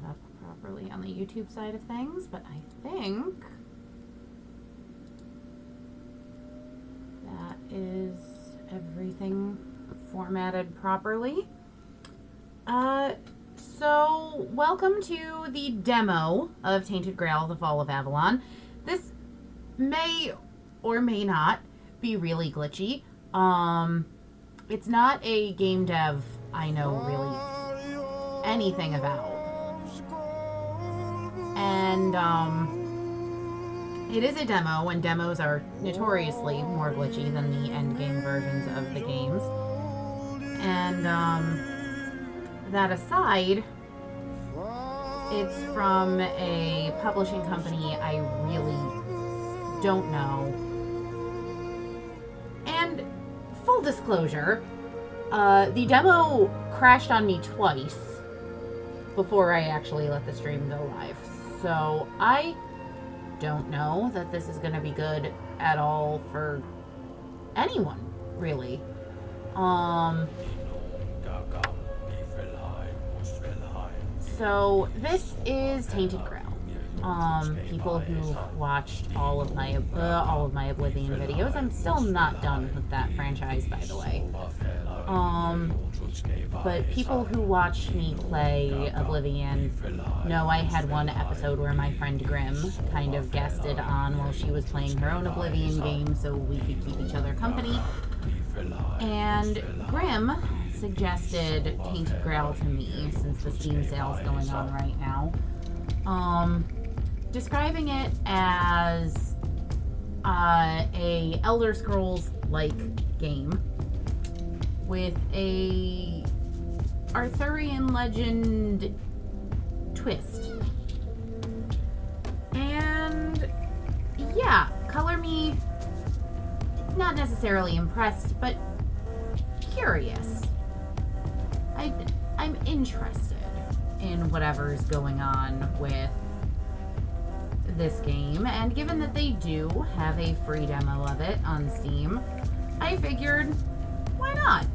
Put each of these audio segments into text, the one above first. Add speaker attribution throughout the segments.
Speaker 1: up properly on the YouTube side of things, but I think that is everything formatted properly. So welcome to the demo of Tainted Grail, The Fall of Avalon. This may or may not be really glitchy. It's not a game dev I know really anything about. And, it is a demo, and demos are notoriously more glitchy than the endgame versions of the games. And, that aside, it's from a publishing company I really don't know. And, full disclosure, the demo crashed on me twice before I actually let the stream go live. So, I don't know that this is going to be good at all for anyone, really. So this is Tainted Grail. People who've watched all of my Oblivion videos. I'm still not done with that franchise, by the way. But people who watched me play Oblivion know I had one episode where my friend Grim kind of guested on while she was playing her own Oblivion game so we could keep each other company. And Grim suggested Tainted Grail to me since the Steam sale's going on right now. Describing it as a Elder Scrolls-like game with a Arthurian legend twist. And yeah, color me not necessarily impressed, but curious. I'm interested in whatever's going on with this game, and given that they do have a free demo of it on Steam, I figured, why not?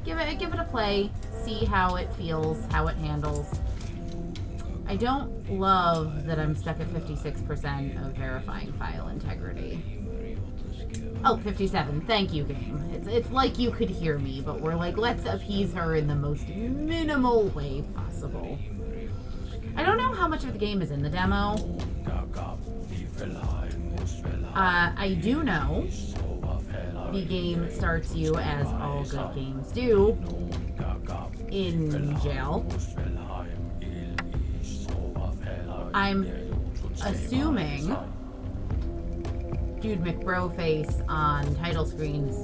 Speaker 1: Give it a play, see how it feels, how it handles. I don't love that I'm stuck at 56% of verifying file integrity. Oh, 57. Thank you, game. It's like you could hear me, but we're like, let's appease her in the most minimal way possible. I don't know how much of the game is in the demo. I do know the game starts you, as all good games do, in jail. I'm assuming Dude McBroface on title screens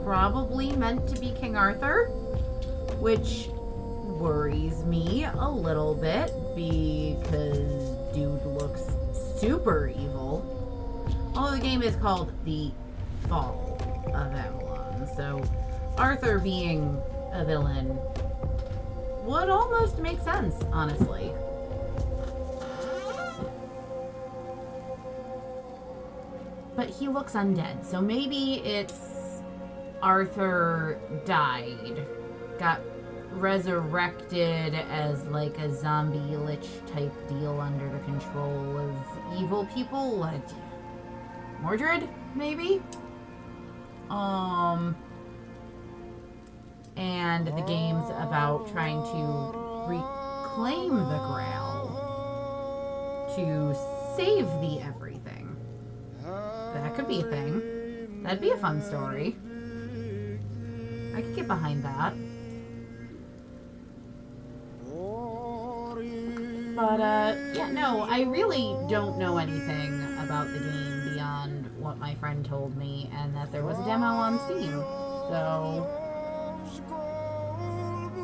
Speaker 1: probably meant to be King Arthur, which worries me a little bit because dude looks super evil. Although the game is called The Fall of Avalon, so Arthur being a villain would almost make sense, honestly. But he looks undead, so maybe it's Arthur died, got resurrected as like a zombie lich type deal under the control of evil people, like Mordred, maybe? And the game's about trying to reclaim the Grail to save the everything. That could be a thing. That'd be a fun story. I could get behind that. But, yeah, no, I really don't know anything about the game beyond what my friend told me, and that there was a demo on Steam. So...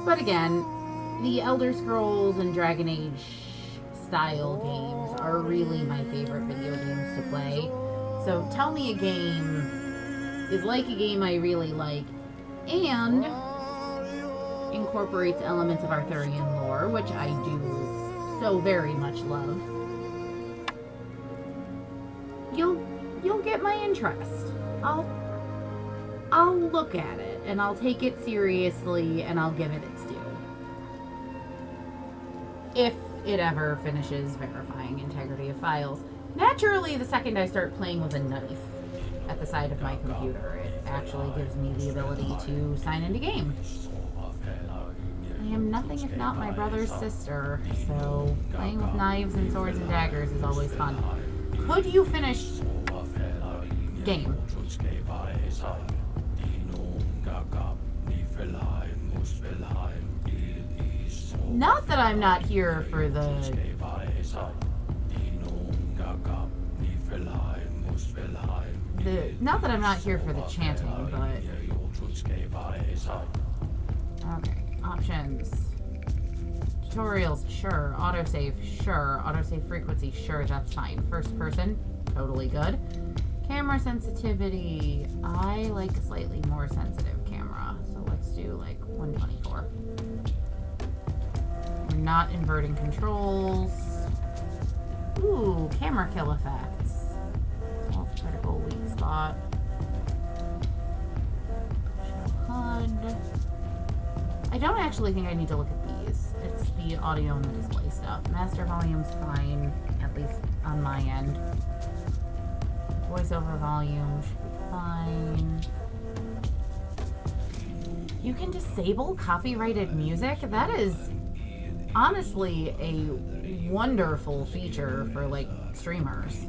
Speaker 1: But again, the Elder Scrolls and Dragon Age style games are really my favorite video games to play. So tell me a game is like a game I really like and incorporates elements of Arthurian lore, which I do so very much love. You'll get my interest. I'll look at it and I'll take it seriously and I'll give it its due. If it ever finishes verifying integrity of files. Naturally, the second I start playing with a knife at the side of my computer, it actually gives me the ability to sign into game. I am nothing if not my brother's sister, so playing with knives and swords and daggers is always fun. Could you finish game? Not that I'm not here for the... Not that I'm not here for the chanting, but... Okay, options. Tutorials, sure. Autosave, sure. Autosave frequency, sure, that's fine. First person, totally good. Camera sensitivity, I like a slightly more sensitive camera, so let's do like 124. We're not inverting controls. Ooh, camera kill effects. Self-critical weak spot. Show HUD. I don't actually think I need to look at these. It's the audio and the display stuff. Master volume's fine, at least on my end. Voiceover volume should be fine. You can disable copyrighted music? That is honestly a wonderful feature for like streamers.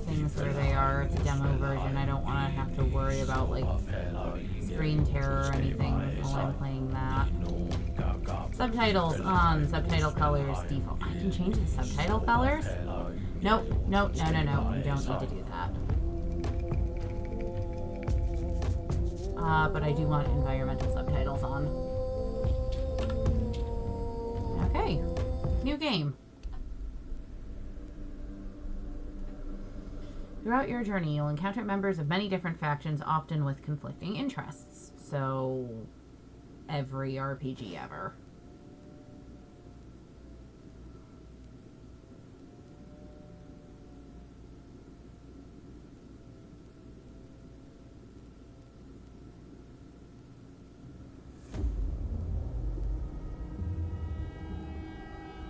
Speaker 1: Things where they are. It's a demo version. I don't want to have to worry about like screen terror or anything while I'm playing that. Subtitles on, subtitle colors default. I can change the subtitle colors? Nope, nope, no. You don't need to do that. But I do want environmental subtitles on. Okay, new game. Throughout your journey, you'll encounter members of many different factions, often with conflicting interests. So, every RPG ever.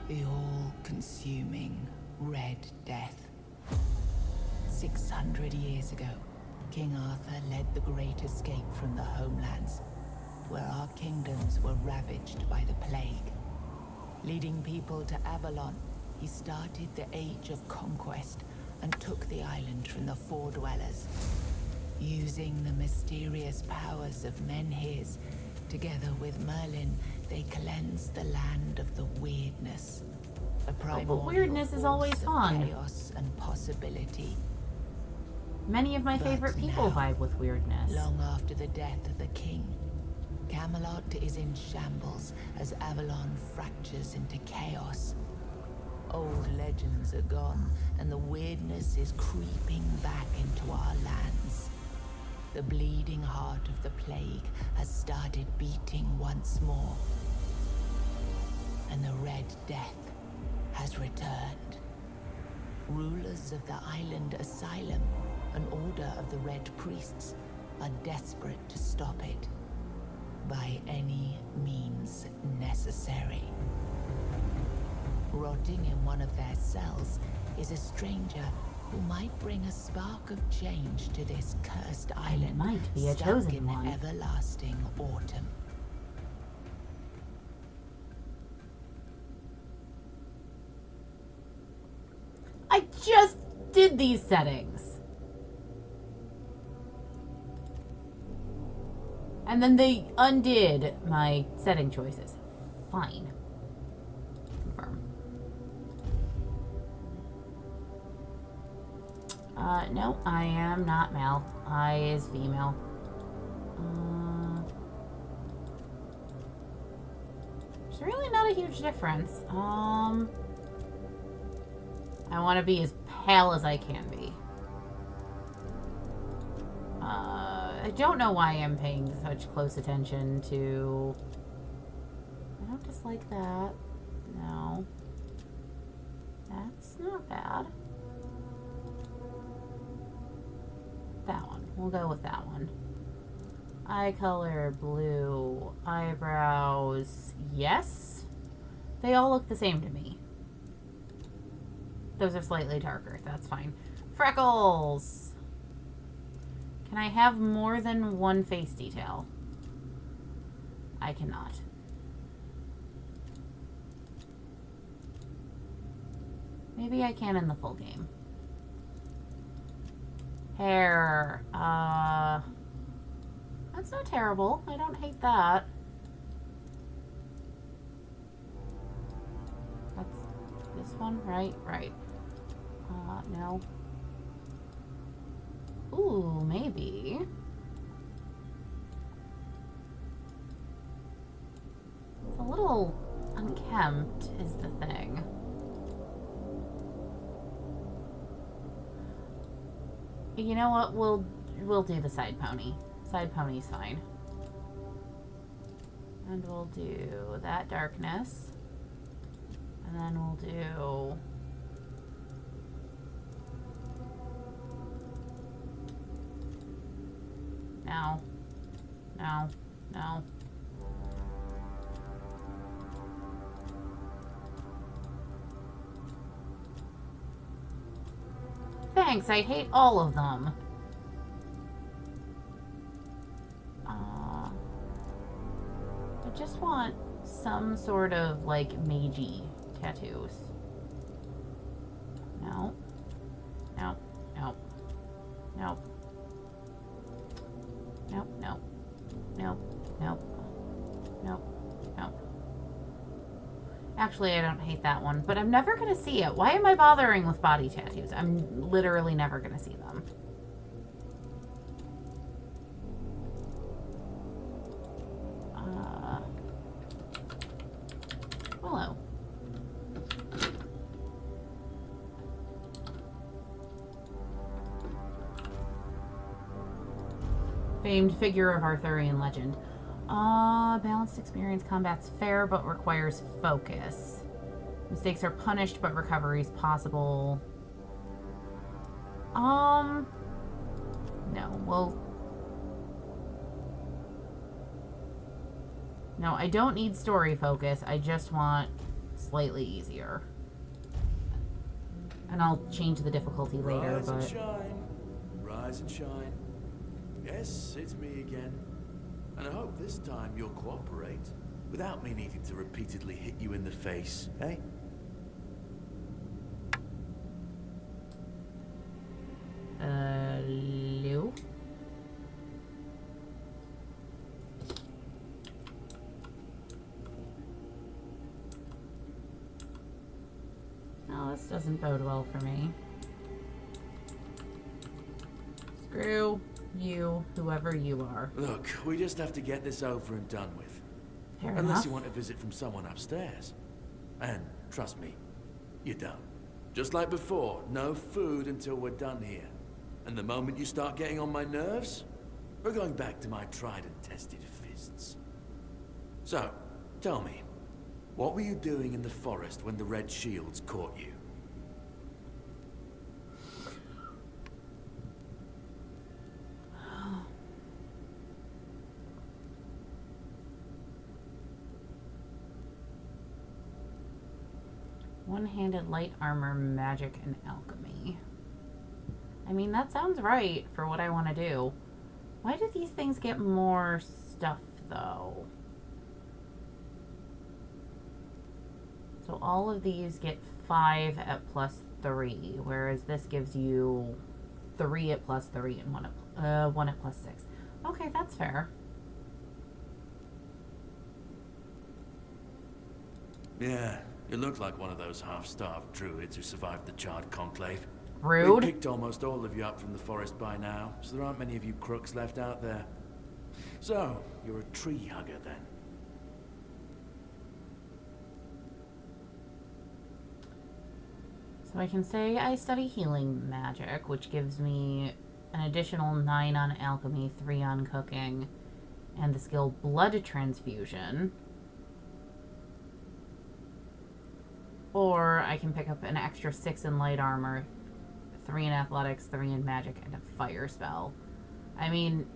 Speaker 2: The all-consuming Red Death. 600 years ago, King Arthur led the Great Escape from the homelands, where our kingdoms were ravaged by the plague. Leading people to Avalon, he started the Age of Conquest and took the island from the Four Dwellers. Using the mysterious powers of Menhirs, together with Merlin, they cleansed the land of the weirdness. A
Speaker 1: But weirdness is always fun.
Speaker 2: Chaos and possibility.
Speaker 1: Many of my favorite people vibe with weirdness.
Speaker 2: Long after the death of the king, Camelot is in shambles as Avalon fractures into chaos. Old legends are gone, and the weirdness is creeping back into our lands. The bleeding heart of the plague has started beating once more, and the Red Death has returned. Rulers of the island Asylum, an order of the Red Priests, are desperate to stop it by any means necessary. Rotting in one of their cells is a stranger who might bring a spark of change to this cursed island,
Speaker 1: might be a
Speaker 2: stuck
Speaker 1: chosen
Speaker 2: in
Speaker 1: one.
Speaker 2: the everlasting autumn.
Speaker 1: I just did these settings. And then they undid my setting choices. Fine. Confirm. No, I am not male. I is female. There's really not a huge difference. I want to be as pale as I can be. I don't know why I'm paying such close attention to... I don't dislike that. No. That's not bad. We'll go with that one. Eye color, blue. Eyebrows, yes. They all look the same to me. Those are slightly darker. That's fine. Freckles. Can I have more than one face detail? I cannot. Maybe I can in the full game. Hair. That's not terrible. I don't hate that. That's this one, right? Right. No. Ooh, maybe. It's a little unkempt is the thing. You know what? We'll do the side pony. Side pony's fine. And we'll do that darkness. And then we'll do no. No. No. Thanks, I hate all of them. I just want some sort of, like, magey tattoos. No. No. No. No. Nope, nope. Nope, nope. Nope, nope. Actually, I don't hate that one, but I'm never going to see it. Why am I bothering with body tattoos? I'm literally never going to see them. Willow. Famed figure of Arthurian legend. Balanced experience. Combat's fair but requires focus. Mistakes are punished but recovery is possible. No. Well, no, I don't need story focus. I just want slightly easier. And I'll change the difficulty later,
Speaker 3: Rise and
Speaker 1: but
Speaker 3: shine. Rise and shine. Yes, it's me again. And I hope this time you'll cooperate without me needing to repeatedly hit you in the face, eh?
Speaker 1: Hello? No, this doesn't bode well for me. Screw you, whoever you are.
Speaker 3: Look, we just have to get this over and done with.
Speaker 1: Fair
Speaker 3: Unless
Speaker 1: enough.
Speaker 3: you want a visit from someone upstairs. And trust me, you don't. Just like before, no food until we're done here. And the moment you start getting on my nerves, we're going back to my tried and tested fists. So, tell me, what were you doing in the forest when the Red Shields caught you?
Speaker 1: One-handed light armor, magic, and alchemy. I mean, that sounds right for what I want to do. Why do these things get more stuff, though? So all of these get 5 at +3, whereas this gives you 3 at +3 and 1 at +6. Okay, that's fair.
Speaker 3: Yeah, you look like one of those half-starved druids who survived the Charred Conclave.
Speaker 1: Rude.
Speaker 3: We picked almost all of you up from the forest by now, so there aren't many of you crooks left out there. So, you're a tree hugger then?
Speaker 1: So I can say I study healing magic, which gives me an additional 9 on alchemy, 3 on cooking, and the skill blood transfusion. Or I can pick up an extra 6 in light armor, 3 in athletics, 3 in magic, and a fire spell. I mean,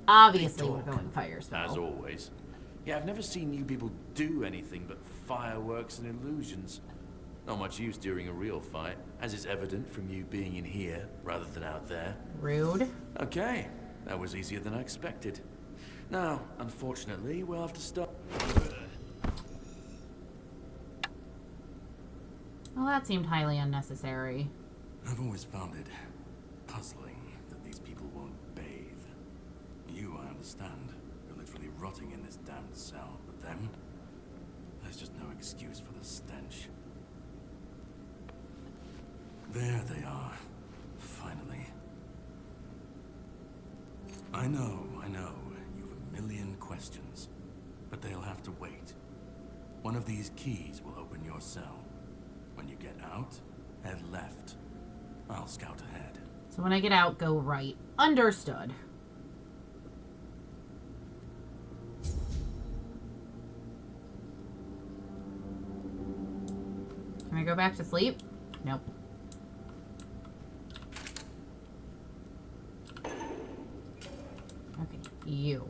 Speaker 1: obviously
Speaker 3: Big
Speaker 1: we're
Speaker 3: talk,
Speaker 1: going fire spell.
Speaker 3: as always. Yeah, I've never seen you people do anything but fireworks and illusions. Not much use during a real fight, as is evident from you being in here rather than out there.
Speaker 1: Rude.
Speaker 3: Okay, that was easier than I expected. Now, unfortunately, we'll have to stop.
Speaker 1: Well, that seemed highly unnecessary.
Speaker 4: I've always found it puzzling that these people won't bathe. You, I understand. You're literally rotting in this damned cell. But them? There's just no excuse for the stench. There they are. Finally. I know. You've a million questions. But they'll have to wait. One of these keys will open your cell. When you get out, head left. I'll scout ahead.
Speaker 1: So when I get out, go right. Understood. Can I go back to sleep? Nope. Okay, you.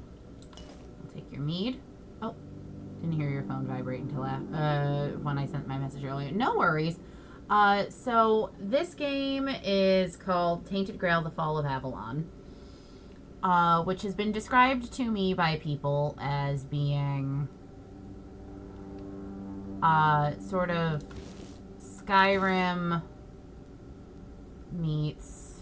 Speaker 1: I'll take your mead. Oh, didn't hear your phone vibrate until when I sent my message earlier. No worries. So this game is called Tainted Grail, The Fall of Avalon, which has been described to me by people as being sort of Skyrim meets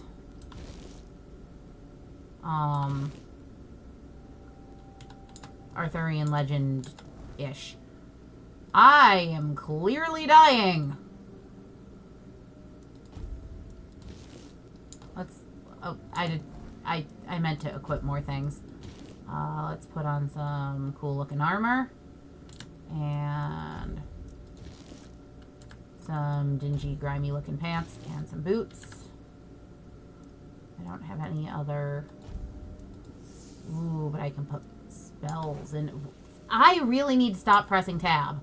Speaker 1: Arthurian legend-ish. I am clearly dying. I meant to equip more things. Let's put on some cool looking armor. And some dingy, grimy looking pants. And some boots. I don't have any other... Ooh, but I can put spells in. I really need to stop pressing tab.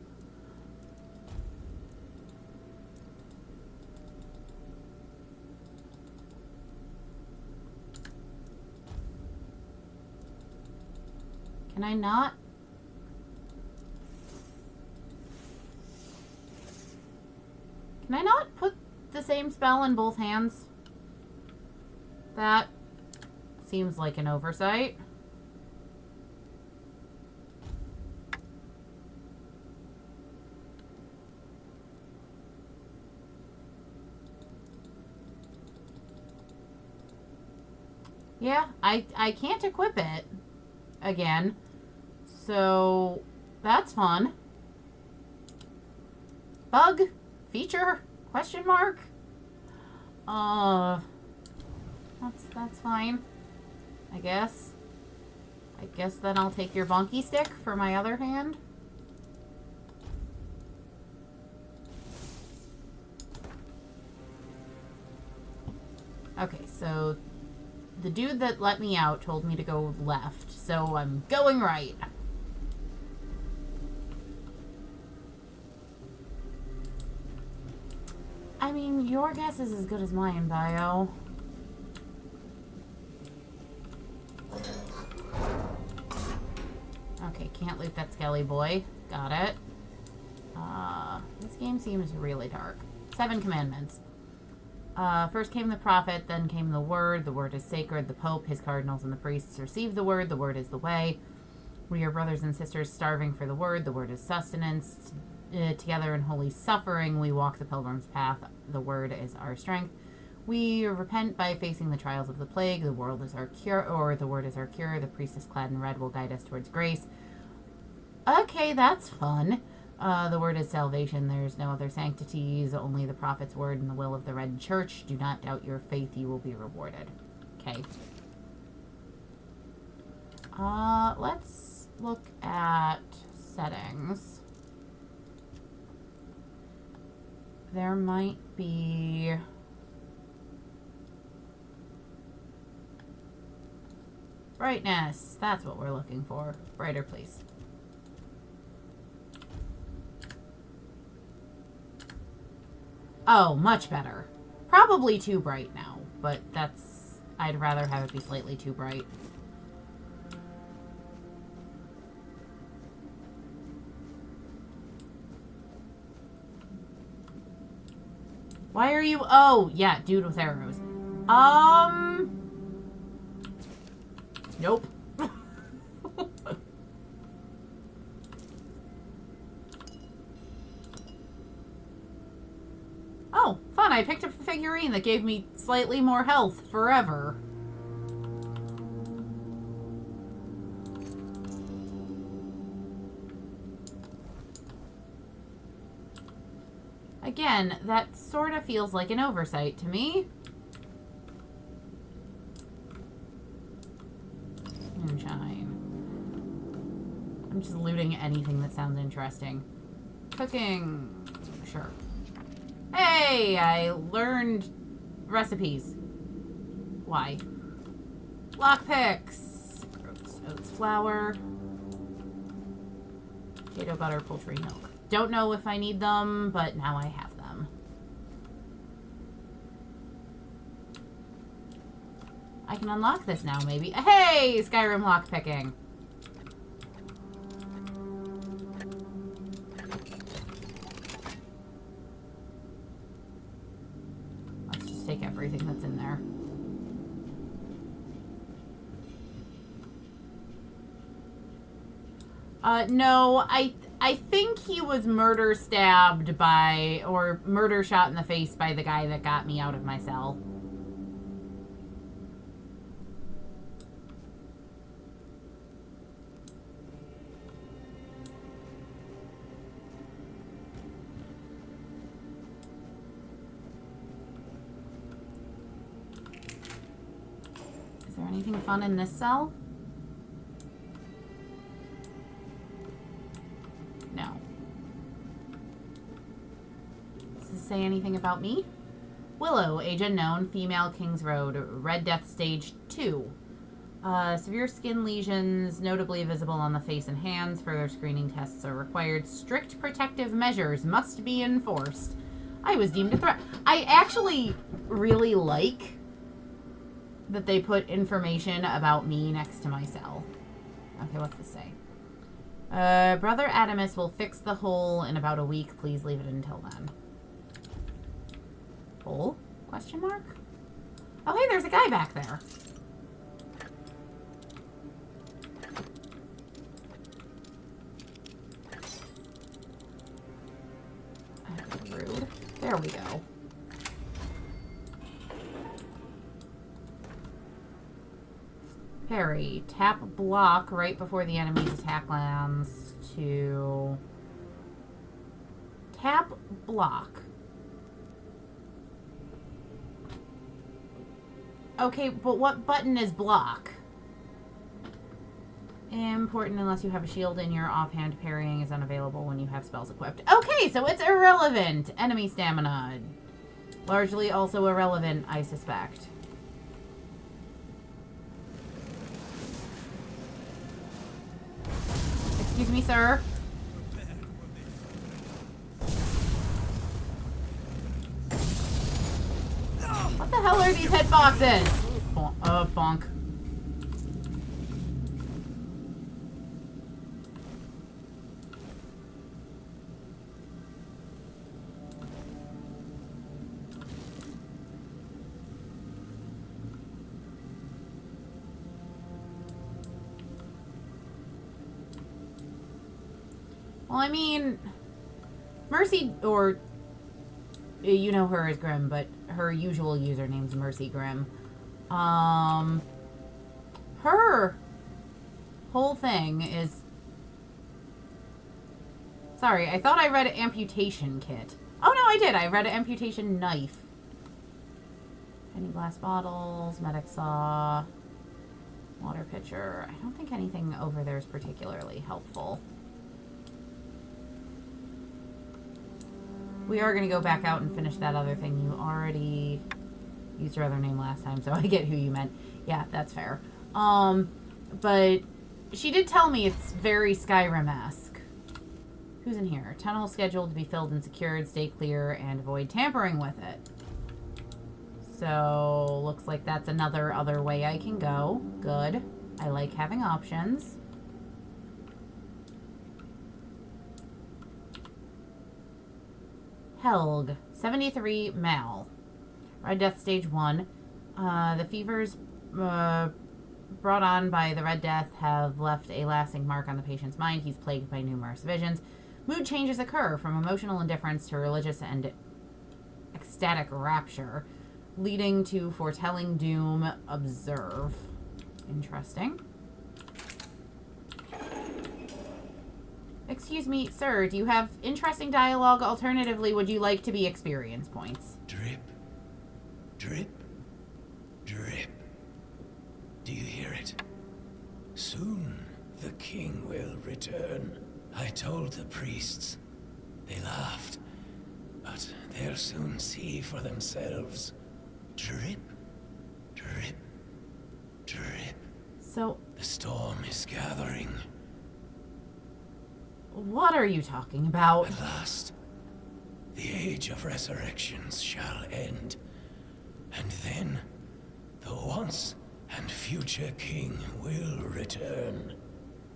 Speaker 1: Can I not? Can I not put the same spell in both hands? That seems like an oversight. Yeah, I can't equip it again. So that's fun. Bug? Feature? Question mark? That's fine. I guess. I guess then I'll take your bonky stick for my other hand. Okay, so the dude that let me out told me to go left, so I'm going right. I mean, your guess is as good as mine, Bio. Okay, can't loot that skelly boy. Got it. This game seems really dark. 7 commandments. First came the prophet, then came the word. The word is sacred. The pope, his cardinals, and the priests receive the word. The word is the way. We are brothers and sisters starving for the word. The word is sustenance. Together in holy suffering, we walk the pilgrim's path. The word is our strength. We repent by facing the trials of the plague. The world is our cure, or the word is our cure. The priestess clad in red will guide us towards grace. Okay, that's fun. The word is salvation. There's no other sanctities, only the prophet's word and the will of the red church. Do not doubt your faith, you will be rewarded. Okay. Let's look at settings. There might be... brightness. That's what we're looking for. Brighter, please. Oh, much better. Probably too bright now, but that's... I'd rather have it be slightly too bright. Why are you... Oh, yeah, dude with arrows. Nope. Oh, fun. I picked up a figurine that gave me slightly more health forever. Again, that sort of feels like an oversight to me. Moonshine. I'm just looting anything that sounds interesting. Cooking. Sure. Hey, I learned recipes. Why? Lockpicks. Oats flour. Potato butter, poultry milk. Don't know if I need them, but now I have them. I can unlock this now, maybe. Hey! Skyrim lockpicking. Let's just take everything that's in there. No, I think he was murder stabbed by, or murder shot in the face by the guy that got me out of my cell. Is there anything fun in this cell? No. Does this say anything about me? Willow, age unknown, female, Kings Road, Red Death Stage 2. Severe skin lesions, notably visible on the face and hands. Further screening tests are required. Strict protective measures must be enforced. I was deemed a threat. I actually really like that they put information about me next to my cell. Okay, what's this say? Brother Adamus will fix the hole in about a week. Please leave it until then. Hole? Question mark? Oh, hey, there's a guy back there. That's rude. There we go. Parry. Tap block right before the enemy's attack lands to... Tap block. Okay, but what button is block? Important unless you have a shield in your offhand. Parrying is unavailable when you have spells equipped. Okay, so it's irrelevant. Enemy stamina. Largely also irrelevant, I suspect. Excuse me, sir. What the hell are these hitboxes? Bonk. Well, I mean, Mercy, or you know her as Grim, but her usual username's Mercy Grim. Her whole thing is... Sorry, I thought I read an amputation kit. Oh, no, I did. I read an amputation knife. Any glass bottles, medic saw, water pitcher. I don't think anything over there is particularly helpful. We are going to go back out and finish that other thing. You already used your other name last time, so I get who you meant. Yeah, that's fair. But she did tell me it's very Skyrim-esque. Who's in here? Tunnel scheduled to be filled and secured. Stay clear and avoid tampering with it. So, looks like that's another other way I can go. Good. I like having options. Helg, 73, Mal. Red Death Stage 1. The fevers brought on by the Red Death have left a lasting mark on the patient's mind. He's plagued by numerous visions. Mood changes occur from emotional indifference to religious and ecstatic rapture, leading to foretelling doom. Observe. Interesting. Excuse me, sir, do you have interesting dialogue? Alternatively, would you like to be experience points?
Speaker 5: Drip, drip, drip. Do you hear it? Soon the king will return. I told the priests. They laughed. But they'll soon see for themselves. Drip, drip, drip.
Speaker 1: So,
Speaker 5: The storm is gathering.
Speaker 1: what are you talking about?
Speaker 5: At last, the age of resurrections shall end. And then, the once and future king will return.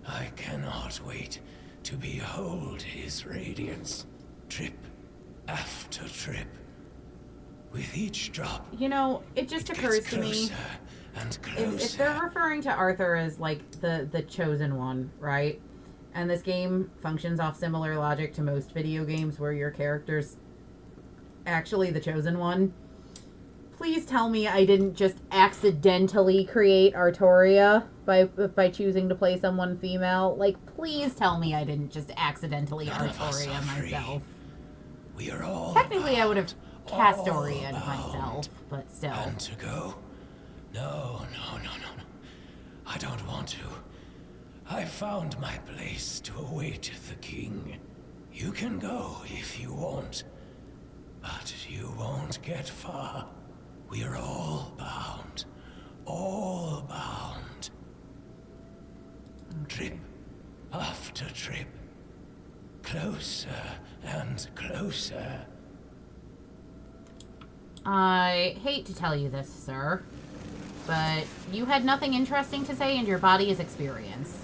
Speaker 5: I cannot wait to behold his radiance. Drip after drip. With each drop,
Speaker 1: You know, it just occurs
Speaker 5: gets
Speaker 1: to me,
Speaker 5: closer and closer.
Speaker 1: if they're referring to Arthur as, like, the chosen one, right? And this game functions off similar logic to most video games where your character's actually the chosen one. Please tell me I didn't just accidentally create Arturia by choosing to play someone female. Like, please tell me I didn't just accidentally
Speaker 5: None of us
Speaker 1: Arturia
Speaker 5: are free.
Speaker 1: myself.
Speaker 5: We are all
Speaker 1: Technically, I would have cast
Speaker 5: all
Speaker 1: Orion
Speaker 5: bound.
Speaker 1: myself, but still.
Speaker 5: And to go? No. I don't want to. I found my place to await the king. You can go if you want, but you won't get far. We are all bound. All bound. Trip after trip. Closer and closer.
Speaker 1: I hate to tell you this, sir, but you had nothing interesting to say and your body is experience.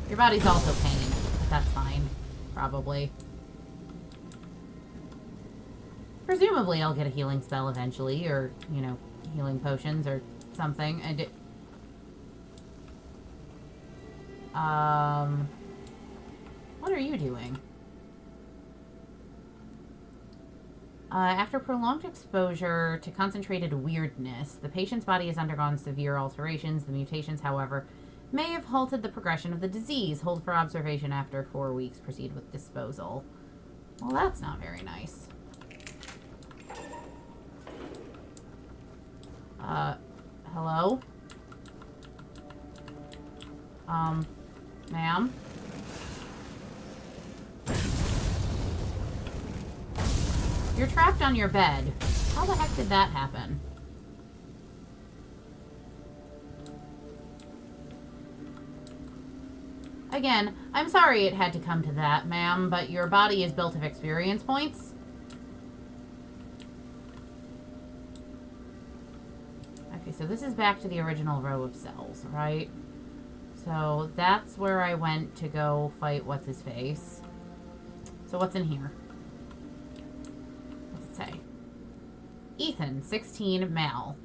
Speaker 1: Your body's also pain, but that's fine. Probably. Presumably I'll get a healing spell eventually, or, you know, healing potions or something. What are you doing? After prolonged exposure to concentrated weirdness, the patient's body has undergone severe alterations. The mutations, however, may have halted the progression of the disease. Hold for observation after 4 weeks. Proceed with disposal. Well, that's not very nice. Hello? Ma'am? You're trapped on your bed. How the heck did that happen? Again, I'm sorry it had to come to that, ma'am, but your body is built of experience points. Okay, so this is back to the original row of cells, right? So that's where I went to go fight what's-his-face. So what's in here? What's it say? Ethan, 16, Mal.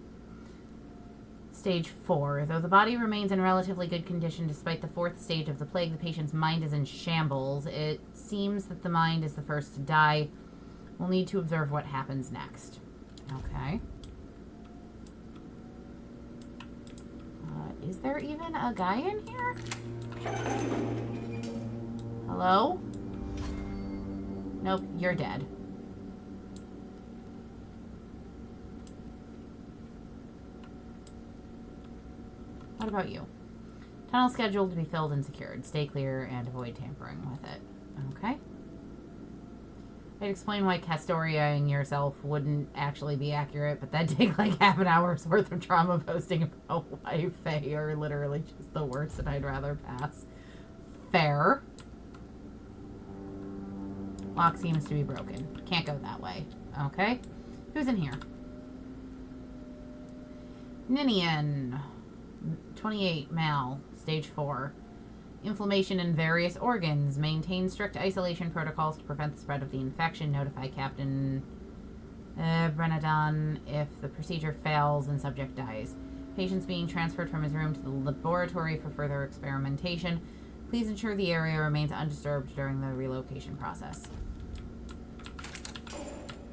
Speaker 1: Stage 4. Though the body remains in relatively good condition despite the 4th stage of the plague, the patient's mind is in shambles. It seems that the mind is the first to die. We'll need to observe what happens next. Okay. Is there even a guy in here? Hello? Nope, you're dead. What about you? Tunnel scheduled to be filled and secured. Stay clear and avoid tampering with it. Okay. I'd explain why Castoriaing yourself wouldn't actually be accurate, but that'd take like half an hour's worth of trauma posting about why Fae are literally just the worst and I'd rather pass. Fair. Lock seems to be broken. Can't go that way. Okay. Who's in here? Ninian. 28, Mal. Stage 4. inflammation in various organs. Maintain strict isolation protocols to prevent the spread of the infection. Notify Captain Brenadon if the procedure fails and subject dies. Patients being transferred from his room to the laboratory for further experimentation. Please ensure the area remains undisturbed during the relocation process.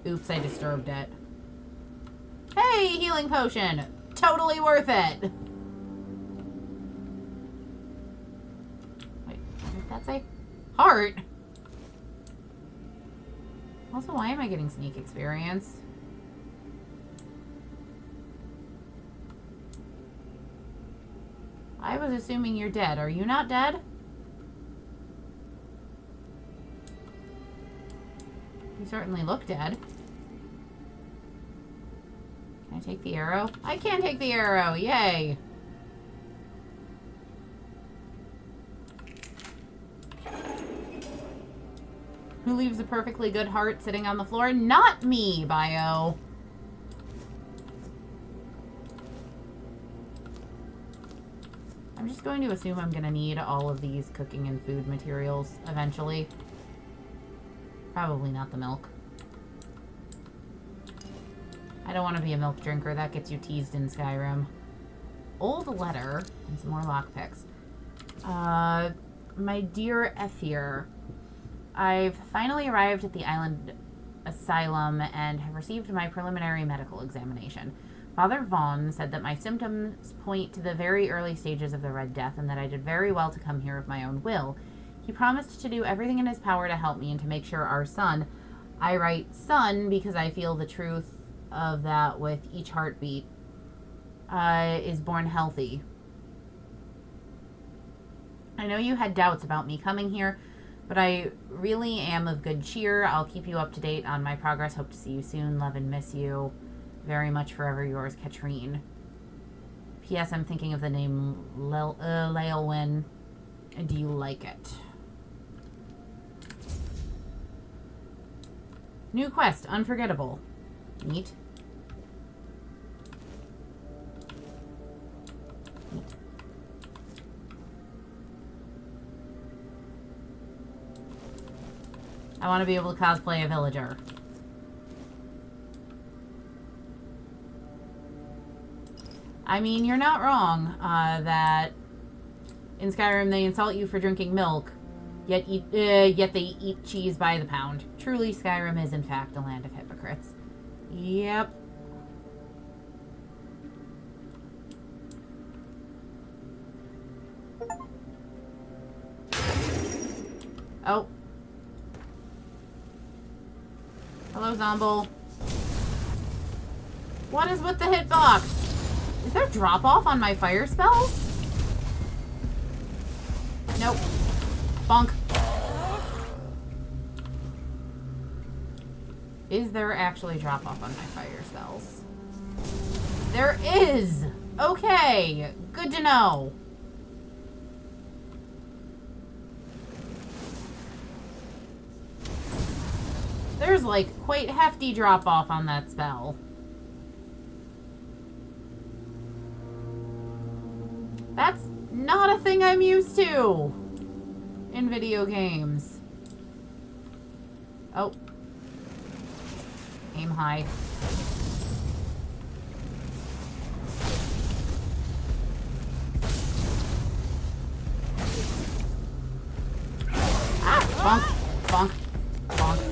Speaker 1: Oops, I disturbed it. Hey, healing potion! Totally worth it! Wait, what did that say? Heart? Also, why am I getting sneak experience? I was assuming you're dead. Are you not dead? You certainly look dead. Can I take the arrow? I can take the arrow! Yay! Who leaves a perfectly good heart sitting on the floor? Not me, Bio. I'm just going to assume I'm going to need all of these cooking and food materials eventually. Probably not the milk. I don't want to be a milk drinker. That gets you teased in Skyrim. Old letter and some more lockpicks. My dear Ephir, I've finally arrived at the island asylum and have received my preliminary medical examination. Father Vaughn said that my symptoms point to the very early stages of the Red Death and that I did very well to come here of my own will. He promised to do everything in his power to help me and to make sure our son, I write son because I feel the truth of that with each heartbeat, is born healthy. I know you had doubts about me coming here, but I really am of good cheer. I'll keep you up to date on my progress. Hope to see you soon. Love and miss you. Very much forever yours, Katrine. P.S. I'm thinking of the name Leolwyn. Do you like it? New quest, Unforgettable. Neat. I want to be able to cosplay a villager. I mean, you're not wrong that in Skyrim they insult you for drinking milk, yet they eat cheese by the pound. Truly, Skyrim is in fact a land of hypocrites. Yep. Oh. Hello, Zomble. What is with the hitbox? Is there drop-off on my fire spells? Nope. Bonk. Is there actually drop-off on my fire spells? There is! Okay, good to know. There's like quite hefty drop-off on that spell. That's not a thing I'm used to in video games. Oh. Aim high. Ah! Bonk. Bonk. Bonk.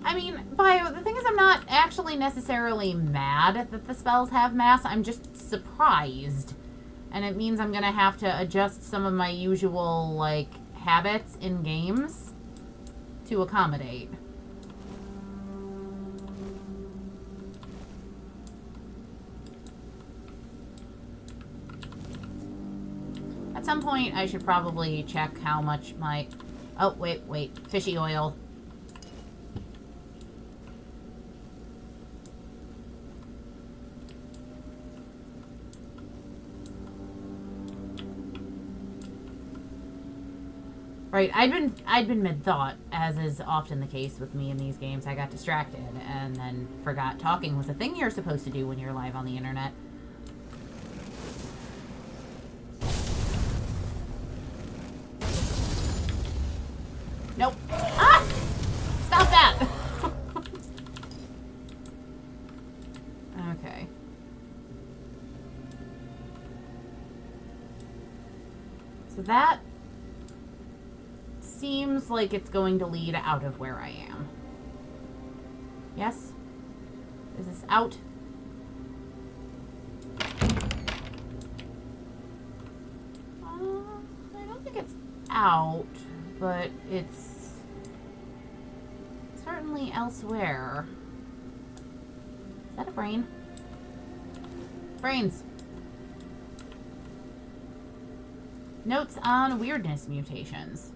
Speaker 1: I mean, Bio, the thing is I'm not actually necessarily mad that the spells have mass. I'm just surprised. And it means I'm going to have to adjust some of my usual, like, habits in games to accommodate. At some point, I should probably check how much my... Oh, wait. Fishy oil. Right, I'd been mid-thought, as is often the case with me in these games. I got distracted and then forgot talking was a thing you're supposed to do when you're live on the internet. Nope. Ah! Stop that! Okay. So that seems like it's going to lead out of where I am. Yes? Is this out? I don't think it's out, but it's certainly elsewhere. Is that a brain? Brains. Notes on weirdness mutations.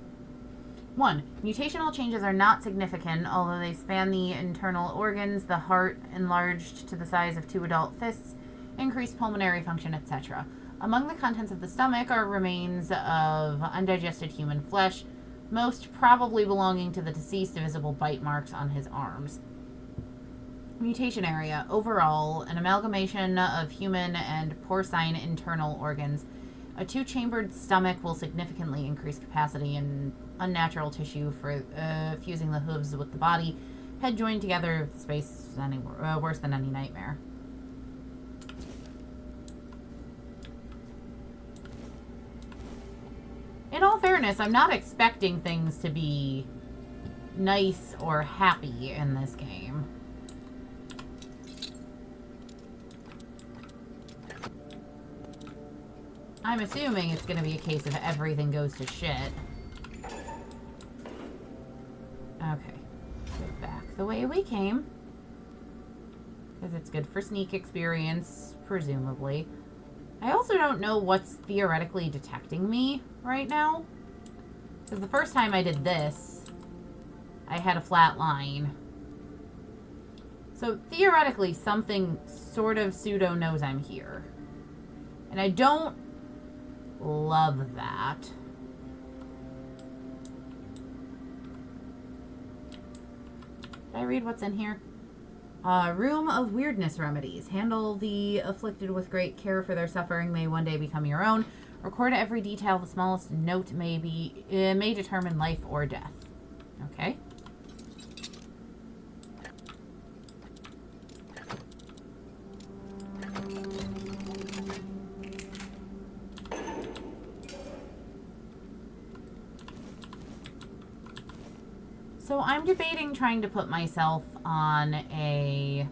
Speaker 1: 1. Mutational changes are not significant, although they span the internal organs, the heart enlarged to the size of 2 adult fists, increased pulmonary function, etc. Among the contents of the stomach are remains of undigested human flesh, most probably belonging to the deceased, visible bite marks on his arms. Mutation area. Overall, an amalgamation of human and porcine internal organs. A 2-chambered stomach will significantly increase capacity in unnatural tissue for fusing the hooves with the body. Head joined together with space worse than any nightmare. In all fairness, I'm not expecting things to be nice or happy in this game. I'm assuming it's going to be a case of everything goes to shit. Okay. Go back the way we came. Because it's good for sneak experience, presumably. I also don't know what's theoretically detecting me right now. Because the first time I did this, I had a flat line. So theoretically, something sort of pseudo knows I'm here. And I don't love that. Did I read what's in here? Room of weirdness remedies. Handle the afflicted with great care, for their suffering may one day become your own. Record every detail. The smallest note may determine life or death. Okay. So I'm debating trying to put myself on a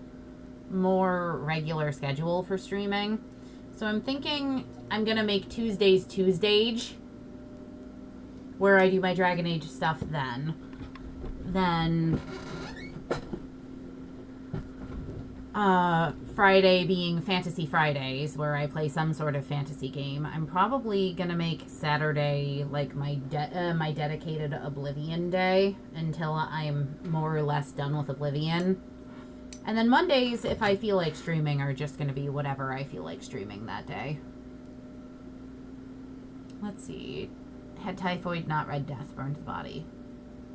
Speaker 1: more regular schedule for streaming. So I'm thinking I'm going to make Tuesdays, where I do my Dragon Age stuff then. Then Friday being Fantasy Fridays, where I play some sort of fantasy game. I'm probably going to make Saturday like my dedicated Oblivion day until I'm more or less done with Oblivion. And then Mondays, if I feel like streaming, are just going to be whatever I feel like streaming that day. Let's see. Had typhoid, not red death, burned the body.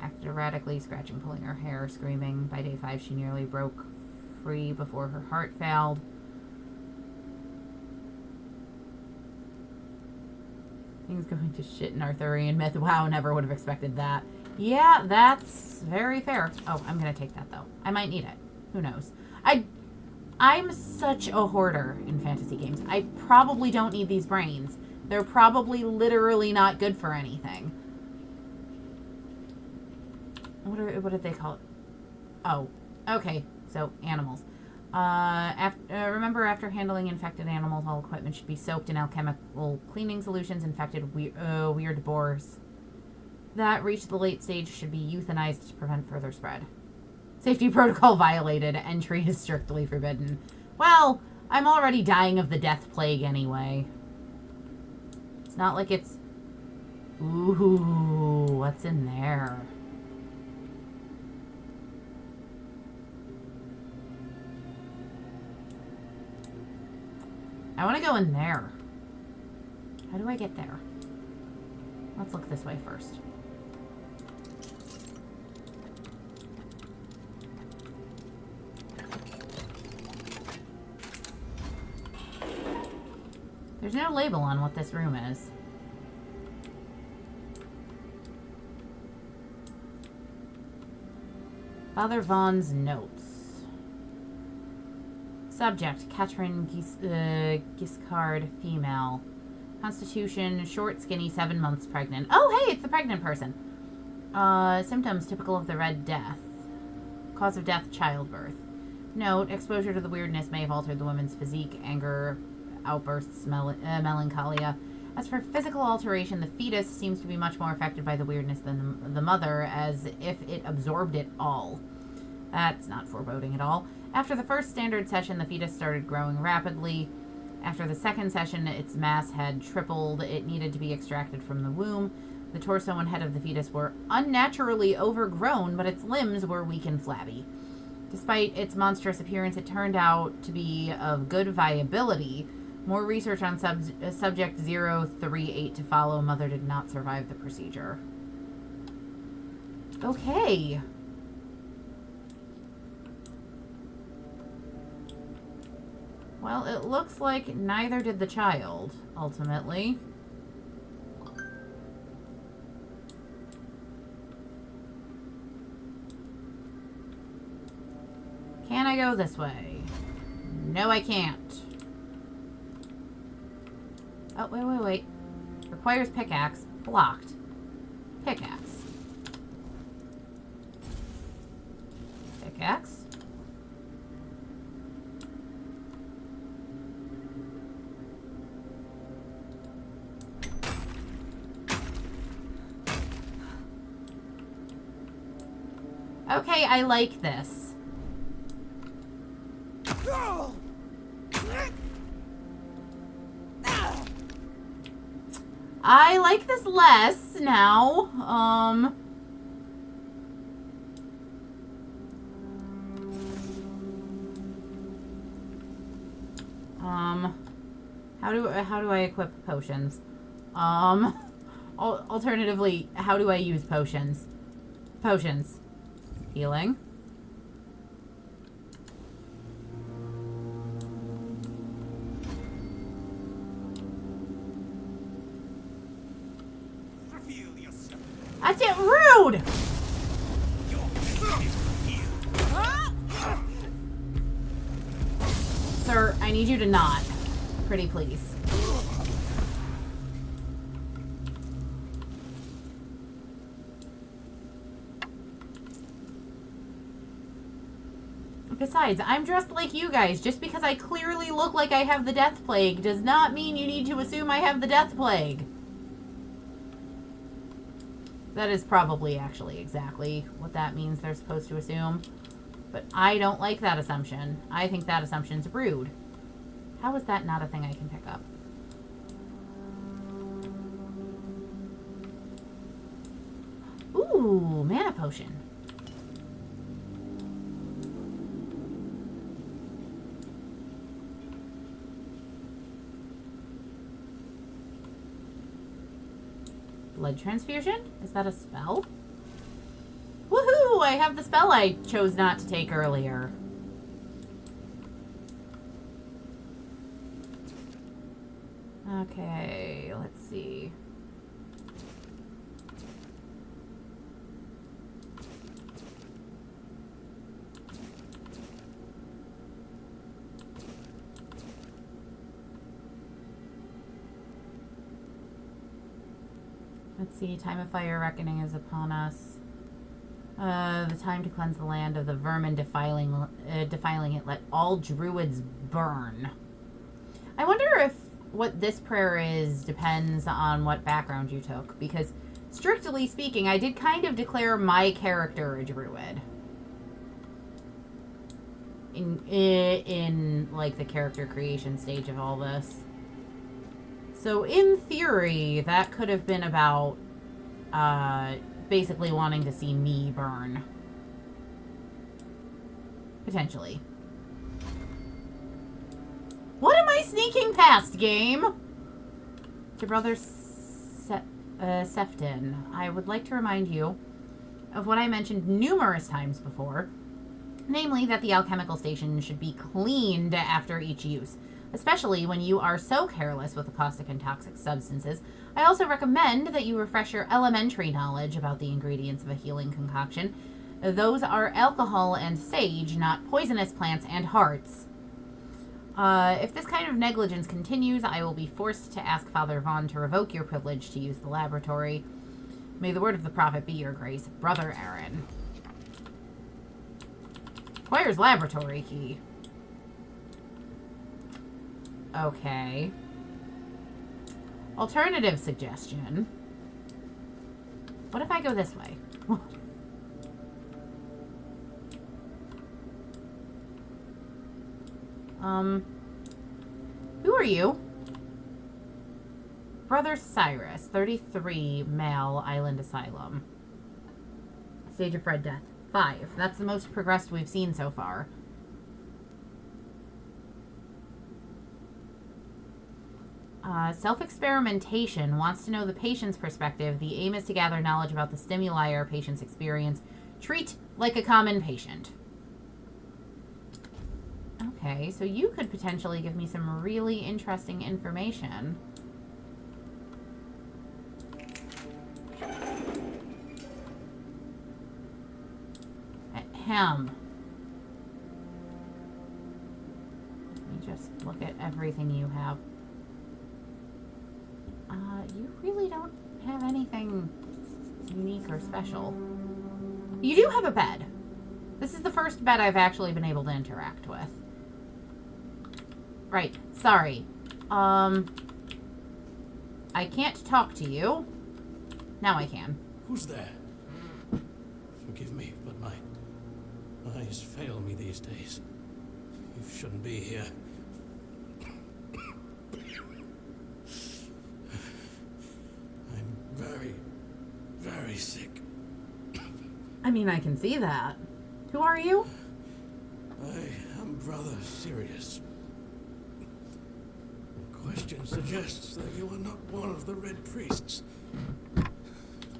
Speaker 1: Acted erratically, scratching, pulling her hair, screaming. By day 5, she nearly broke free before her heart failed. Things going to shit in Arthurian myth. Wow, never would have expected that. Yeah, that's very fair. Oh, I'm going to take that, though. I might need it. Who knows? I'm such a hoarder in fantasy games. I probably don't need these brains. They're probably literally not good for anything. What did they call it? Oh, okay. So, animals. Remember, after handling infected animals, all equipment should be soaked in alchemical cleaning solutions. Infected weird boars that reach the late stage should be euthanized to prevent further spread. Safety protocol violated. Entry is strictly forbidden. Well, I'm already dying of the death plague anyway. It's not like it's... Ooh, what's in there? I want to go in there. How do I get there? Let's look this way first. There's no label on what this room is. Father Vaughn's notes. Subject, Katrin Giscard, female. Constitution, short, skinny, 7 months pregnant. Oh, hey, it's the pregnant person. Symptoms, typical of the Red Death. Cause of death, childbirth. Note, exposure to the weirdness may have altered the woman's physique, anger, outbursts, melancholia. As for physical alteration, the fetus seems to be much more affected by the weirdness than the mother, as if it absorbed it all. That's not foreboding at all. After the first standard session, the fetus started growing rapidly. After the second session, its mass had tripled. It needed to be extracted from the womb. The torso and head of the fetus were unnaturally overgrown, but its limbs were weak and flabby. Despite its monstrous appearance, it turned out to be of good viability. More research on subject 038 to follow. Mother did not survive the procedure. Okay. Well, it looks like neither did the child, ultimately. Can I go this way? No, I can't. Oh, wait. Requires pickaxe. Blocked. Pickaxe. Pickaxe. Okay, I like this. I like this less now. How do I equip potions? Alternatively, how do I use potions? Potions. Healing. That's it, rude! Sir, I need you to not. Pretty please. Besides, I'm dressed like you guys. Just because I clearly look like I have the death plague does not mean you need to assume I have the death plague. That is probably actually exactly what that means they're supposed to assume. But I don't like that assumption. I think that assumption's rude. How is that not a thing I can pick up? Ooh, mana potion. Blood transfusion? Is that a spell? Woohoo! I have the spell I chose not to take earlier. Okay, let's see. Let's see, time of fire reckoning is upon us. The time to cleanse the land of the vermin defiling it. Let all druids burn. I wonder if what this prayer is depends on what background you took, because strictly speaking, I did kind of declare my character a druid. In like the character creation stage of all this. So in theory, that could have been about basically wanting to see me burn. Potentially. What am I sneaking past, game? To Brother Sefton, I would like to remind you of what I mentioned numerous times before, namely that the alchemical station should be cleaned after each use. especially when you are so careless with the caustic and toxic substances. I also recommend that you refresh your elementary knowledge about the ingredients of a healing concoction. Those are alcohol and sage, not poisonous plants and hearts. If this kind of negligence continues, I will be forced to ask Father Vaughn to revoke your privilege to use the laboratory. May the word of the prophet be your grace, Brother Aaron. Requires laboratory key. Okay. Alternative suggestion. What if I go this way? Who are you? Brother Cyrus, 33, male, Island Asylum. Stage of Red Death, 5. That's the most progressed we've seen so far. Self-experimentation wants to know the patient's perspective. The aim is to gather knowledge about the stimuli our patients experience. Treat like a common patient. Okay, so you could potentially give me some really interesting information. Ahem. Let me just look at everything you have. You really don't have anything unique or special. You do have a bed. This is the first bed I've actually been able to interact with. Right, sorry. I can't talk to you. Now I can.
Speaker 5: Who's there? Forgive me, but my eyes fail me these days. You shouldn't be here. I'm very, very sick.
Speaker 1: I mean, I can see that. Who are you?
Speaker 5: I am Brother Sirius. The question suggests that you are not one of the Red Priests.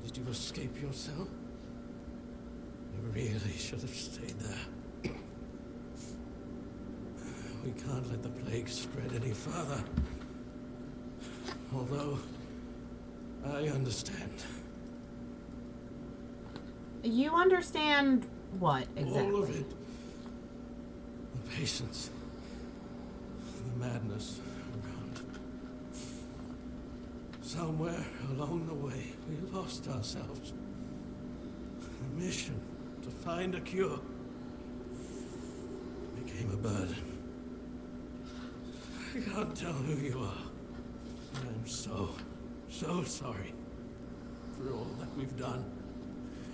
Speaker 5: Did you escape your cell? You really should have stayed there. We can't let the plague spread any further. Although, I understand.
Speaker 1: You understand what exactly?
Speaker 5: All of it. The patience. The madness around. Somewhere along the way, we lost ourselves. The mission to find a cure became a burden. I can't tell who you are. I'm so sorry for all that we've done.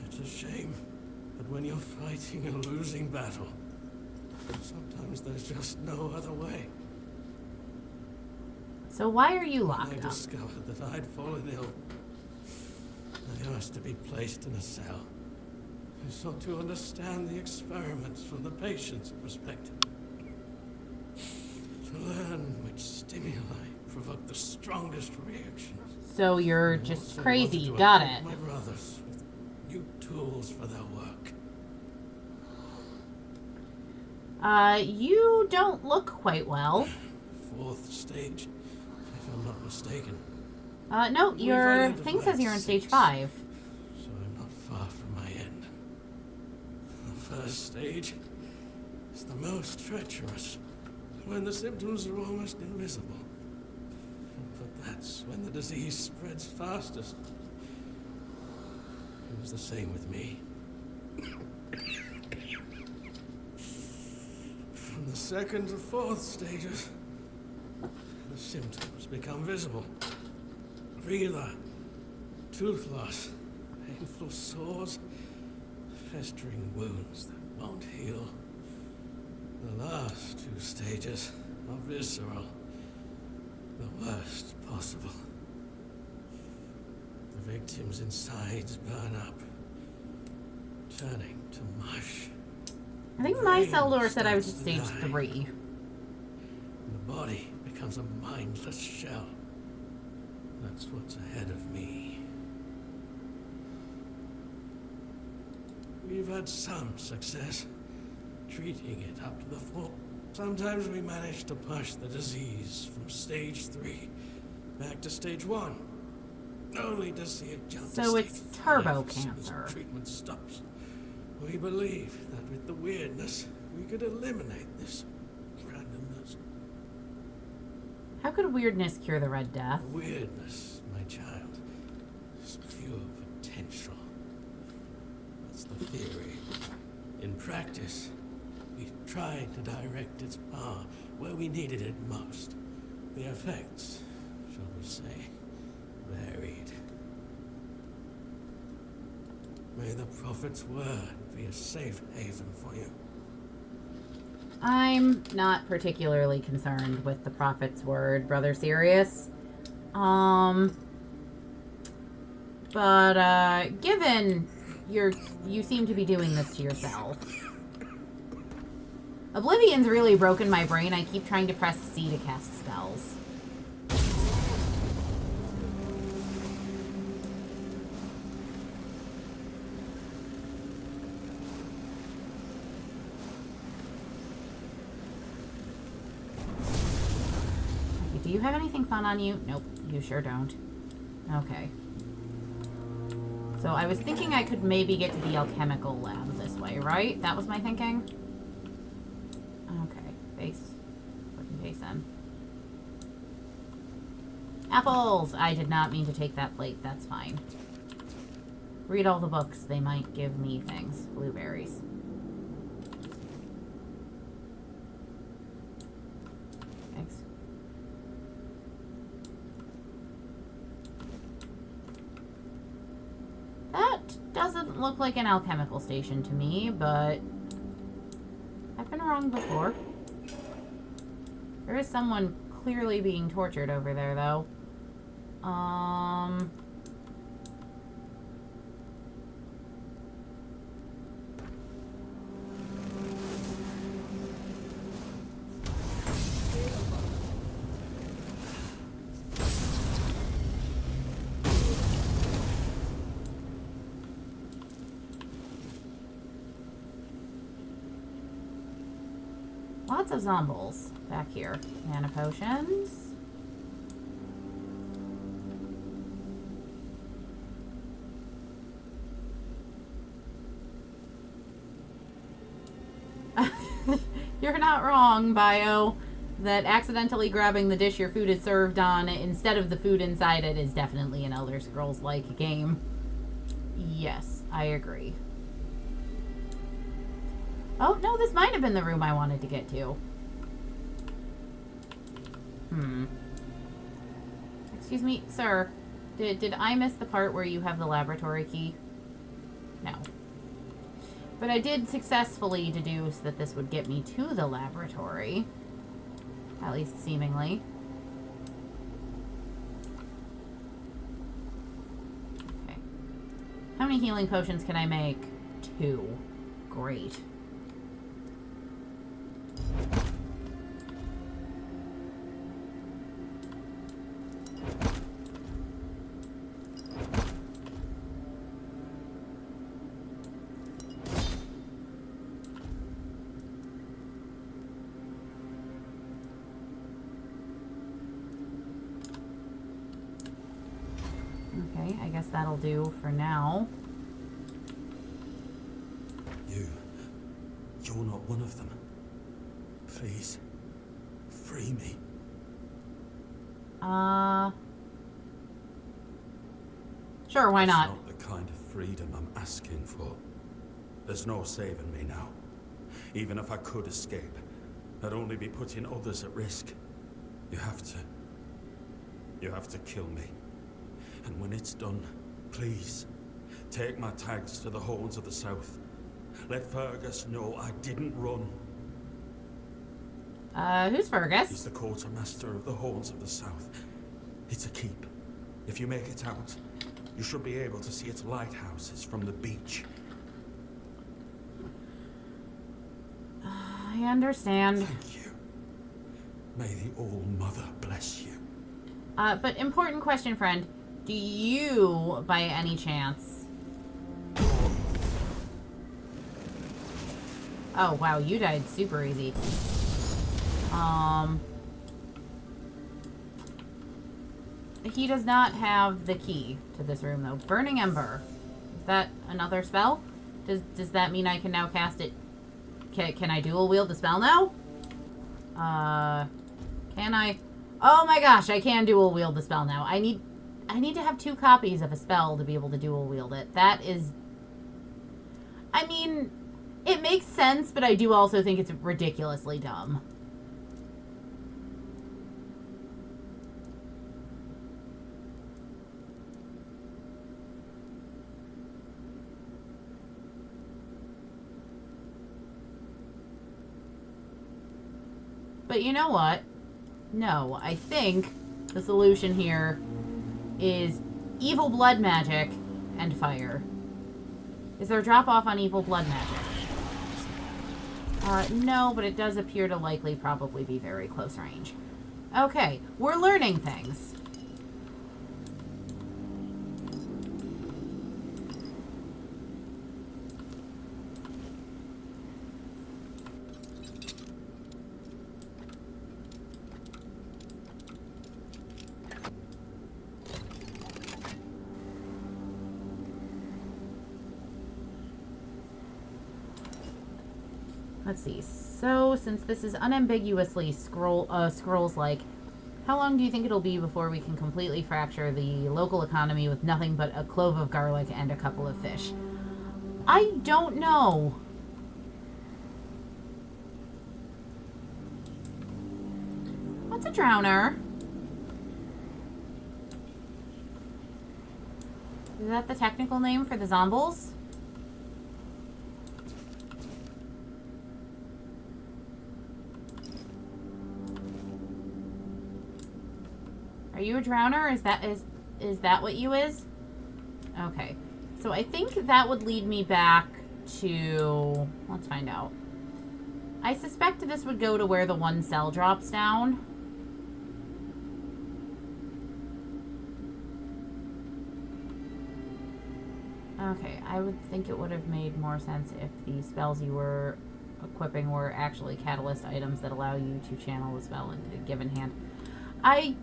Speaker 5: It's a shame that when you're fighting a losing battle, sometimes there's just no other way.
Speaker 1: So why are you
Speaker 5: When
Speaker 1: locked
Speaker 5: I
Speaker 1: up?
Speaker 5: discovered that I'd fallen ill, I asked to be placed in a cell. I sought to understand the experiments from the patient's perspective. To learn which stimuli provoke the strongest reactions.
Speaker 1: So you're
Speaker 5: I
Speaker 1: just
Speaker 5: also
Speaker 1: crazy.
Speaker 5: wanted to
Speaker 1: Got
Speaker 5: equip
Speaker 1: it.
Speaker 5: My brothers with new tools for their work.
Speaker 1: You don't look quite well.
Speaker 5: 4th stage, if I'm not mistaken.
Speaker 1: No,
Speaker 5: We've
Speaker 1: your
Speaker 5: identified
Speaker 1: thing says you're in stage
Speaker 5: 6.
Speaker 1: 5.
Speaker 5: So I'm not far from my end. The 1st stage is the most treacherous, when the symptoms are almost invisible. But that's when the disease spreads fastest. It was the same with me. From the 2nd to 4th stages, the symptoms become visible. Fever, tooth loss, painful sores, festering wounds that won't heal. The last 2 stages are visceral, the worst possible. The victim's insides burn up, turning to mush.
Speaker 1: I think my cell lore said I was at stage 3.
Speaker 5: The body becomes a mindless shell. That's what's ahead of me. We've had some success treating it up to the
Speaker 6: Sometimes we manage to push the disease from stage 3 back to stage 1, only to see it jump
Speaker 1: So
Speaker 6: to stage
Speaker 1: it's
Speaker 6: 5
Speaker 1: turbo
Speaker 6: as soon as
Speaker 1: cancer.
Speaker 6: treatment stops. We believe that with the weirdness, we could eliminate this randomness.
Speaker 1: How could weirdness cure the Red Death?
Speaker 6: Weirdness, my child, is pure potential. That's the theory. In practice, we tried to direct its power where we needed it most. The effects, shall we say, varied. May the Prophet's word be a safe haven for you.
Speaker 1: I'm not particularly concerned with the Prophet's word, Brother Sirius. But given you seem to be doing this to yourself. Oblivion's really broken my brain. I keep trying to press C to cast spells. Okay, do you have anything fun on you? Nope, you sure don't. Okay. So I was thinking I could maybe get to the alchemical lab this way, right? That was my thinking? Okay, base. Putting base in. Apples! I did not mean to take that plate, that's fine. Read all the books, they might give me things. Blueberries. Thanks. That doesn't look like an alchemical station to me, but I've been wrong before. There is someone clearly being tortured over there, though. Lots of zombies back here. Mana potions. You're not wrong, Bio. That accidentally grabbing the dish your food is served on instead of the food inside it is definitely an Elder Scrolls-like game. Yes, I agree. Oh, no, this might have been the room I wanted to get to. Excuse me, sir. Did I miss the part where you have the laboratory key? No. But I did successfully deduce that this would get me to the laboratory. At least seemingly. Okay. How many healing potions can I make? 2. Great. Okay, I guess that'll do for now.
Speaker 5: You're not one of them. Please, free me.
Speaker 1: Sure, why not?
Speaker 5: It's not the kind of freedom I'm asking for. There's no saving me now. Even if I could escape, I'd only be putting others at risk. You have to kill me. And when it's done, please, take my tags to the Horns of the South. Let Fergus know I didn't run.
Speaker 1: Who's Fergus?
Speaker 5: He's the quartermaster of the Horns of the South. It's a keep. If you make it out, you should be able to see its lighthouses from the beach.
Speaker 1: I understand.
Speaker 5: Thank you. May the All-Mother bless you.
Speaker 1: But important question, friend. Do you, by any chance... Oh, wow, you died super easy. He does not have the key to this room, though. Burning Ember. Is that another spell? Does that mean I can now cast it? Can I dual wield the spell now? Can I? Oh my gosh, I can dual wield the spell now. I need to have 2 copies of a spell to be able to dual wield it. That is... I mean, it makes sense, but I do also think it's ridiculously dumb. But you know what? No, I think the solution here is evil blood magic and fire. Is there a drop-off on evil blood magic? No, but it does appear to likely probably be very close range. Okay, we're learning things. Let's see. So, since this is unambiguously scrolls-like, how long do you think it'll be before we can completely fracture the local economy with nothing but a clove of garlic and a couple of fish? I don't know. What's a drowner? Is that the technical name for the zombies? Are you a drowner? Is that what you is? Okay. So I think that would lead me back to... Let's find out. I suspect this would go to where the one cell drops down. Okay, I would think it would have made more sense if the spells you were equipping were actually catalyst items that allow you to channel the spell into a given hand. I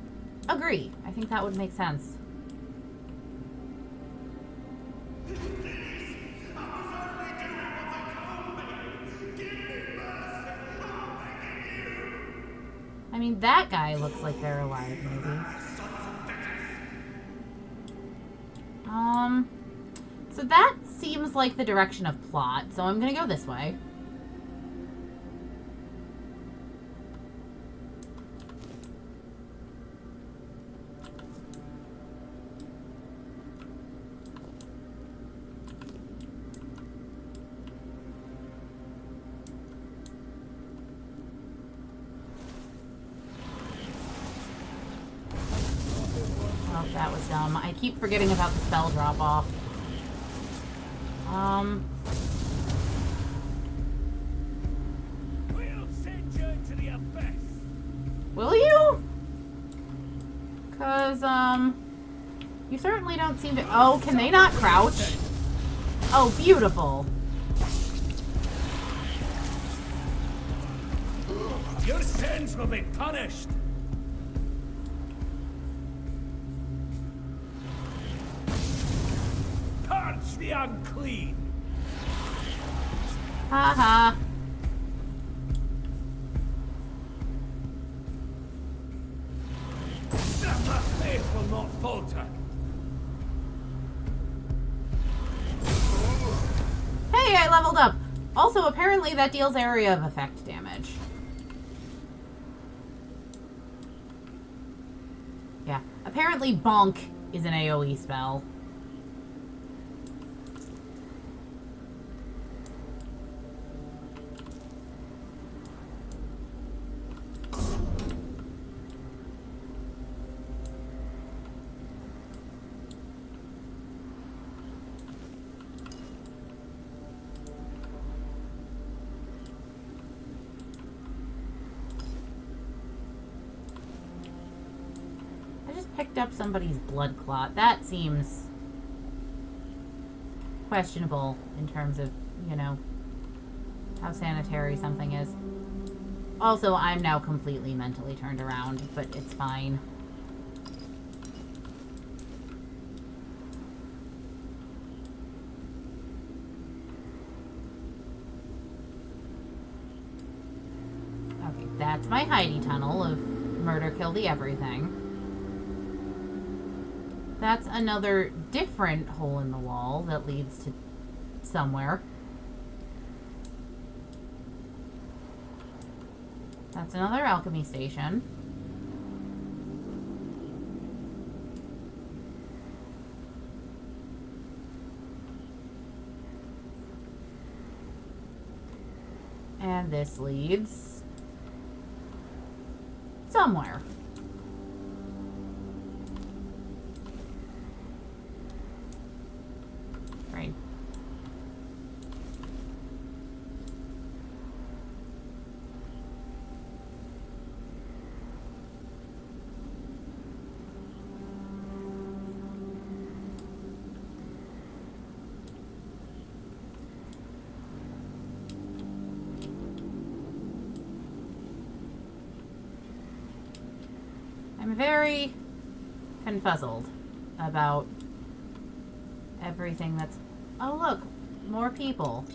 Speaker 1: agree. I think that would make sense. I mean, that guy looks like they're alive, maybe. So that seems like the direction of plot, so I'm gonna go this way. Oh, that was dumb. I keep forgetting about the spell drop-off.
Speaker 5: We'll send you to the abyss.
Speaker 1: Will you? 'Cause, you certainly don't seem to... Oh, can they not crouch? Oh, beautiful.
Speaker 5: Your sins will be punished. Purge the unclean.
Speaker 1: Haha.
Speaker 5: My faith will not falter.
Speaker 1: Hey, I leveled up. Also, apparently that deals area of effect damage. Yeah. Apparently bonk is an AoE spell. Picked up somebody's blood clot. That seems questionable in terms of, you know, how sanitary something is. Also, I'm now completely mentally turned around, but it's fine. Okay, that's my hidey tunnel of murder, kill the everything. That's another different hole in the wall that leads to somewhere. That's another alchemy station. And this leads somewhere. Right. I'm very confuzzled about everything that's... Oh, look, more people.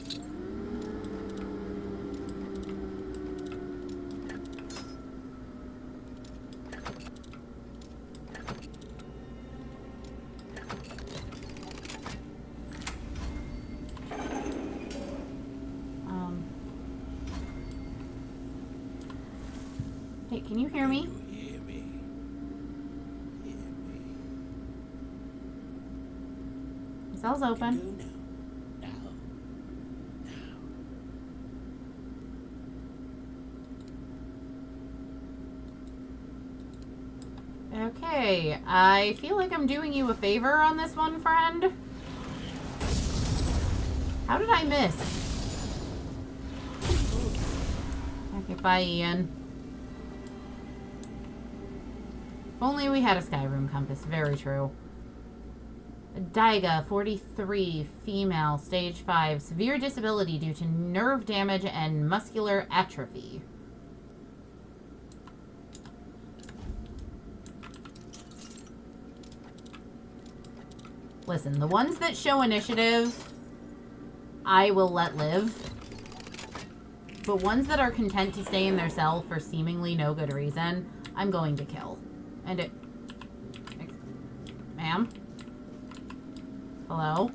Speaker 1: Hey, can you hear me? Cell's open. Okay, I feel like I'm doing you a favor on this one, friend. How did I miss? Okay, bye, Ian. If only we had a Skyrim compass. Very true. Daiga, 43, female, stage 5, severe disability due to nerve damage and muscular atrophy. Listen, the ones that show initiative, I will let live. But ones that are content to stay in their cell for seemingly no good reason, I'm going to kill. And it... Ma'am? Hello?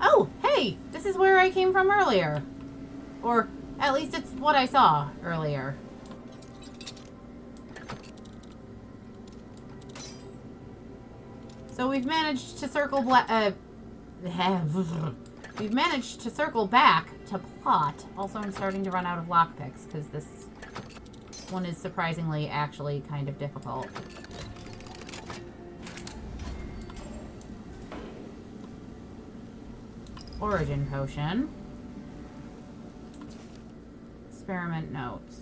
Speaker 1: Oh, hey! This is where I came from earlier. Or... at least it's what I saw earlier. So we've managed to circle we've managed to circle back to plot. Also, I'm starting to run out of lockpicks because this one is surprisingly actually kind of difficult. Origin potion. Experiment notes.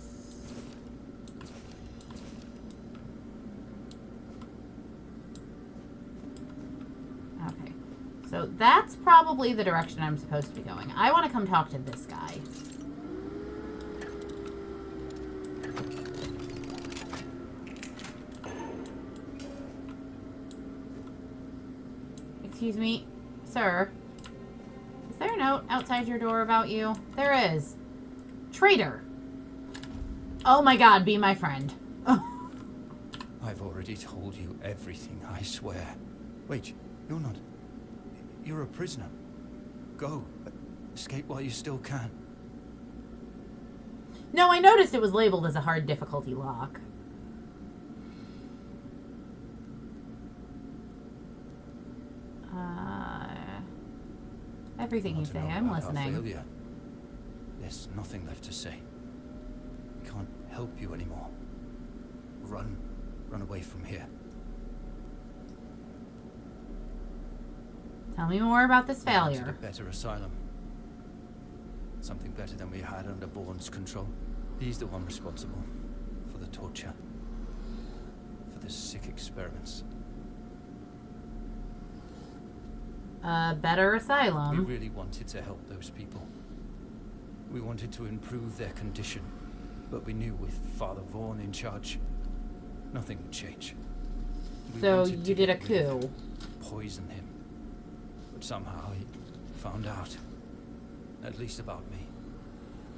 Speaker 1: Okay. So that's probably the direction I'm supposed to be going. I want to come talk to this guy. Excuse me, sir. Is there a note outside your door about you? There is. Traitor! Oh my god, be my friend.
Speaker 7: I've already told you everything, I swear. Wait, you're not... You're a prisoner. Go. Escape while you still can.
Speaker 1: No, I noticed it was labeled as a hard difficulty lock. Everything you say, I'm listening.
Speaker 7: There's nothing left to say. We can't help you anymore. Run away from here.
Speaker 1: Tell me more about this
Speaker 7: We wanted a
Speaker 1: failure.
Speaker 7: better asylum. Something better than we had under Vaughn's control. He's the one responsible for the torture, for the sick experiments.
Speaker 1: A better
Speaker 7: We
Speaker 1: asylum.
Speaker 7: really wanted to help those people. We wanted to improve their condition, but we knew with Father Vaughn in charge, nothing would change. We
Speaker 1: So
Speaker 7: wanted to
Speaker 1: you did a
Speaker 7: get rid of
Speaker 1: coup.
Speaker 7: him, poison him. But somehow he found out. At least about me.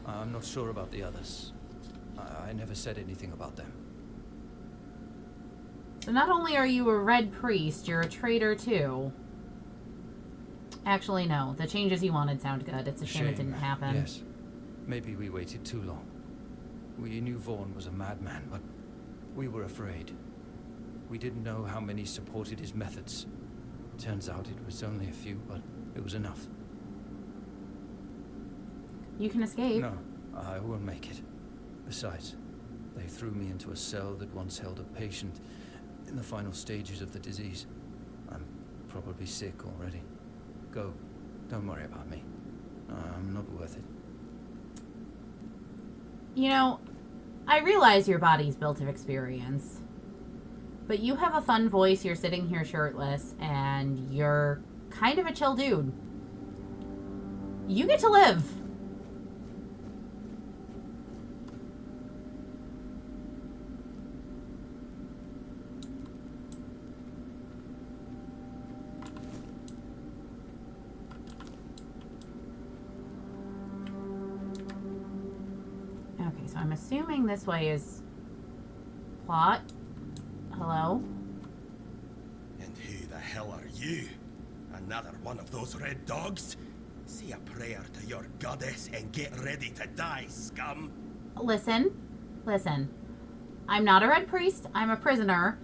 Speaker 7: I'm not sure about the others. I never said anything about them.
Speaker 1: So not only are you a red priest, you're a traitor too. Actually, no. The changes you wanted sound good. It's a shame it didn't happen.
Speaker 7: Yes. Maybe we waited too long. We knew Vaughn was a madman, but we were afraid. We didn't know how many supported his methods. Turns out it was only a few, but it was enough.
Speaker 1: You can escape.
Speaker 7: No, I won't make it. Besides, they threw me into a cell that once held a patient in the final stages of the disease. I'm probably sick already. Go. Don't worry about me. I'm not worth it.
Speaker 1: You know, I realize your body's built of experience. But you have a fun voice, you're sitting here shirtless, and you're kind of a chill dude. You get to live. Okay, so I'm assuming this way is plot. Hello?
Speaker 8: And who the hell are you? Another one of those red dogs? Say a prayer to your goddess and get ready to die, scum.
Speaker 1: Listen. I'm not a red priest. I'm a prisoner.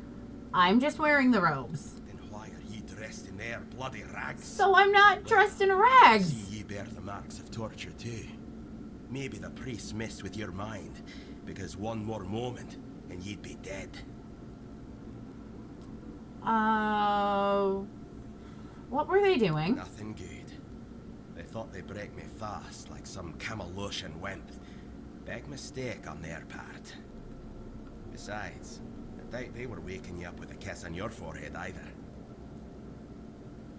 Speaker 1: I'm just wearing the robes.
Speaker 8: Then why are you dressed in their bloody rags?
Speaker 1: So I'm not dressed in rags.
Speaker 8: See, you bear the marks of torture too. Maybe the priests messed with your mind, because one more moment and you'd be dead.
Speaker 1: What were they doing?
Speaker 8: Nothing good. They thought they'd break me fast, like some Camelotian wimp. Big mistake on their part. Besides, I doubt they were waking you up with a kiss on your forehead either.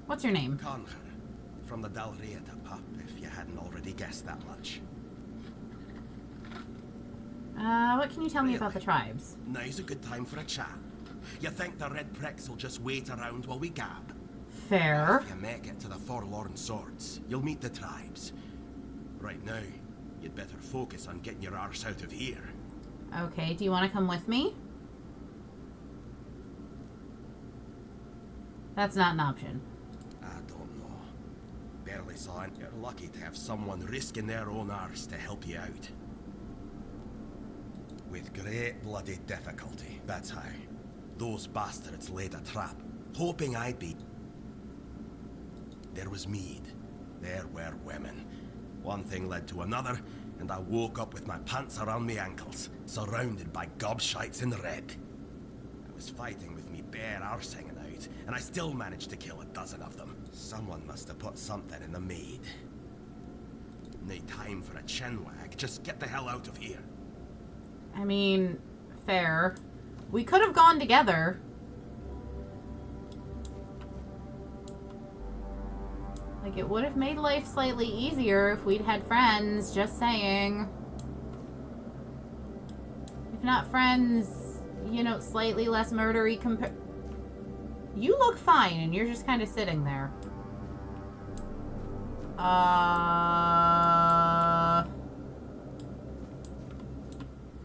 Speaker 1: What's your name?
Speaker 8: Conhan, from the Dalrieta pup, if you hadn't already guessed that much.
Speaker 1: What can you tell me about the tribes?
Speaker 8: Now's a good time for a chat. You think the red pricks will just wait around while we gab?
Speaker 1: Fair.
Speaker 8: If you make it to the Forlorn Swords, you'll meet the tribes. Right now, you'd better focus on getting your arse out of here.
Speaker 1: Okay, do you want to come with me? That's not an option.
Speaker 8: I don't know. Barely saw it. You're lucky to have someone risking their own arse to help you out. With great bloody difficulty, that's how. Those bastards laid a trap, hoping I'd be... There was mead. There were women. One thing led to another, and I woke up with my pants around my ankles, surrounded by gobshites in red. I was fighting with me bare arse hanging out, and I still managed to kill a dozen of them. Someone must have put something in the mead. No time for a chinwag, just get the hell out of here.
Speaker 1: I mean, fair. We could have gone together. Like, it would have made life slightly easier if we'd had friends, just saying. If not friends, you know, slightly less murdery You look fine, and you're just kind of sitting there.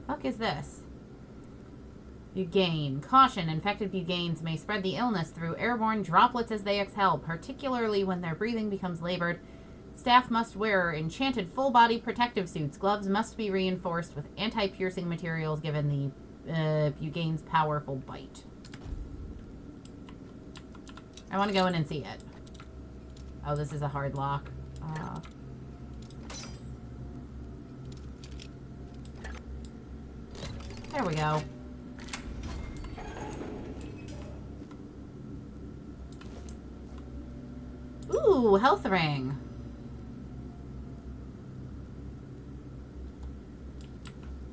Speaker 1: Fuck is this? Bugane. Caution. Infected buganes may spread the illness through airborne droplets as they exhale, particularly when their breathing becomes labored. Staff must wear enchanted full-body protective suits. Gloves must be reinforced with anti-piercing materials given the bugane's powerful bite. I want to go in and see it. Oh, this is a hard lock. There we go. Ooh, health ring.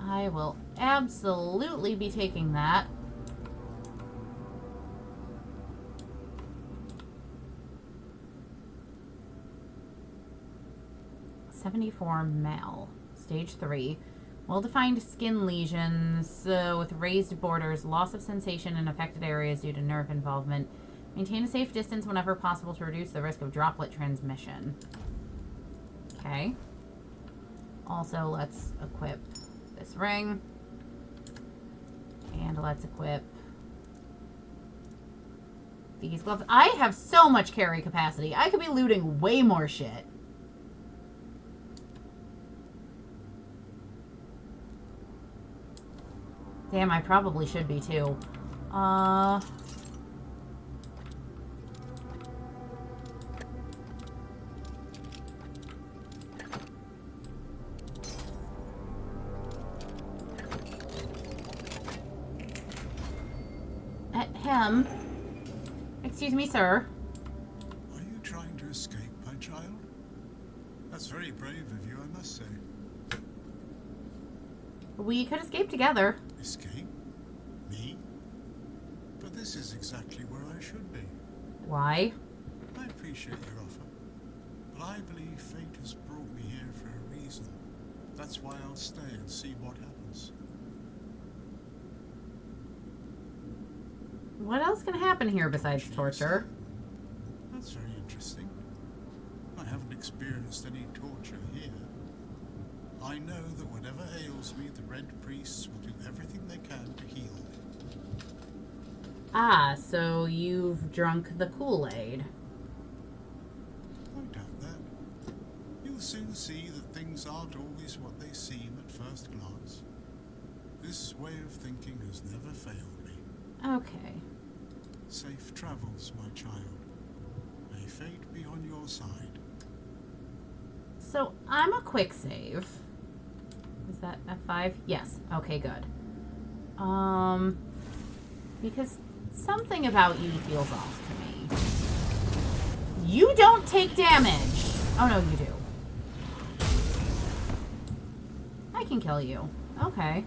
Speaker 1: I will absolutely be taking that. (74 male, stage 3. Well-defined skin lesions with raised borders, loss of sensation in affected areas due to nerve involvement. Maintain a safe distance whenever possible to reduce the risk of droplet transmission. Okay. Also, let's equip this ring. And let's equip these gloves. I have so much carry capacity. I could be looting way more shit. Damn, I probably should be too. At him. Excuse me, sir.
Speaker 9: Are you trying to escape, my child? That's very brave of you, I must say.
Speaker 1: We could escape together.
Speaker 9: Escape? Me? But this is exactly where I should be.
Speaker 1: Why?
Speaker 9: I appreciate your offer, but I believe fate has brought me here for a reason. That's why I'll stay and see what happens.
Speaker 1: What else can happen here besides torture?
Speaker 9: That's very interesting. I haven't experienced any torture here. I know that whatever ails me, the Red Priests will do everything they can to heal me.
Speaker 1: Ah, so you've drunk the Kool-Aid.
Speaker 9: I doubt that. You'll soon see that things aren't always what they seem at first glance. This way of thinking has never failed me.
Speaker 1: Okay.
Speaker 9: Safe travels, my child. May fate be on your side.
Speaker 1: So I'm a quick save. Is that F5? Yes. Okay, good. Because something about you feels off to me. You don't take damage. Oh, no, you do. I can kill you. Okay.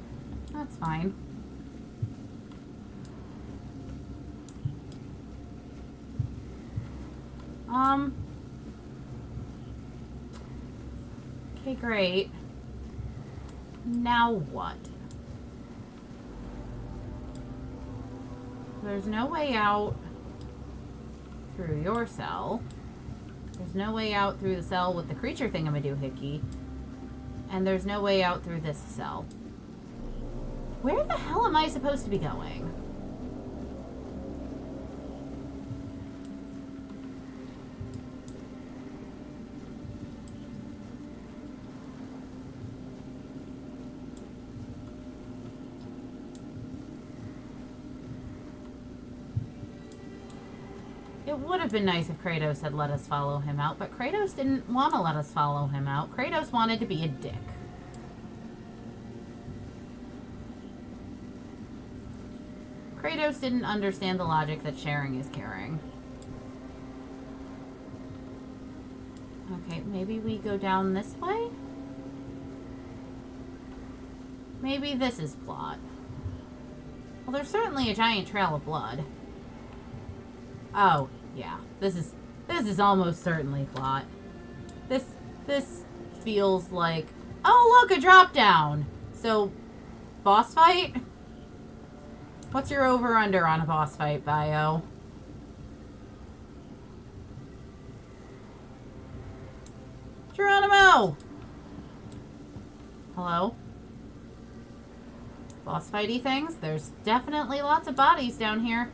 Speaker 1: That's fine. Okay, great. Now what? There's no way out through your cell. There's no way out through the cell with the creature thingamadoohickey. And there's no way out through this cell. Where the hell am I supposed to be going? It would have been nice if Kratos had let us follow him out, but Kratos didn't want to let us follow him out. Kratos wanted to be a dick. Kratos didn't understand the logic that sharing is caring. Okay, maybe we go down this way? Maybe this is plot. Well, there's certainly a giant trail of blood. Oh, yeah. This is almost certainly plot. This feels like, oh look, a drop down. So, boss fight? What's your over under on a boss fight, Bio? Geronimo! Hello? Boss fighty things? There's definitely lots of bodies down here.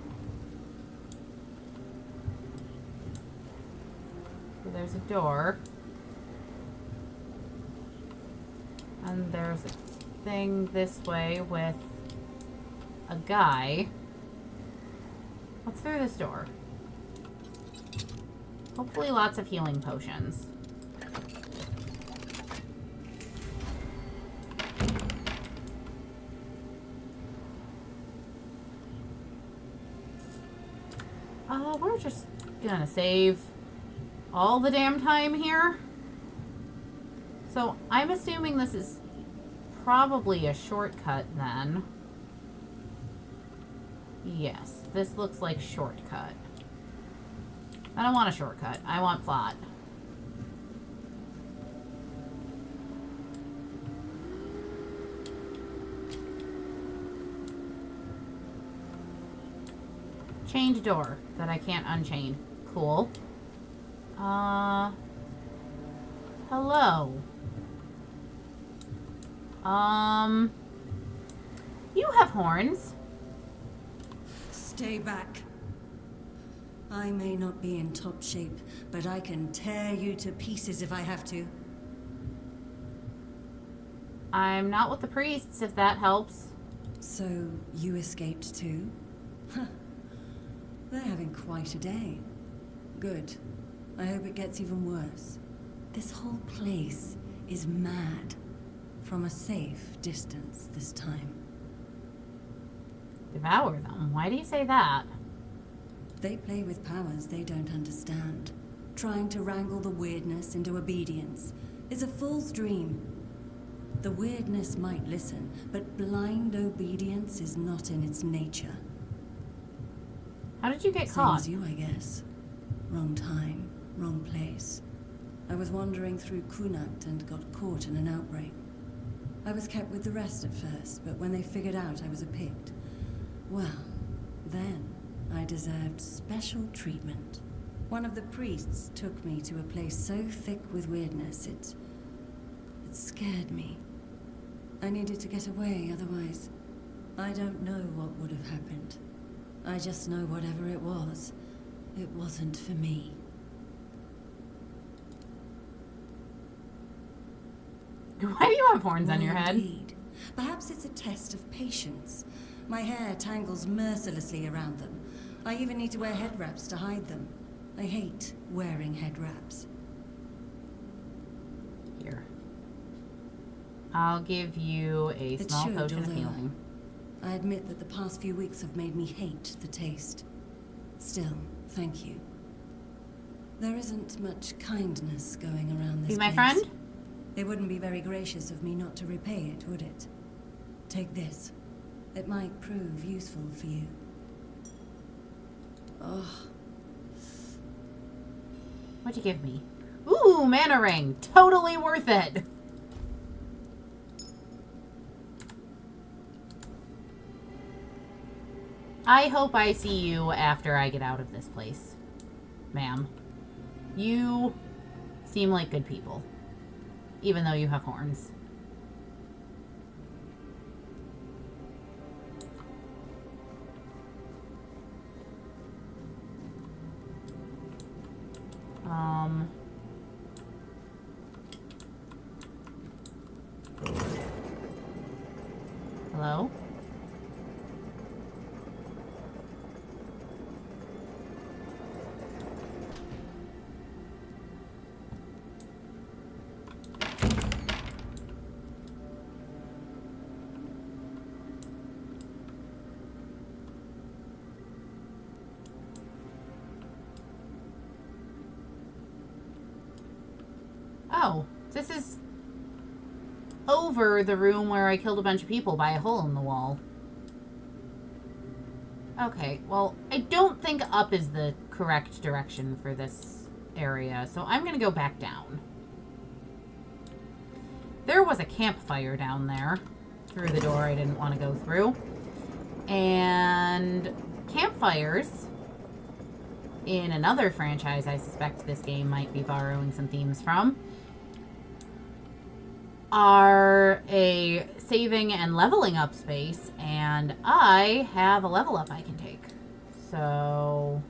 Speaker 1: So there's a door. And there's a thing this way with a guy. What's through this door? Hopefully lots of healing potions. We're just gonna save. all the damn time here. So I'm assuming this is probably a shortcut then. Yes, this looks like shortcut. I don't want a shortcut. I want plot. Chained door that I can't unchain. Cool. Hello. You have horns.
Speaker 10: Stay back. I may not be in top shape, but I can tear you to pieces if I have to.
Speaker 1: I'm not with the priests, if that helps.
Speaker 10: So, you escaped too? Huh. They're having quite a day. Good. I hope it gets even worse. This whole place is mad. From a safe distance this time.
Speaker 1: Devour them? Why do you say that?
Speaker 10: They play with powers they don't understand. Trying to wrangle the weirdness into obedience is a fool's dream. The weirdness might listen, but blind obedience is not in its nature.
Speaker 1: How did you get
Speaker 10: Same
Speaker 1: caught?
Speaker 10: as you, I guess. Wrong time, wrong place. I was wandering through Kunakt and got caught in an outbreak. I was kept with the rest at first, but when they figured out I was a Pict, well, then I deserved special treatment. One of the priests took me to a place so thick with weirdness, it scared me. I needed to get away, otherwise, I don't know what would have happened. I just know whatever it wasn't for me.
Speaker 1: Why do you have horns on your head?
Speaker 10: Indeed. Perhaps it's a test of patience. My hair tangles mercilessly around them. I even need to wear head wraps to hide them. I hate wearing head wraps.
Speaker 1: Here. I'll give you a
Speaker 10: It
Speaker 1: small
Speaker 10: should,
Speaker 1: potion of
Speaker 10: although
Speaker 1: healing.
Speaker 10: I admit that the past few weeks have made me hate the taste. Still, thank you. There isn't much kindness going around this
Speaker 1: He's my
Speaker 10: place.
Speaker 1: friend?
Speaker 10: It wouldn't be very gracious of me not to repay it, would it? Take this. It might prove useful for you. Oh.
Speaker 1: What'd you give me? Ooh, mana ring. Totally worth it. I hope I see you after I get out of this place, ma'am. You seem like good people, even though you have horns. Hello? Oh, this is over the room where I killed a bunch of people by a hole in the wall. Okay, well, I don't think up is the correct direction for this area, so I'm gonna go back down. There was a campfire down there through the door I didn't want to go through. And campfires, in another franchise I suspect this game might be borrowing some themes from, are a saving and leveling up space, and I have a level up I can take. So,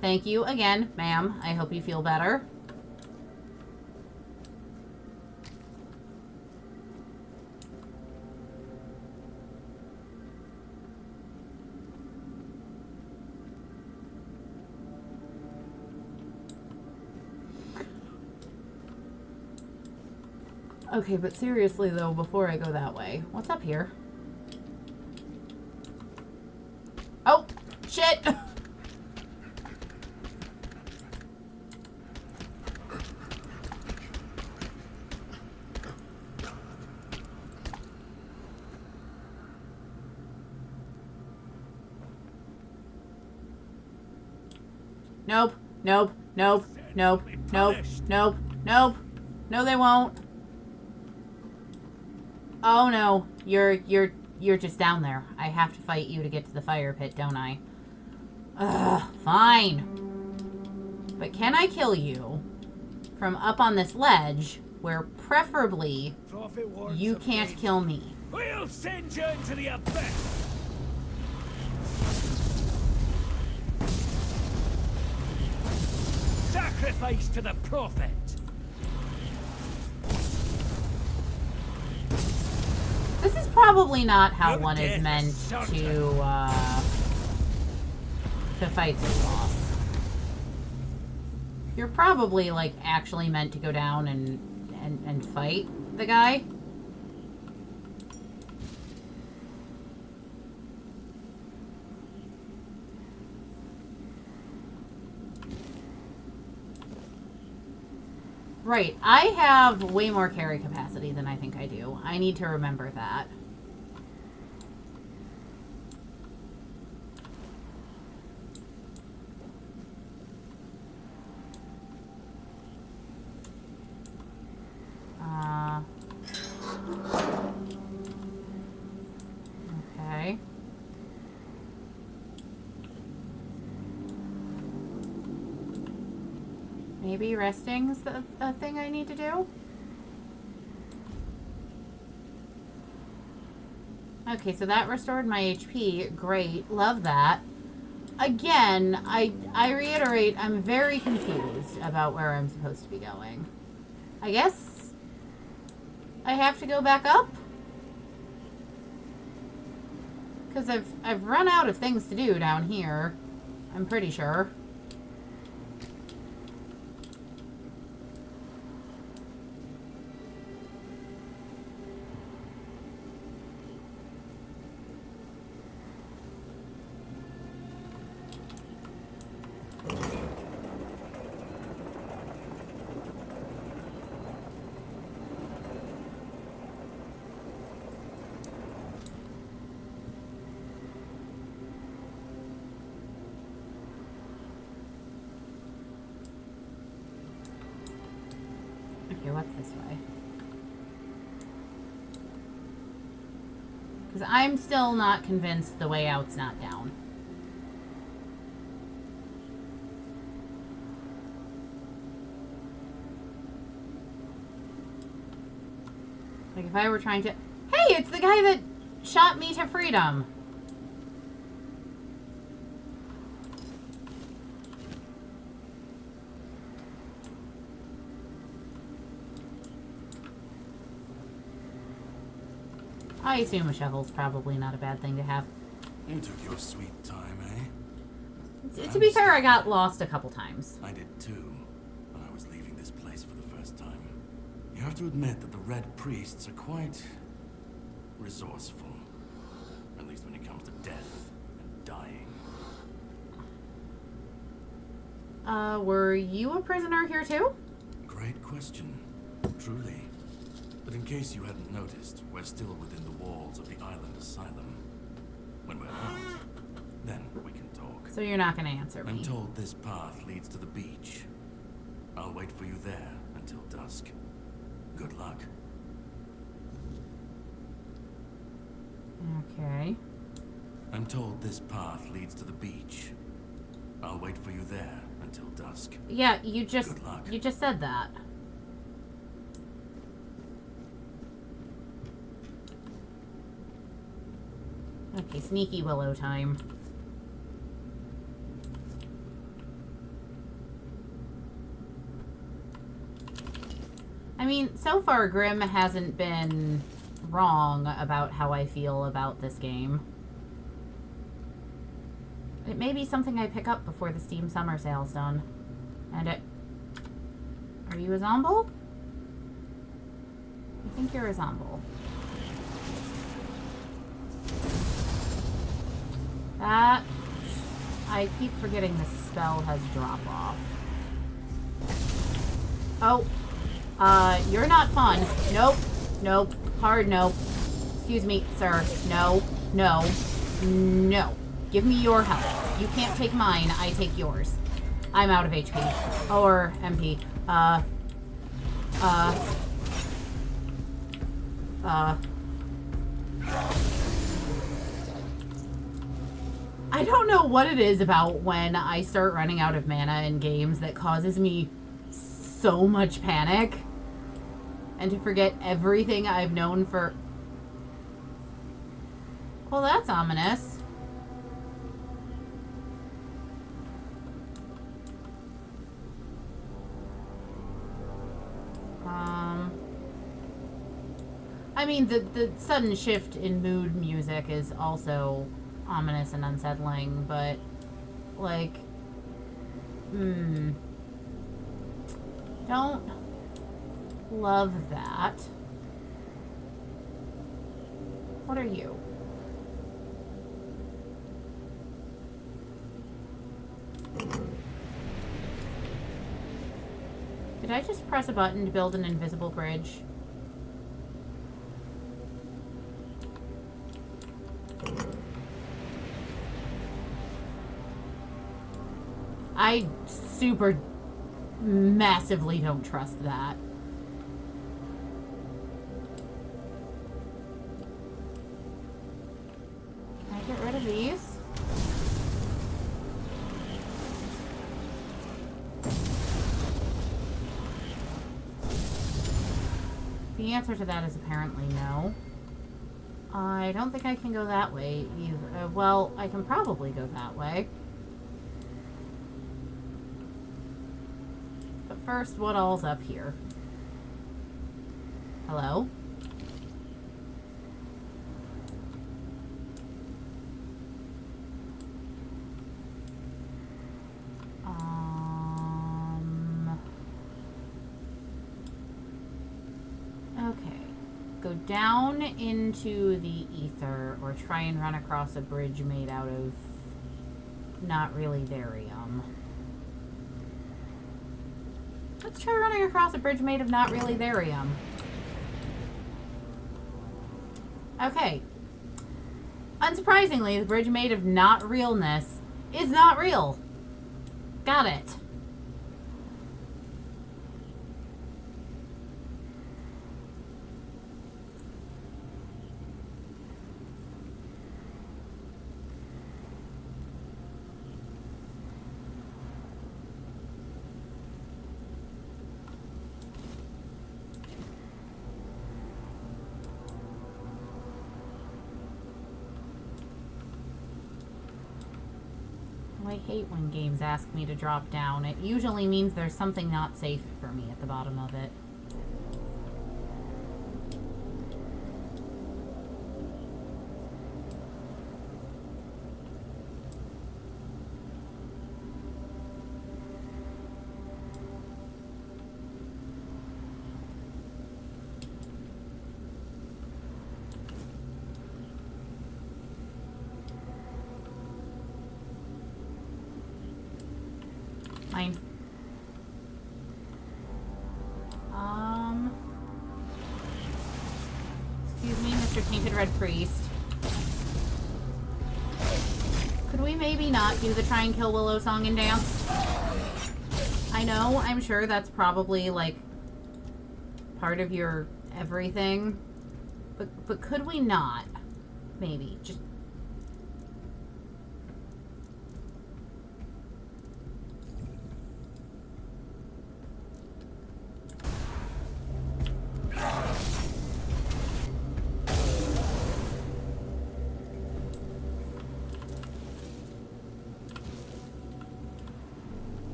Speaker 1: thank you again, ma'am. I hope you feel better. Okay, but seriously though, before I go that way, what's up here? Oh, shit! Nope. Nope. Nope. Nope. Nope. Nope. Nope. No, they won't. Oh no. You're just down there. I have to fight you to get to the fire pit, don't I? Ugh. Fine. But can I kill you from up on this ledge where preferably you can't kill me?
Speaker 5: We'll send you into the abyss! Sacrifice to the prophet!
Speaker 1: This is probably not how
Speaker 5: Your
Speaker 1: one is
Speaker 5: death
Speaker 1: meant
Speaker 5: is certain.
Speaker 1: to fight this boss. You're probably, like, actually meant to go down and fight the guy. Right, I have way more carry capacity than I think I do. I need to remember that. Okay. Maybe resting's a thing I need to do? Okay, so that restored my HP. Great. Love that. Again, I reiterate, I'm very confused about where I'm supposed to be going. I guess I have to go back up? Because I've run out of things to do down here. I'm pretty sure. Okay, what's this way? Because I'm still not convinced the way out's not down. Like if I were trying to... Hey, it's the guy that shot me to freedom. I assume a shovel's probably not a bad thing to have.
Speaker 4: You took your sweet time, eh?
Speaker 1: To be fair, I got lost a couple times.
Speaker 4: I did too, when I was leaving this place for the first time. You have to admit that the Red Priests are quite resourceful. At least when it comes to death and dying.
Speaker 1: Were you a prisoner here too?
Speaker 4: Great question. Truly. But in case you hadn't noticed, we're still within the walls of the island asylum. When we're out, then we can talk.
Speaker 1: So you're not gonna answer me.
Speaker 4: I'm told this path leads to the beach. I'll wait for you there until dusk. Good luck.
Speaker 1: Okay.
Speaker 4: I'm told this path leads to the beach. I'll wait for you there until dusk.
Speaker 1: Yeah, you just
Speaker 4: Good luck.
Speaker 1: said that. Okay, sneaky Willow time. I mean, so far Grimm hasn't been wrong about how I feel about this game. It may be something I pick up before the Steam Summer Sale's done. And it... Are you a Zomble? I think you're a Zomble. That... I keep forgetting this spell has drop off. Oh. You're not fun. Nope. Nope. Hard nope. Excuse me, sir. No. No. No. Give me your health. You can't take mine. I take yours. I'm out of HP. Or MP. I don't know what it is about when I start running out of mana in games that causes me so much panic. And to forget everything I've known for... Well, that's ominous. I mean, the sudden shift in mood music is also ominous and unsettling, but, like, don't love that. What are you? Did I just press a button to build an invisible bridge? I super massively don't trust that. Can I get rid of these? The answer to that is apparently no. I don't think I can go that way either. Well, I can probably go that way. But first, what all's up here? Hello? Okay. Go down into the ether or try and run across a bridge made out of not really therium. Let's try running across a bridge made of not really therium. Okay. Unsurprisingly, the bridge made of not realness is not real. Got it. I hate when games ask me to drop down. It usually means there's something not safe for me at the bottom of it. Fine. Excuse me, Mr. Tainted Red Priest. Could we maybe not do the try and kill Willow song and dance? I know, I'm sure that's probably, like, part of your everything. But could we not? Maybe. Just...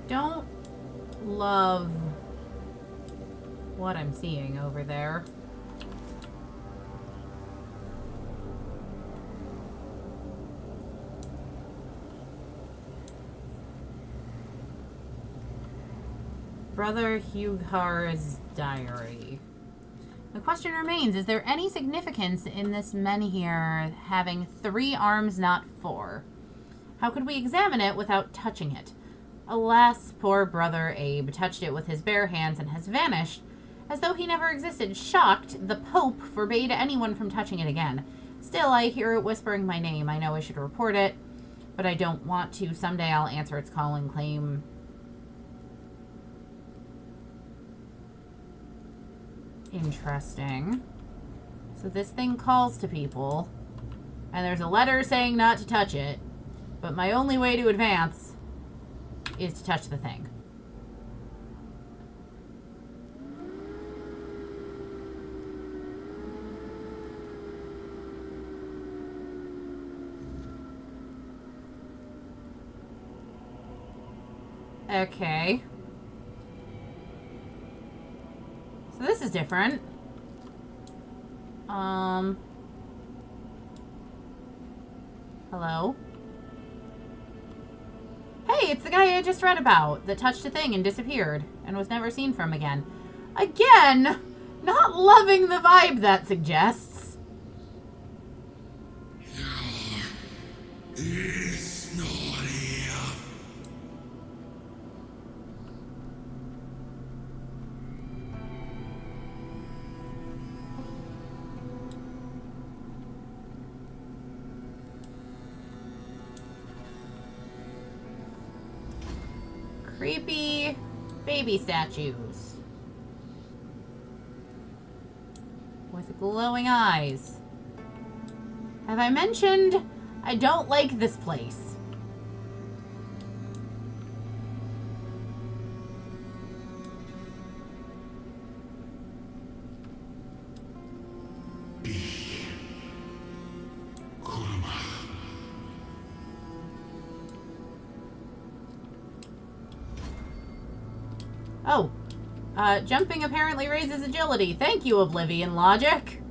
Speaker 1: don't love what I'm seeing over there. Brother Hughar's diary. The question remains, is there any significance in this menhir having 3 arms, not 4? How could we examine it without touching it? Alas, poor brother Abe touched it with his bare hands and has vanished, as though he never existed. Shocked, the Pope forbade anyone from touching it again. Still, I hear it whispering my name. I know I should report it, but I don't want to. Someday I'll answer its call and claim... Interesting. So this thing calls to people, and there's a letter saying not to touch it, but my only way to advance is to touch the thing. Okay. So this is different. Hello? Hey, it's the guy I just read about that touched a thing and disappeared and was never seen from again. Again, not loving the vibe that suggests.
Speaker 5: It's not here.
Speaker 1: Creepy baby statues with glowing eyes. Have I mentioned I don't like this place? Oh, jumping apparently raises agility. Thank you, Oblivion Logic.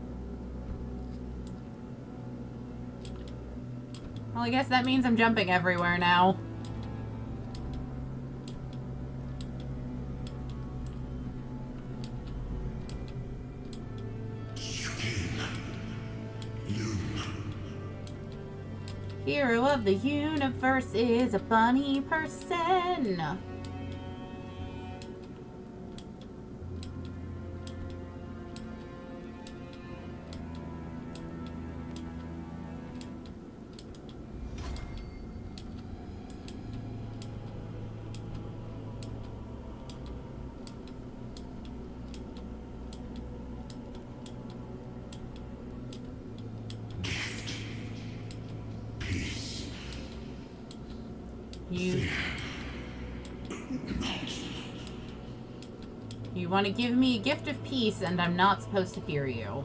Speaker 1: Well, I guess that means I'm jumping everywhere now. Hero of the universe is a bunny person. You want to give me a gift of peace and I'm not supposed to fear you.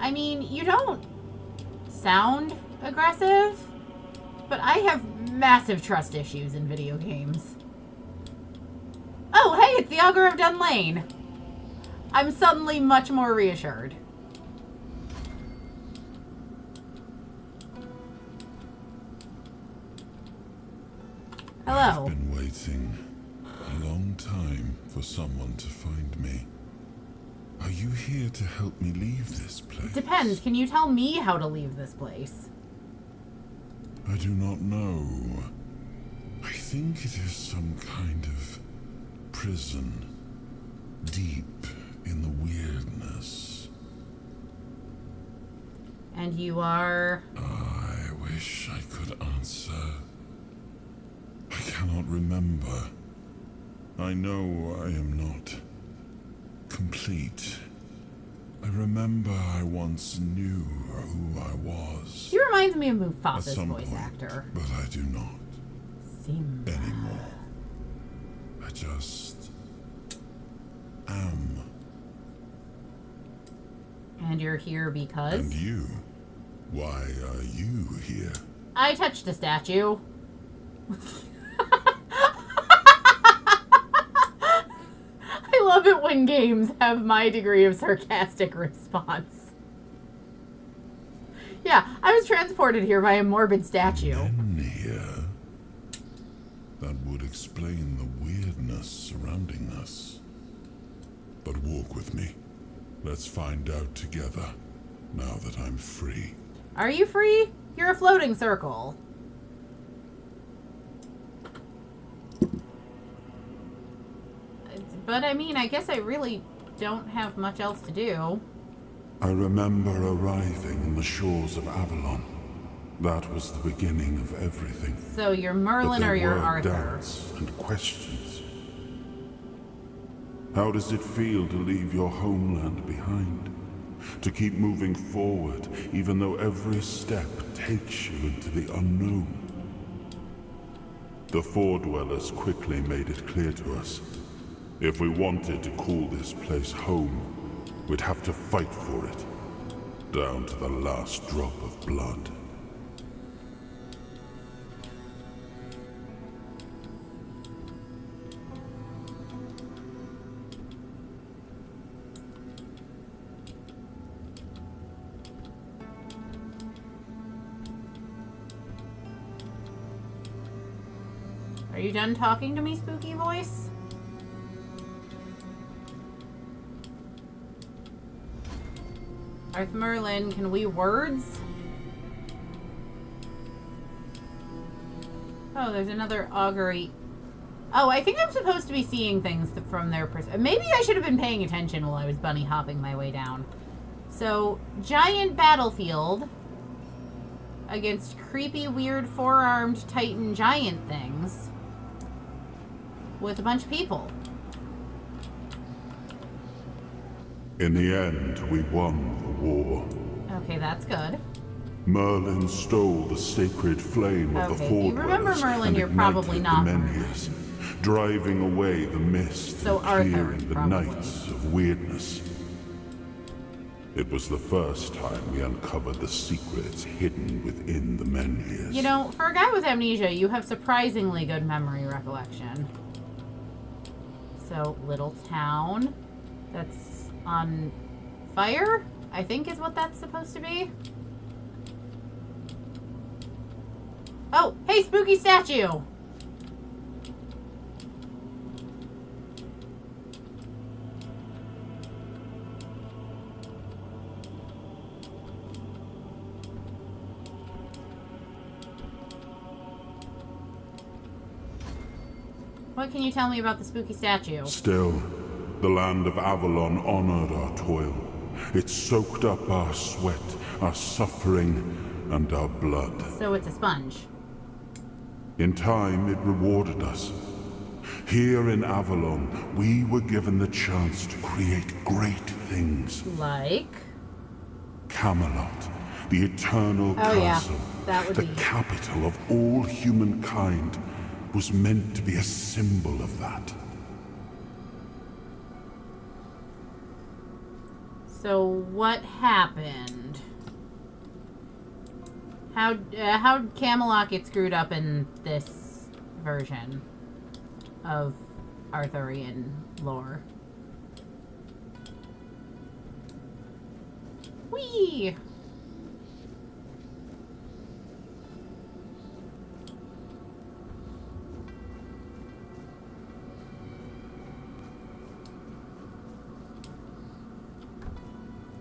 Speaker 1: I mean, you don't sound aggressive, but I have massive trust issues in video games. Oh, hey, it's the Augur of Dunlane. I'm suddenly much more reassured. Hello.
Speaker 11: I've been waiting a long time for someone to find me. Are you here to help me leave this place?
Speaker 1: Depends. Can you tell me how to leave this place?
Speaker 11: I do not know. I think it is some kind of prison, deep in the weirdness.
Speaker 1: And you are?
Speaker 11: I wish I could answer. I cannot remember. I know I am not complete. I remember I once knew who I was.
Speaker 1: He reminds me of
Speaker 11: At
Speaker 1: Mufasa's
Speaker 11: some
Speaker 1: voice
Speaker 11: point,
Speaker 1: actor.
Speaker 11: but I do not
Speaker 1: Simba.
Speaker 11: anymore. I just am.
Speaker 1: And you're here because?
Speaker 11: And you? Why are you here?
Speaker 1: I touched a statue. I love it when games have my degree of sarcastic response. Yeah, I was transported here by a morbid statue.
Speaker 11: Men here? That would explain the weirdness surrounding us. But walk with me. Let's find out together, now that I'm free.
Speaker 1: Are you free? You're a floating circle. But I mean, I guess I really don't have much else to do.
Speaker 11: I remember arriving on the shores of Avalon. That was the beginning of everything.
Speaker 1: So you're Merlin or you're Arthur?
Speaker 11: Doubts and questions. How does it feel to leave your homeland behind? To keep moving forward, even though every step takes you into the unknown? The Four Dwellers quickly made it clear to us. If we wanted to call this place home, we'd have to fight for it, down to the last drop of blood.
Speaker 1: Are you done talking to me, spooky voice? Arth Merlin, can we words? Oh, there's another augury. Oh, I think I'm supposed to be seeing things from their perspective. Maybe I should have been paying attention while I was bunny hopping my way down. So, giant battlefield against creepy, weird, four-armed titan giant things with a bunch of people.
Speaker 11: In the end, we won the war.
Speaker 1: Okay, that's good.
Speaker 11: Merlin stole the sacred flame of the
Speaker 1: Okay,
Speaker 11: Four
Speaker 1: you remember
Speaker 11: Dwellers
Speaker 1: Merlin,
Speaker 11: and
Speaker 1: you're probably
Speaker 11: ignited
Speaker 1: not
Speaker 11: the
Speaker 1: Merlin.
Speaker 11: Menhirs, driving away the mist
Speaker 1: So
Speaker 11: and
Speaker 1: Arthur,
Speaker 11: clearing the
Speaker 1: probably.
Speaker 11: nights of weirdness. It was the first time we uncovered the secrets hidden within the Menhirs.
Speaker 1: You know, for a guy with amnesia, you have surprisingly good memory recollection. So, little town that's on fire, I think is what that's supposed to be. Oh, hey, spooky statue! What can you tell me about the spooky statue?
Speaker 11: Still, the land of Avalon honored our toil. It soaked up our sweat, our suffering, and our blood.
Speaker 1: So it's a sponge.
Speaker 11: In time, it rewarded us. Here in Avalon, we were given the chance to create great things.
Speaker 1: Like?
Speaker 11: Camelot, the eternal
Speaker 1: Oh, yeah.
Speaker 11: castle,
Speaker 1: That would
Speaker 11: the
Speaker 1: be...
Speaker 11: capital of all humankind, was meant to be a symbol of that.
Speaker 1: So what happened? How'd Camelot get screwed up in this version of Arthurian lore? Whee!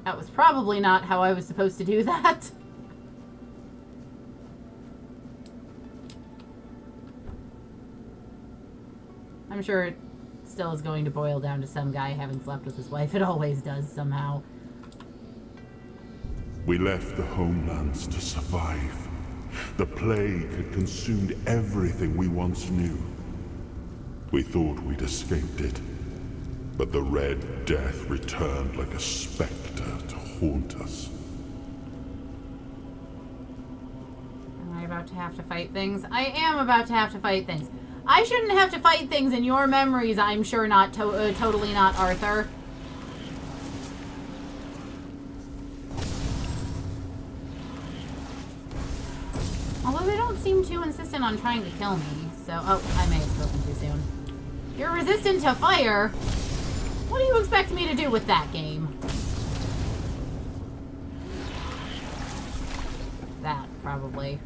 Speaker 1: That was probably not how I was supposed to do that. I'm sure it still is going to boil down to some guy having slept with his wife. It always does somehow.
Speaker 11: We left the homelands to survive. The plague had consumed everything we once knew. We thought we'd escaped it, but the Red Death returned like a specter to haunt us.
Speaker 1: Am I about to have to fight things? I am about to have to fight things. I shouldn't have to fight things in your memories, I'm sure not, totally not, Arthur. Although they don't seem too insistent on trying to kill me, so... Oh, I may have spoken too soon. You're resistant to fire? What do you expect me to do with that game? That, probably.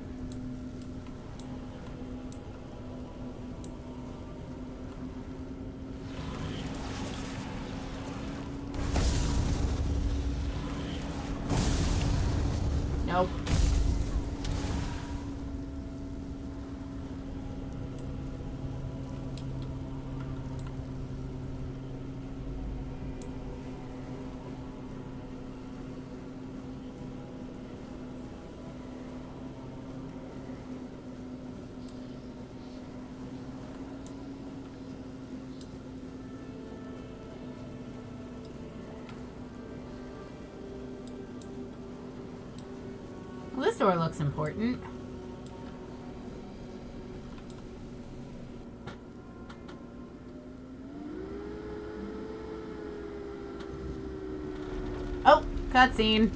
Speaker 1: door looks important. Oh, cutscene.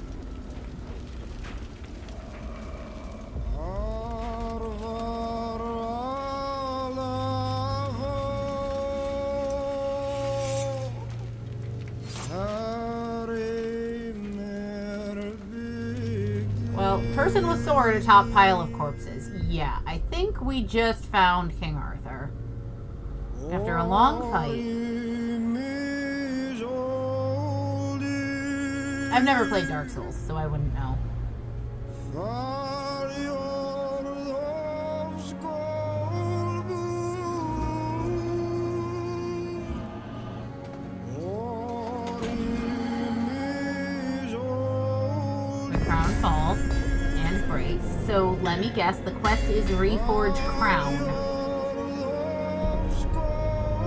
Speaker 1: Well, person with sword atop pile of corpses. Yeah, I think we just found King Arthur. After a long fight. I've never played Dark Souls, so I wouldn't know. The crown falls and breaks. So let me guess, the quest is Reforge Crown.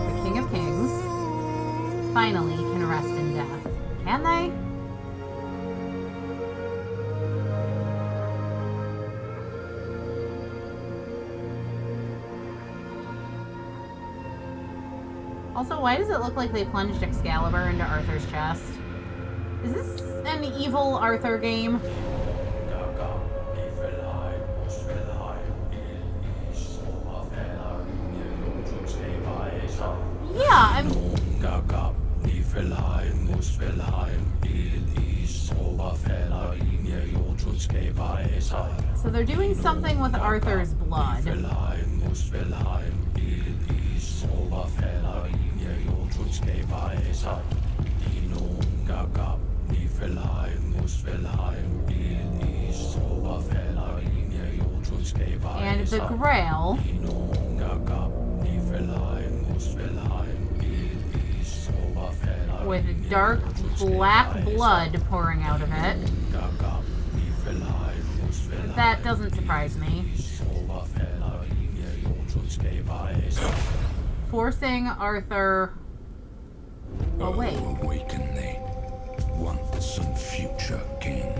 Speaker 1: The King of Kings finally can rest in death. Can they? Also, why does it look like they plunged Excalibur into Arthur's chest? Is this an evil Arthur game? Yeah, I'm... So they're doing something with Arthur's blood. And the Grail with dark black blood pouring out of it. That doesn't surprise me. Forcing Arthur away.
Speaker 5: Awaken thee, once and future king.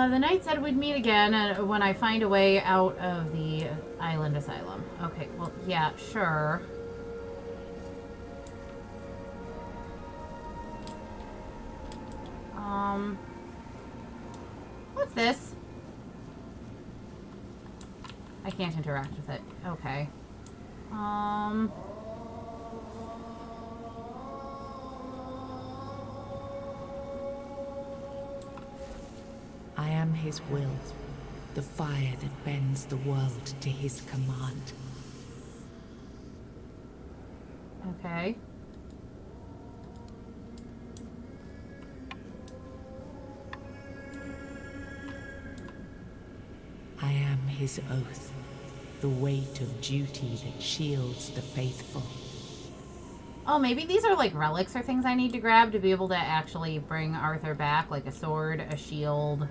Speaker 1: The knight said we'd meet again when I find a way out of the island asylum. Okay, well, yeah, sure. What's this? I can't interact with it. Okay.
Speaker 2: I am his will, the fire that bends the world to his command.
Speaker 1: Okay.
Speaker 2: I am his oath, the weight of duty that shields the faithful.
Speaker 1: Oh, maybe these are like relics or things I need to grab to be able to actually bring Arthur back, like a sword, a shield.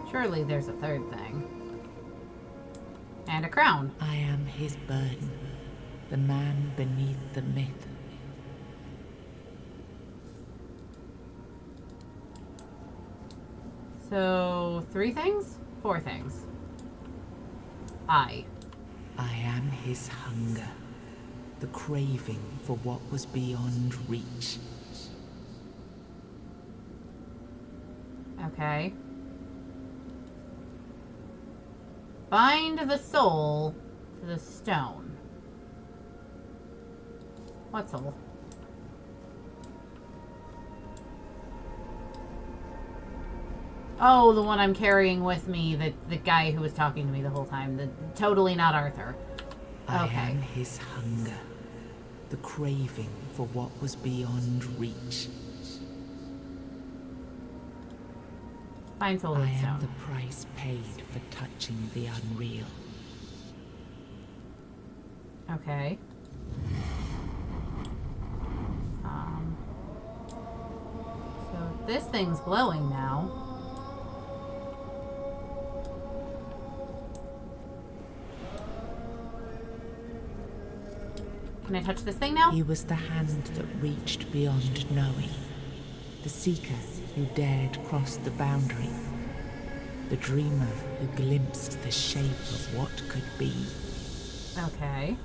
Speaker 1: Surely there's a third thing. And a crown.
Speaker 2: I am his burden, the man beneath the myth.
Speaker 1: So, 3 things? 4 things. I
Speaker 2: am his hunger, the craving for what was beyond reach.
Speaker 1: Okay. Bind the soul to the stone. What soul? Oh, the one I'm carrying with me, the guy who was talking to me the whole time. Totally not Arthur. Okay.
Speaker 2: I am his hunger, the craving for what was beyond reach.
Speaker 1: Find soul to the
Speaker 2: I am
Speaker 1: stone.
Speaker 2: the price paid for touching the unreal.
Speaker 1: Okay. This thing's glowing now. Can I touch this thing now?
Speaker 2: He was the hand that reached beyond knowing. The seeker who dared cross the boundary. The dreamer who glimpsed the shape of what could be.
Speaker 1: Okay.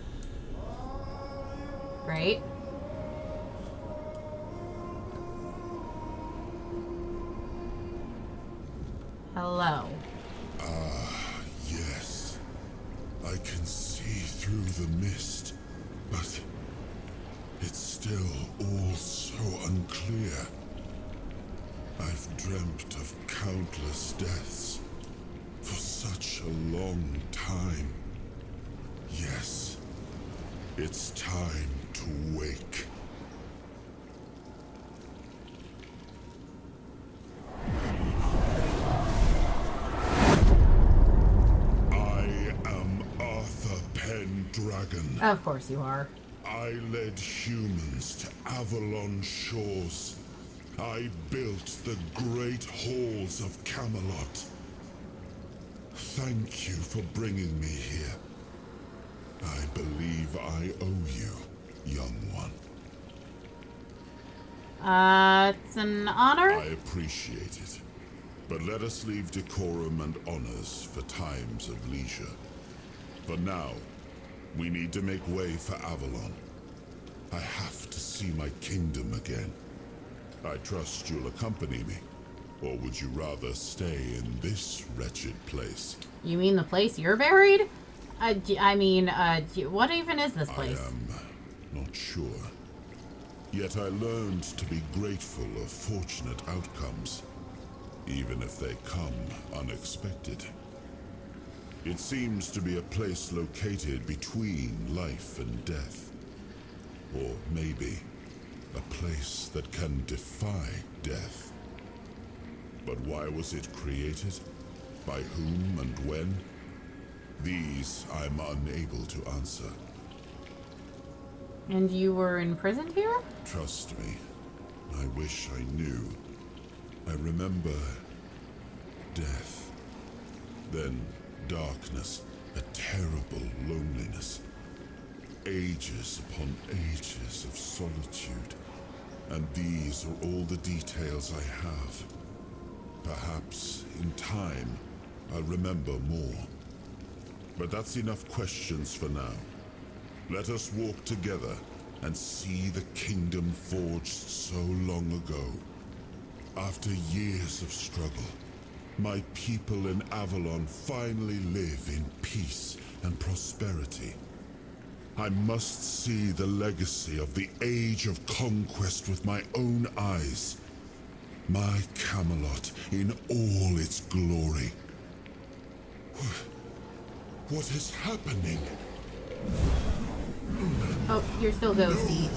Speaker 1: Great. Hello.
Speaker 11: Yes. I can see through the mist, but it's still all so unclear. I've dreamt of countless deaths for such a long time. Yes, it's time to wake. I am Arthur Pendragon.
Speaker 1: Of course you are.
Speaker 11: I led humans to Avalon shores. I built the great halls of Camelot. Thank you for bringing me here. I believe I owe you, young one.
Speaker 1: It's an honor?
Speaker 11: I appreciate it. But let us leave decorum and honors for times of leisure. For now, we need to make way for Avalon. I have to see my kingdom again. I trust you'll accompany me. Or would you rather stay in this wretched place?
Speaker 1: You mean the place you're buried? What even is this place?
Speaker 11: I am not sure. Yet I learned to be grateful of fortunate outcomes, even if they come unexpected. It seems to be a place located between life and death. Or maybe a place that can defy death. But why was it created? By whom and when? These I'm unable to answer.
Speaker 1: And you were imprisoned here?
Speaker 11: Trust me, I wish I knew. I remember death, then darkness, a terrible loneliness, ages upon ages of solitude, and these are all the details I have. Perhaps, in time, I'll remember more. But that's enough questions for now. Let us walk together and see the kingdom forged so long ago. After years of struggle, my people in Avalon finally live in peace and prosperity. I must see the legacy of the Age of Conquest with my own eyes. My Camelot in all its glory. What is happening?
Speaker 1: Oh, you're still ghosty.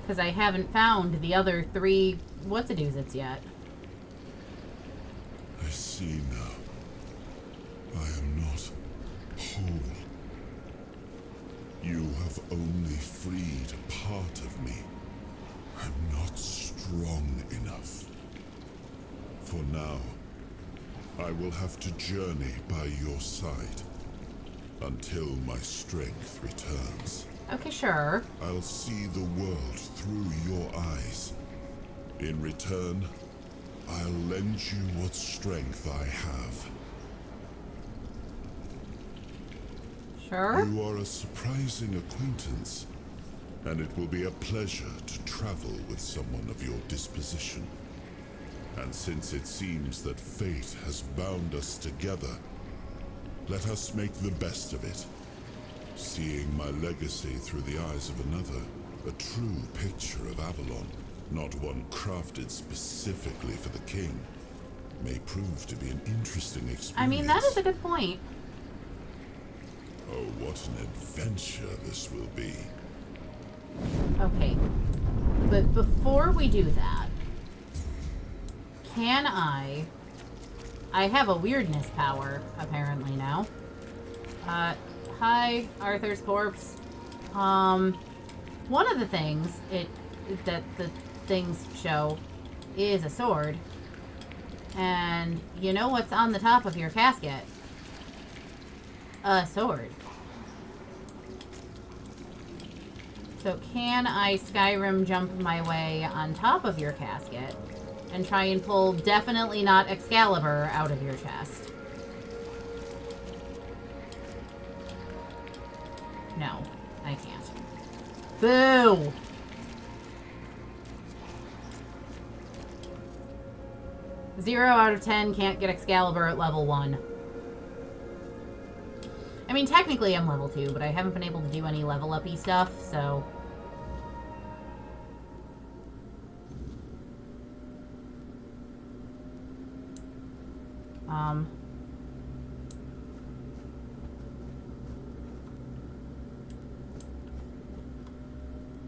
Speaker 1: Because I haven't found the other 3 what's-a-doozits yet.
Speaker 11: I see now. I am not whole. You have only freed a part of me. I'm not strong enough. For now, I will have to journey by your side until my strength returns.
Speaker 1: Okay, sure.
Speaker 11: I'll see the world through your eyes. In return, I'll lend you what strength I have.
Speaker 1: Sure.
Speaker 11: You are a surprising acquaintance, and it will be a pleasure to travel with someone of your disposition. And since it seems that fate has bound us together, let us make the best of it. Seeing my legacy through the eyes of another, a true picture of Avalon, not one crafted specifically for the king, may prove to be an interesting experience.
Speaker 1: I mean, that is a good point.
Speaker 11: Oh, what an adventure this will be.
Speaker 1: Okay. But before we do that, can I have a weirdness power, apparently, now. Hi, Arthur's corpse. One of the things that the things show is a sword. And you know what's on the top of your casket? A sword. So can I Skyrim jump my way on top of your casket and try and pull definitely not Excalibur out of your chest? No, I can't. Boo! Zero out of 10 can't get Excalibur at level 1. I mean, technically I'm level 2, but I haven't been able to do any level up-y stuff, so...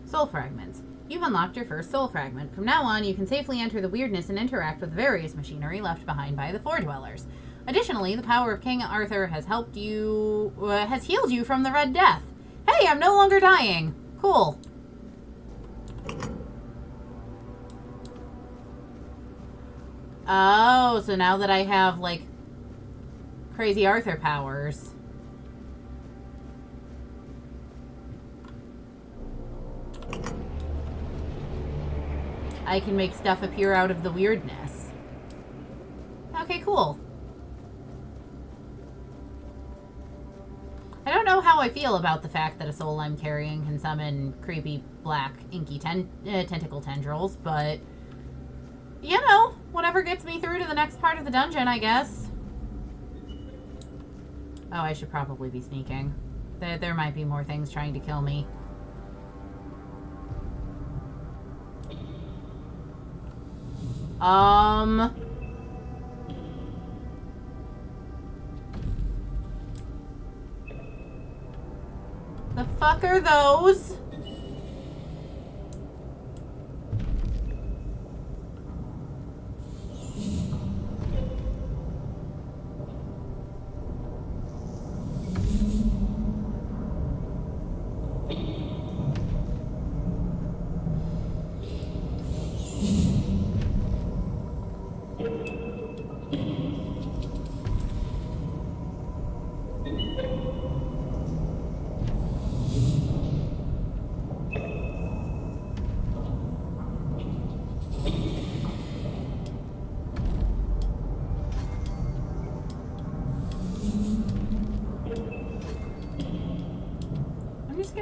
Speaker 1: Soul fragments. You've unlocked your first soul fragment. From now on, you can safely enter the weirdness and interact with various machinery left behind by the Floor Dwellers. Additionally, the power of King Arthur has helped you, has healed you from the Red Death. Hey, I'm no longer dying. Cool. Oh, so now that I have, like, crazy Arthur powers. I can make stuff appear out of the weirdness. Okay, cool. I don't know how I feel about the fact that a soul I'm carrying can summon creepy, black, inky tentacle tendrils, but, you know, whatever gets me through to the next part of the dungeon, I guess. Oh, I should probably be sneaking. There might be more things trying to kill me. The fuck are those?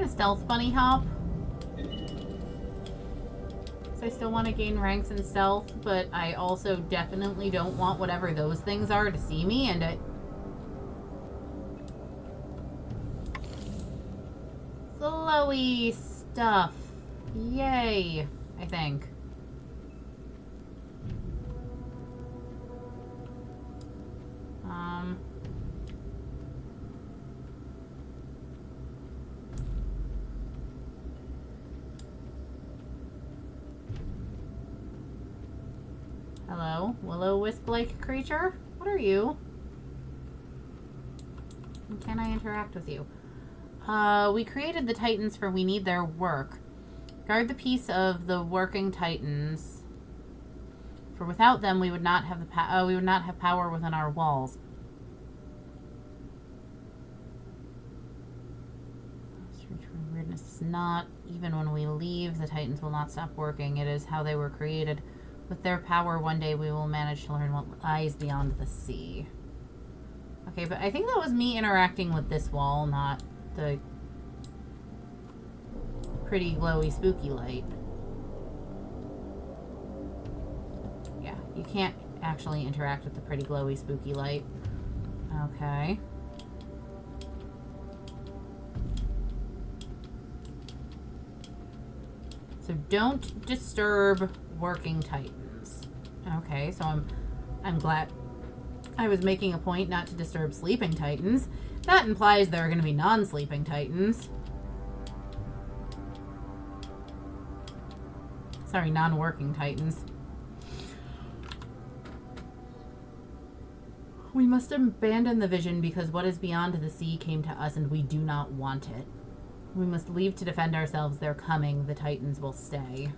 Speaker 1: Stealth bunny hop. So I still want to gain ranks in stealth, but I also definitely don't want whatever those things are to see me, and it... Flowy stuff. Yay, I think. Hello, Willow Wisp-like creature? What are you? And can I interact with you? We created the Titans for we need their work. Guard the peace of the working Titans. For without them, we would not have we would not have power within our walls. Weirdness is not. Even when we leave, the Titans will not stop working. It is how they were created. With their power, one day we will manage to learn what lies beyond the sea. Okay, but I think that was me interacting with this wall, not the pretty glowy spooky light. Yeah, you can't actually interact with the pretty glowy spooky light. Okay. So don't disturb working Titans. Okay, so I'm glad I was making a point not to disturb sleeping Titans. That implies there are going to be non-sleeping Titans. Sorry, non-working Titans. We must abandon the vision because what is beyond the sea came to us and we do not want it. We must leave to defend ourselves. They're coming. The Titans will stay.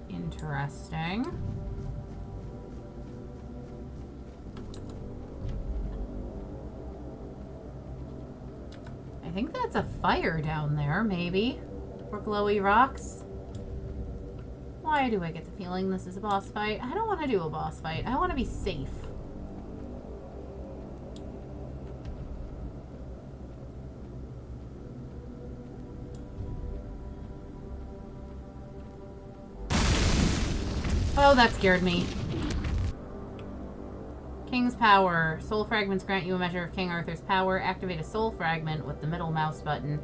Speaker 1: Interesting. I think that's a fire down there, maybe. Or glowy rocks. Why do I get the feeling this is a boss fight? I don't want to do a boss fight. I want to be safe. Oh, that scared me. King's power. Soul fragments grant you a measure of King Arthur's power. Activate a soul fragment with the middle mouse button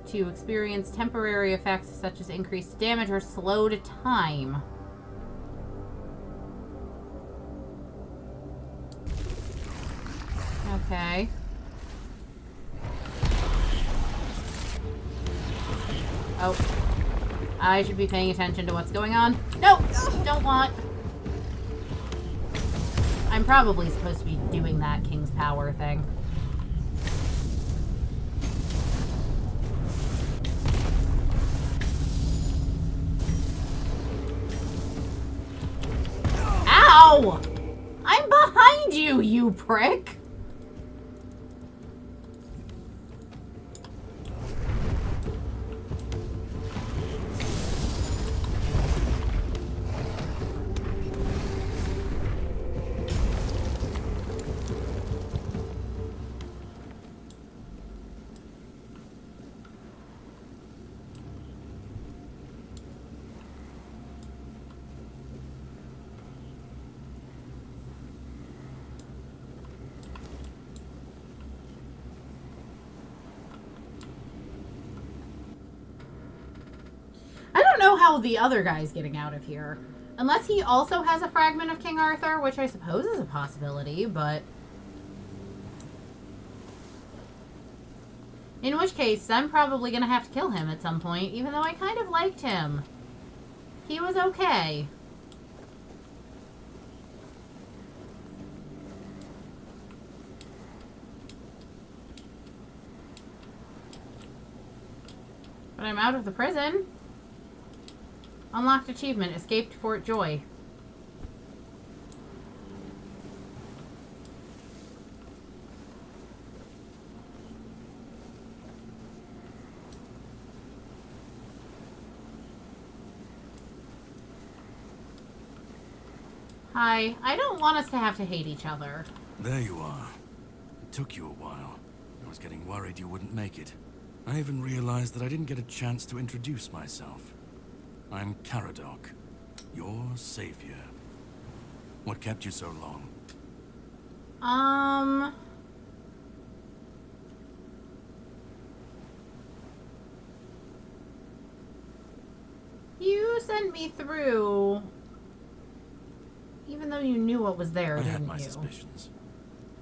Speaker 1: to experience temporary effects such as increased damage or slowed time. Okay. Oh. I should be paying attention to what's going on. No! Don't want. I'm probably supposed to be doing that King's Power thing. Ow! I'm behind you, you prick! How the other guy's getting out of here. Unless he also has a fragment of King Arthur, which I suppose is a possibility, but... in which case, I'm probably gonna have to kill him at some point, even though I kind of liked him. He was okay. But I'm out of the prison. Unlocked achievement. Escaped Fort Joy. Hi. I don't want us to have to hate each other.
Speaker 4: There you are. It took you a while. I was getting worried you wouldn't make it. I even realized that I didn't get a chance to introduce myself. I'm Caradoc, your savior. What kept you so long?
Speaker 1: You sent me through, even though you knew what was there, didn't you?
Speaker 4: I had my suspicions.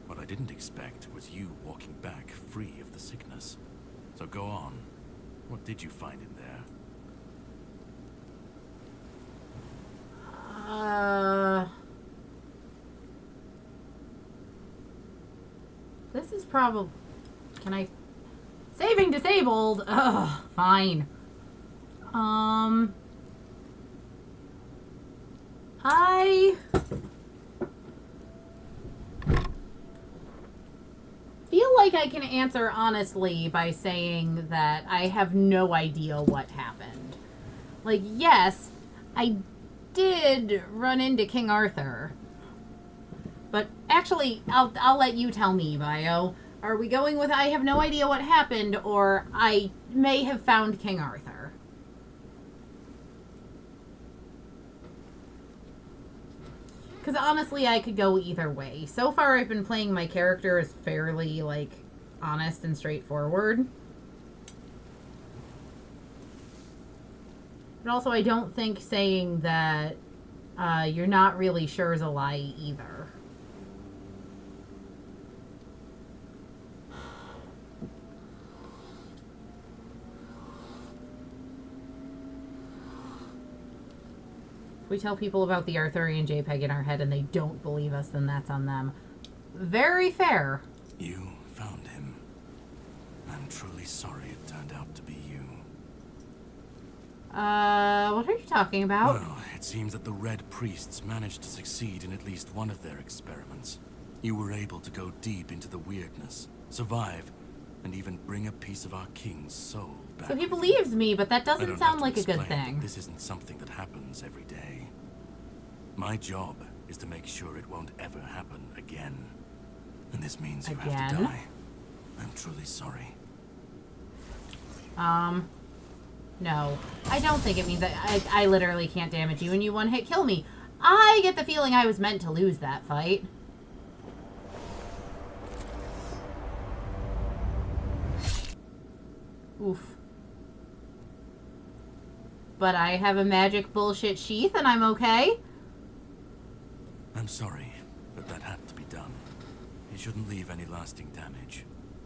Speaker 4: What I didn't expect was you walking back free of the sickness. So go on. What did you find in there?
Speaker 1: This is probably... Can I... Saving disabled! Ugh, fine. I... feel like I can answer honestly by saying that I have no idea what happened. Like, yes, I did run into King Arthur. But actually, I'll let you tell me, Bio. Are we going with I have no idea what happened, or I may have found King Arthur? Because honestly, I could go either way. So far, I've been playing my character as fairly, like, honest and straightforward. But also, I don't think saying that you're not really sure is a lie either. If we tell people about the Arthurian JPEG in our head and they don't believe us, then that's on them. Very fair.
Speaker 4: You found him. I'm truly sorry it turned out to be you.
Speaker 1: What are you talking about?
Speaker 4: Well, it seems that the Red Priests managed to succeed in at least one of their experiments. You were able to go deep into the weirdness, survive, and even bring a piece of our king's soul back.
Speaker 1: So he believes me, but that
Speaker 4: I
Speaker 1: doesn't
Speaker 4: don't
Speaker 1: sound
Speaker 4: have to
Speaker 1: like a good
Speaker 4: explain
Speaker 1: thing.
Speaker 4: that this isn't something that happens every day. My job is to make sure it won't ever happen again. And this means you have to
Speaker 1: Again?
Speaker 4: die. I'm truly sorry.
Speaker 1: No. I don't think it means I literally can't damage you and you one-hit kill me. I get the feeling I was meant to lose that fight. Oof. But I have a magic bullshit sheath and I'm okay?
Speaker 4: I'm sorry, but that had to be done. It shouldn't leave any lasting damage.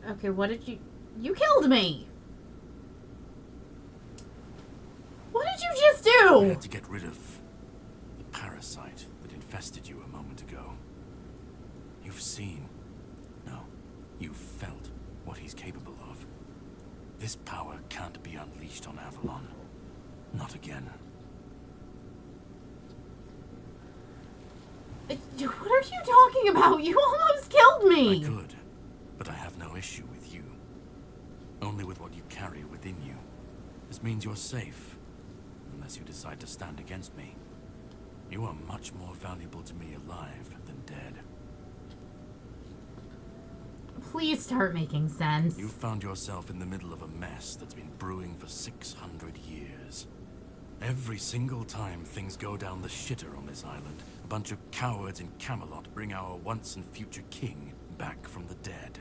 Speaker 1: Okay, what did you... You killed me! What did you just
Speaker 4: I
Speaker 1: do?
Speaker 4: had to get rid of the parasite that infested you a moment ago. You've seen, no, you've felt what he's capable of. This power can't be unleashed on Avalon. Not again.
Speaker 1: What are you talking about? You almost killed me!
Speaker 4: I could, but I have no issue with you. Only with what you carry within you. This means you're safe, unless you decide to stand against me. You are much more valuable to me alive than dead.
Speaker 1: Please start making sense.
Speaker 4: You found yourself in the middle of a mess that's been brewing for 600 years. Every single time things go down the shitter on this island, a bunch of cowards in Camelot bring our once and future king back from the dead.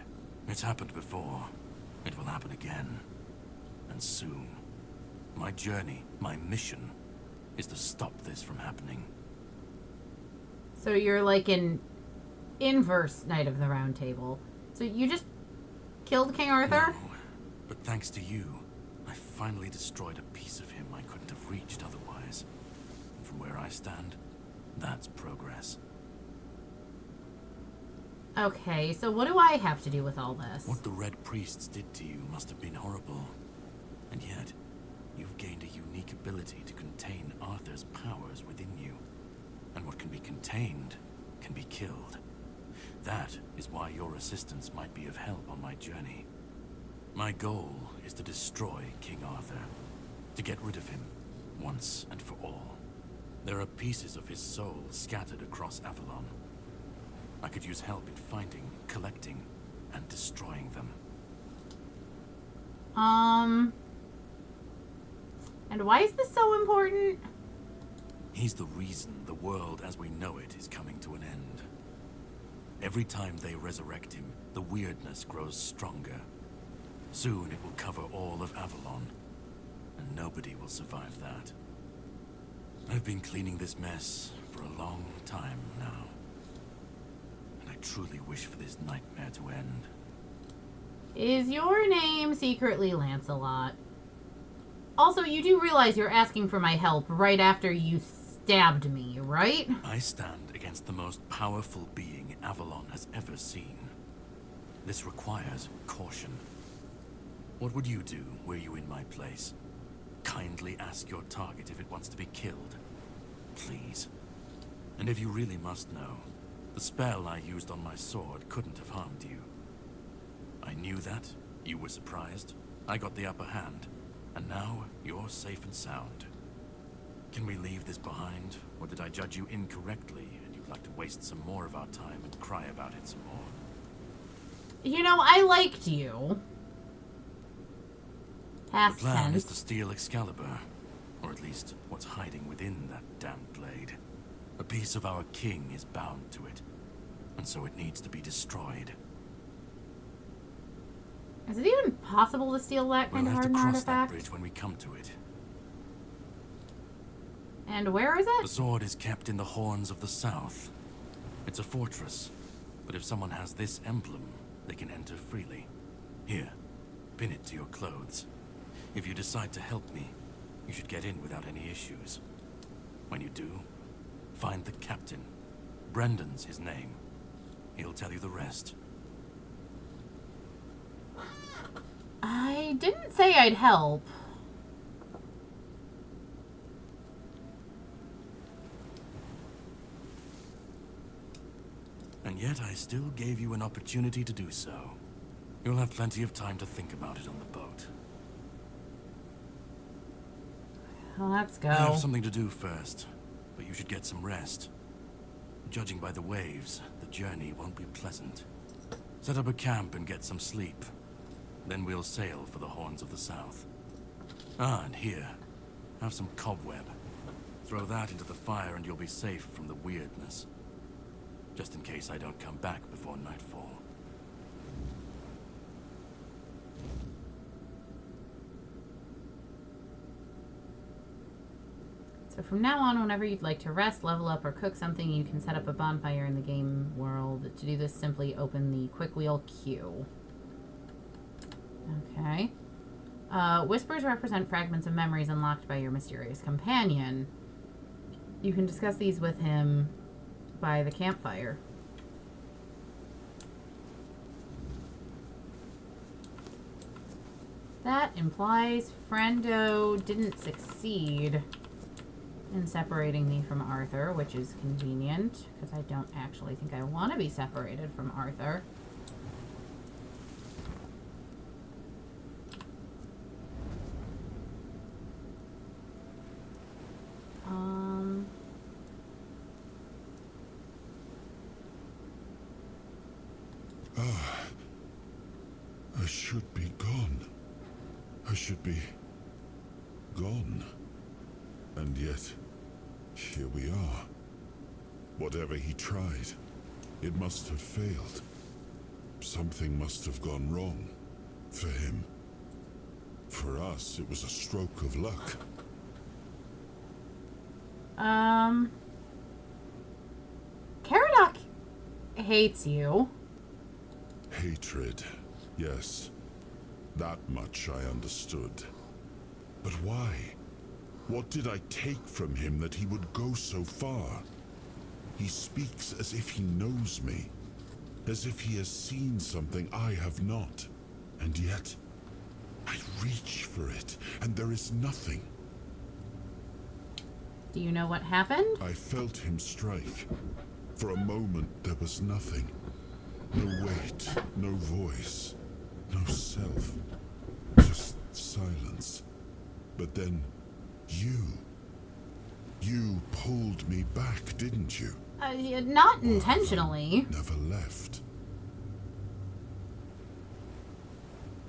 Speaker 4: It's happened before. It will happen again. And soon. My journey, my mission, is to stop this from happening.
Speaker 1: So you're like an inverse Knight of the Round Table. So you just killed King Arthur?
Speaker 4: No, but thanks to you, I finally destroyed a piece of him I couldn't have reached otherwise. From where I stand, that's progress.
Speaker 1: Okay, so what do I have to do with all this?
Speaker 4: What the Red Priests did to you must have been horrible. And yet, you've gained a unique ability to contain Arthur's powers within you. And what can be contained can be killed. That is why your assistance might be of help on my journey. My goal is to destroy King Arthur. To get rid of him, once and for all. There are pieces of his soul scattered across Avalon. I could use help in finding, collecting, and destroying them.
Speaker 1: And why is this so important?
Speaker 4: He's the reason the world as we know it is coming to an end. Every time they resurrect him, the weirdness grows stronger. Soon it will cover all of Avalon, and nobody will survive that. I've been cleaning this mess for a long time now. And I truly wish for this nightmare to end.
Speaker 1: Is your name secretly Lancelot? Also, you do realize you're asking for my help right after you stabbed me, right?
Speaker 4: I stand against the most powerful being Avalon has ever seen. This requires caution. What would you do were you in my place? Kindly ask your target if it wants to be killed. Please. And if you really must know, the spell I used on my sword couldn't have harmed you. I knew that, you were surprised, I got the upper hand, and now you're safe and sound. Can we leave this behind, or did I judge you incorrectly and you'd like to waste some more of our time and cry about it some more?
Speaker 1: You know, I liked you. Past
Speaker 4: The plan is
Speaker 1: tense.
Speaker 4: to steal Excalibur, or at least what's hiding within that damned blade. A piece of our king is bound to it, and so it needs to be destroyed.
Speaker 1: Is it even possible to steal that
Speaker 4: We'll
Speaker 1: kind of
Speaker 4: have to
Speaker 1: hard
Speaker 4: cross that
Speaker 1: artifact?
Speaker 4: bridge when we come to it.
Speaker 1: And where is
Speaker 4: The
Speaker 1: it?
Speaker 4: sword is kept in the Horns of the South. It's a fortress, but if someone has this emblem, they can enter freely. Here, pin it to your clothes. If you decide to help me, you should get in without any issues. When you do, find the captain. Brendan's his name. He'll tell you the rest.
Speaker 1: I didn't say I'd help.
Speaker 4: And yet I still gave you an opportunity to do so. You'll have plenty of time to think about it on the boat.
Speaker 1: Well, let's go.
Speaker 4: I have something to do first, but you should get some rest. Judging by the waves, the journey won't be pleasant. Set up a camp and get some sleep. Then we'll sail for the Horns of the South. Ah, and here, have some cobweb. Throw that into the fire and you'll be safe from the weirdness. Just in case I don't come back before nightfall.
Speaker 1: So from now on, whenever you'd like to rest, level up, or cook something, you can set up a bonfire in the game world. To do this, simply open the quick wheel queue. Okay. Whispers represent fragments of memories unlocked by your mysterious companion. You can discuss these with him by the campfire. That implies Frando didn't succeed in separating me from Arthur, which is convenient, because I don't actually think I want to be separated from Arthur.
Speaker 11: I should be gone. I should be gone. And yet, here we are. Whatever he tried, it must have failed. Something must have gone wrong. For him. For us, it was a stroke of luck.
Speaker 1: Caradoc hates you.
Speaker 11: Hatred, yes. That much I understood. But why? What did I take from him that he would go so far? He speaks as if he knows me, as if he has seen something I have not. And yet, I reach for it, and there is nothing.
Speaker 1: Do you know what happened?
Speaker 11: I felt him strike. For a moment, there was nothing. No weight, no voice, no self. Just silence. But then, you pulled me back, didn't you?
Speaker 1: Not intentionally.
Speaker 11: Never left.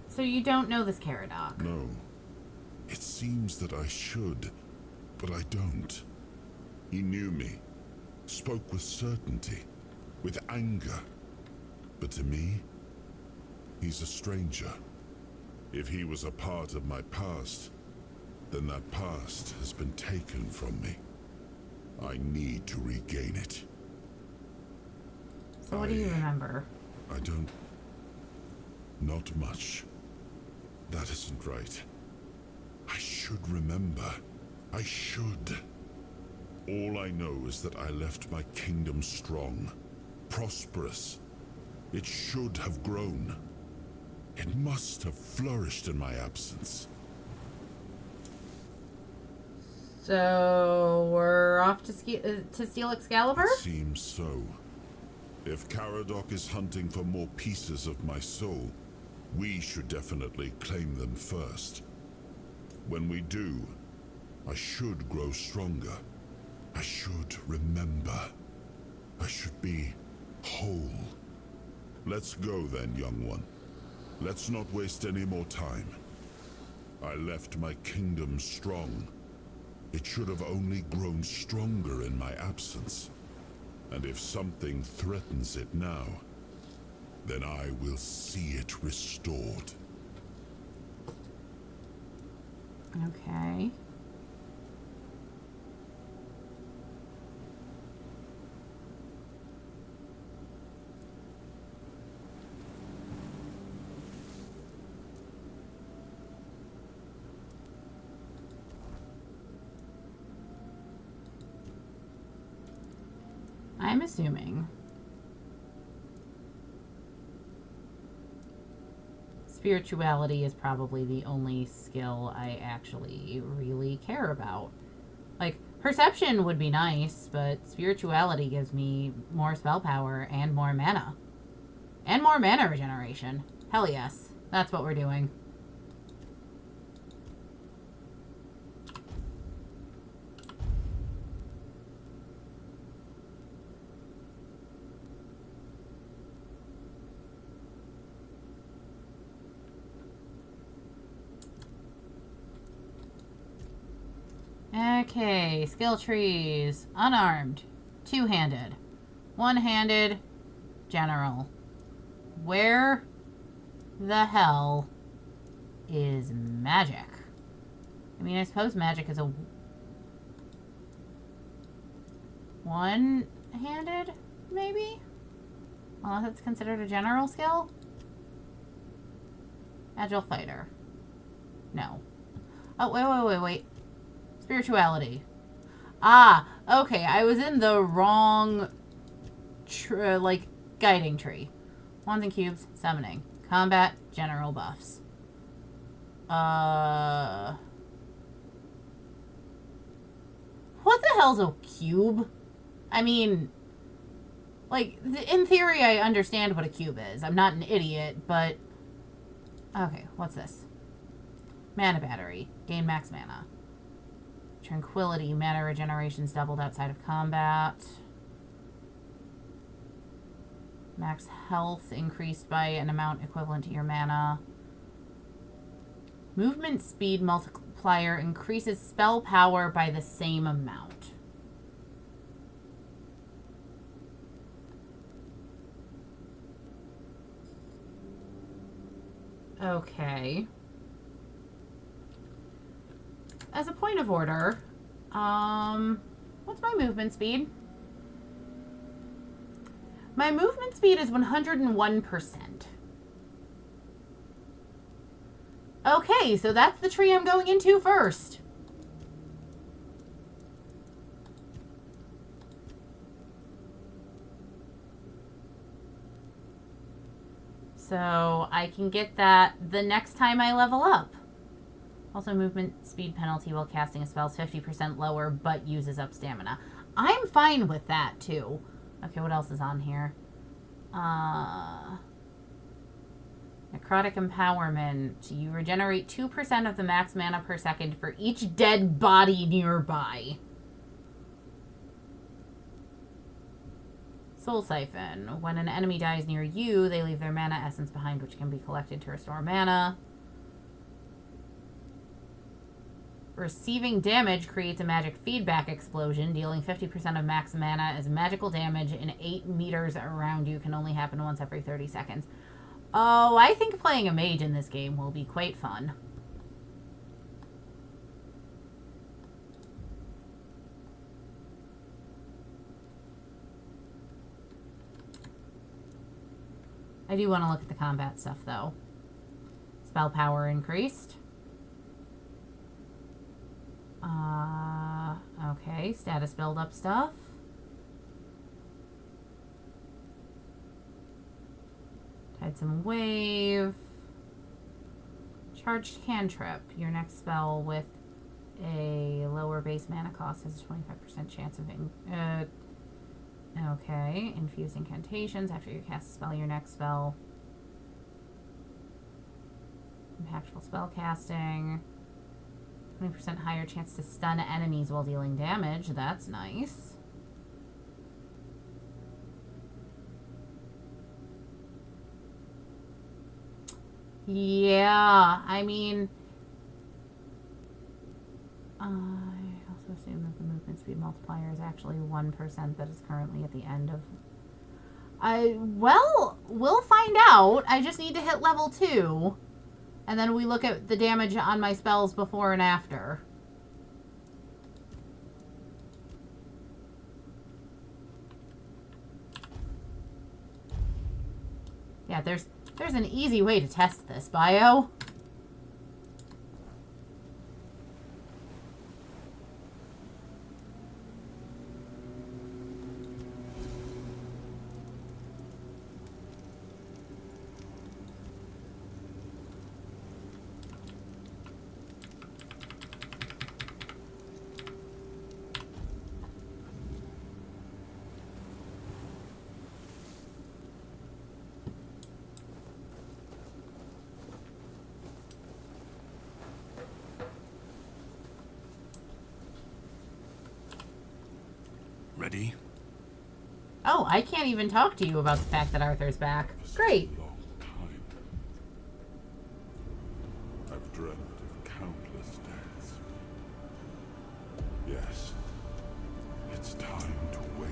Speaker 1: So you don't know this Caradoc?
Speaker 11: No. It seems that I should, but I don't. He knew me, spoke with certainty, with anger. But to me, he's a stranger. If he was a part of my past, then that past has been taken from me. I need to regain it.
Speaker 1: So what do you remember?
Speaker 11: I don't... Not much. That isn't right. I should remember. I should. All I know is that I left my kingdom strong, prosperous. It should have grown. It must have flourished in my absence.
Speaker 1: So we're off to steal Excalibur?
Speaker 11: It seems so. If Caradoc is hunting for more pieces of my soul, we should definitely claim them first. When we do, I should grow stronger. I should remember. I should be whole. Let's go then, young one. Let's not waste any more time. I left my kingdom strong. It should have only grown stronger in my absence. And if something threatens it now, then I will see it restored.
Speaker 1: Okay. I'm assuming Spirituality is probably the only skill I actually really care about. Like, perception would be nice, but spirituality gives me more spell power and more mana. And more mana regeneration. Hell yes. That's what we're doing. Okay, skill trees. Unarmed. Two-handed. One-handed. General. Where the hell is magic? I mean, I suppose magic is a one-handed, maybe? Unless it's considered a general skill? Agile fighter. No. Oh, wait. Spirituality. Ah, okay. I was in the wrong, guiding tree. Wands and cubes, summoning. Combat, general buffs. What the hell's a cube? I mean, like, in theory, I understand what a cube is. I'm not an idiot, but... Okay, what's this? Mana battery. Gain max mana. Tranquility. Mana regeneration's doubled outside of combat. Max health increased by an amount equivalent to your mana. Movement speed multiplier increases spell power by the same amount. Okay. As a point of order, what's my movement speed? My movement speed is 101%. Okay, so that's the tree I'm going into first. So I can get that the next time I level up. Also, movement speed penalty while casting a spell is 50% lower, but uses up stamina. I'm fine with that, too. Okay, what else is on here? Necrotic Empowerment. You regenerate 2% of the max mana per second for each dead body nearby. Soul Siphon. When an enemy dies near you, they leave their mana essence behind, which can be collected to restore mana. Receiving damage creates a magic feedback explosion, dealing 50% of max mana as magical damage in 8 meters around you. Can only happen once every 30 seconds. Oh, I think playing a mage in this game will be quite fun. I do want to look at the combat stuff, though. Spell power increased. Okay, status build-up stuff. Tidesome Wave. Charged Cantrip. Your next spell with a lower base mana cost has a 25% chance of... okay. Infused Incantations. After you cast a spell, your next spell. Impactful spell casting. 20% higher chance to stun enemies while dealing damage. That's nice. Yeah, I mean... I also assume that the movement speed multiplier is actually 1% that is currently at the end of... well, we'll find out. I just need to hit level 2. And then we look at the damage on my spells before and after. Yeah, there's an easy way to test this, bio. I can't even talk to you about the fact that Arthur's back. Great.
Speaker 11: Long time. I've dreamt of countless deaths. Yes, it's time to wake.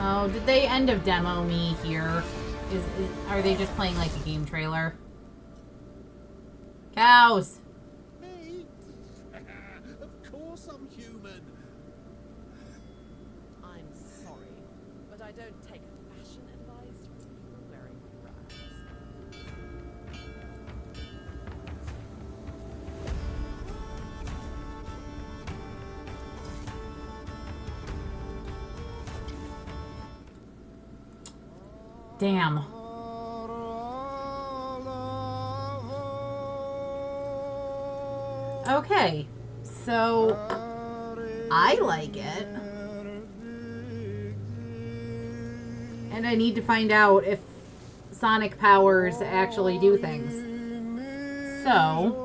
Speaker 1: Oh, did they end of demo me here? Are they just playing like a game trailer? Cows!
Speaker 12: Me? Of course I'm human.
Speaker 13: I'm sorry, but I don't take fashion advice from people wearing rags.
Speaker 1: Damn. Okay, so I like it. And I need to find out if sonic powers actually do things. So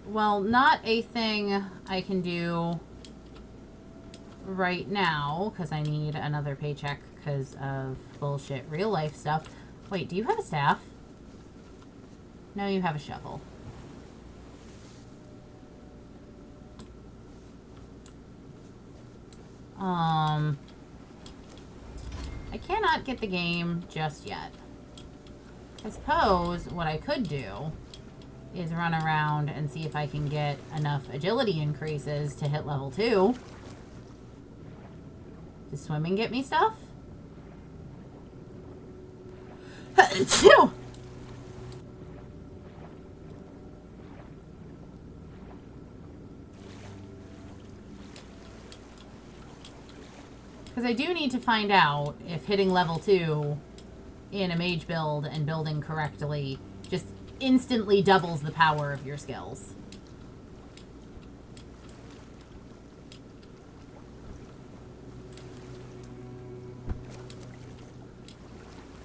Speaker 1: well, not a thing I can do right now, because I need another paycheck because of bullshit real life stuff. Wait, do you have a staff? No, you have a shovel. I cannot get the game just yet. I suppose what I could do is run around and see if I can get enough agility increases to hit level 2. Does swimming get me stuff? 2! Because I do need to find out if hitting level 2 in a mage build and building correctly just instantly doubles the power of your skills.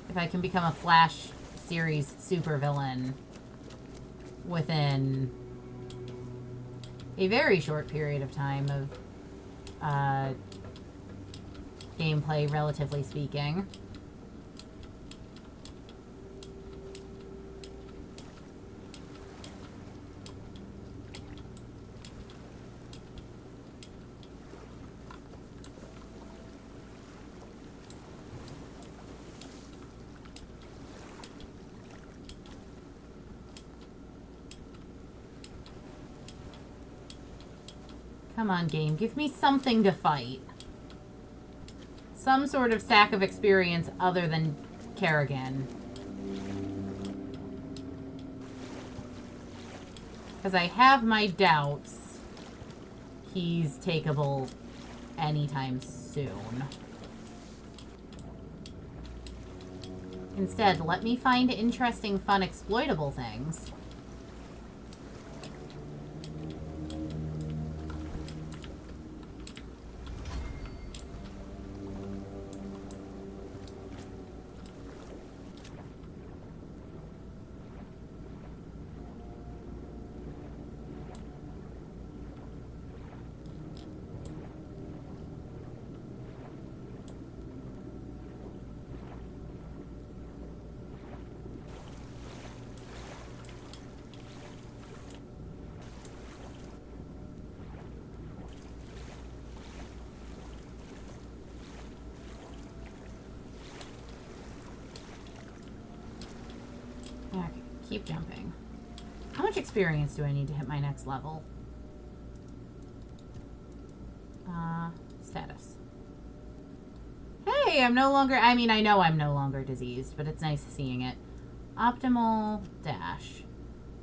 Speaker 1: If I can become a Flash series supervillain within a very short period of time of gameplay, relatively speaking. Come on, game. Give me something to fight. Some sort of stack of experience other than Kerrigan. Because I have my doubts he's takeable anytime soon. Instead, let me find interesting, fun, exploitable things. Okay, keep jumping. How much experience do I need to hit my next level? Status. Hey, Yay! I'm no longer... I mean, I know I'm no longer diseased, but it's nice seeing it. Optimal dash.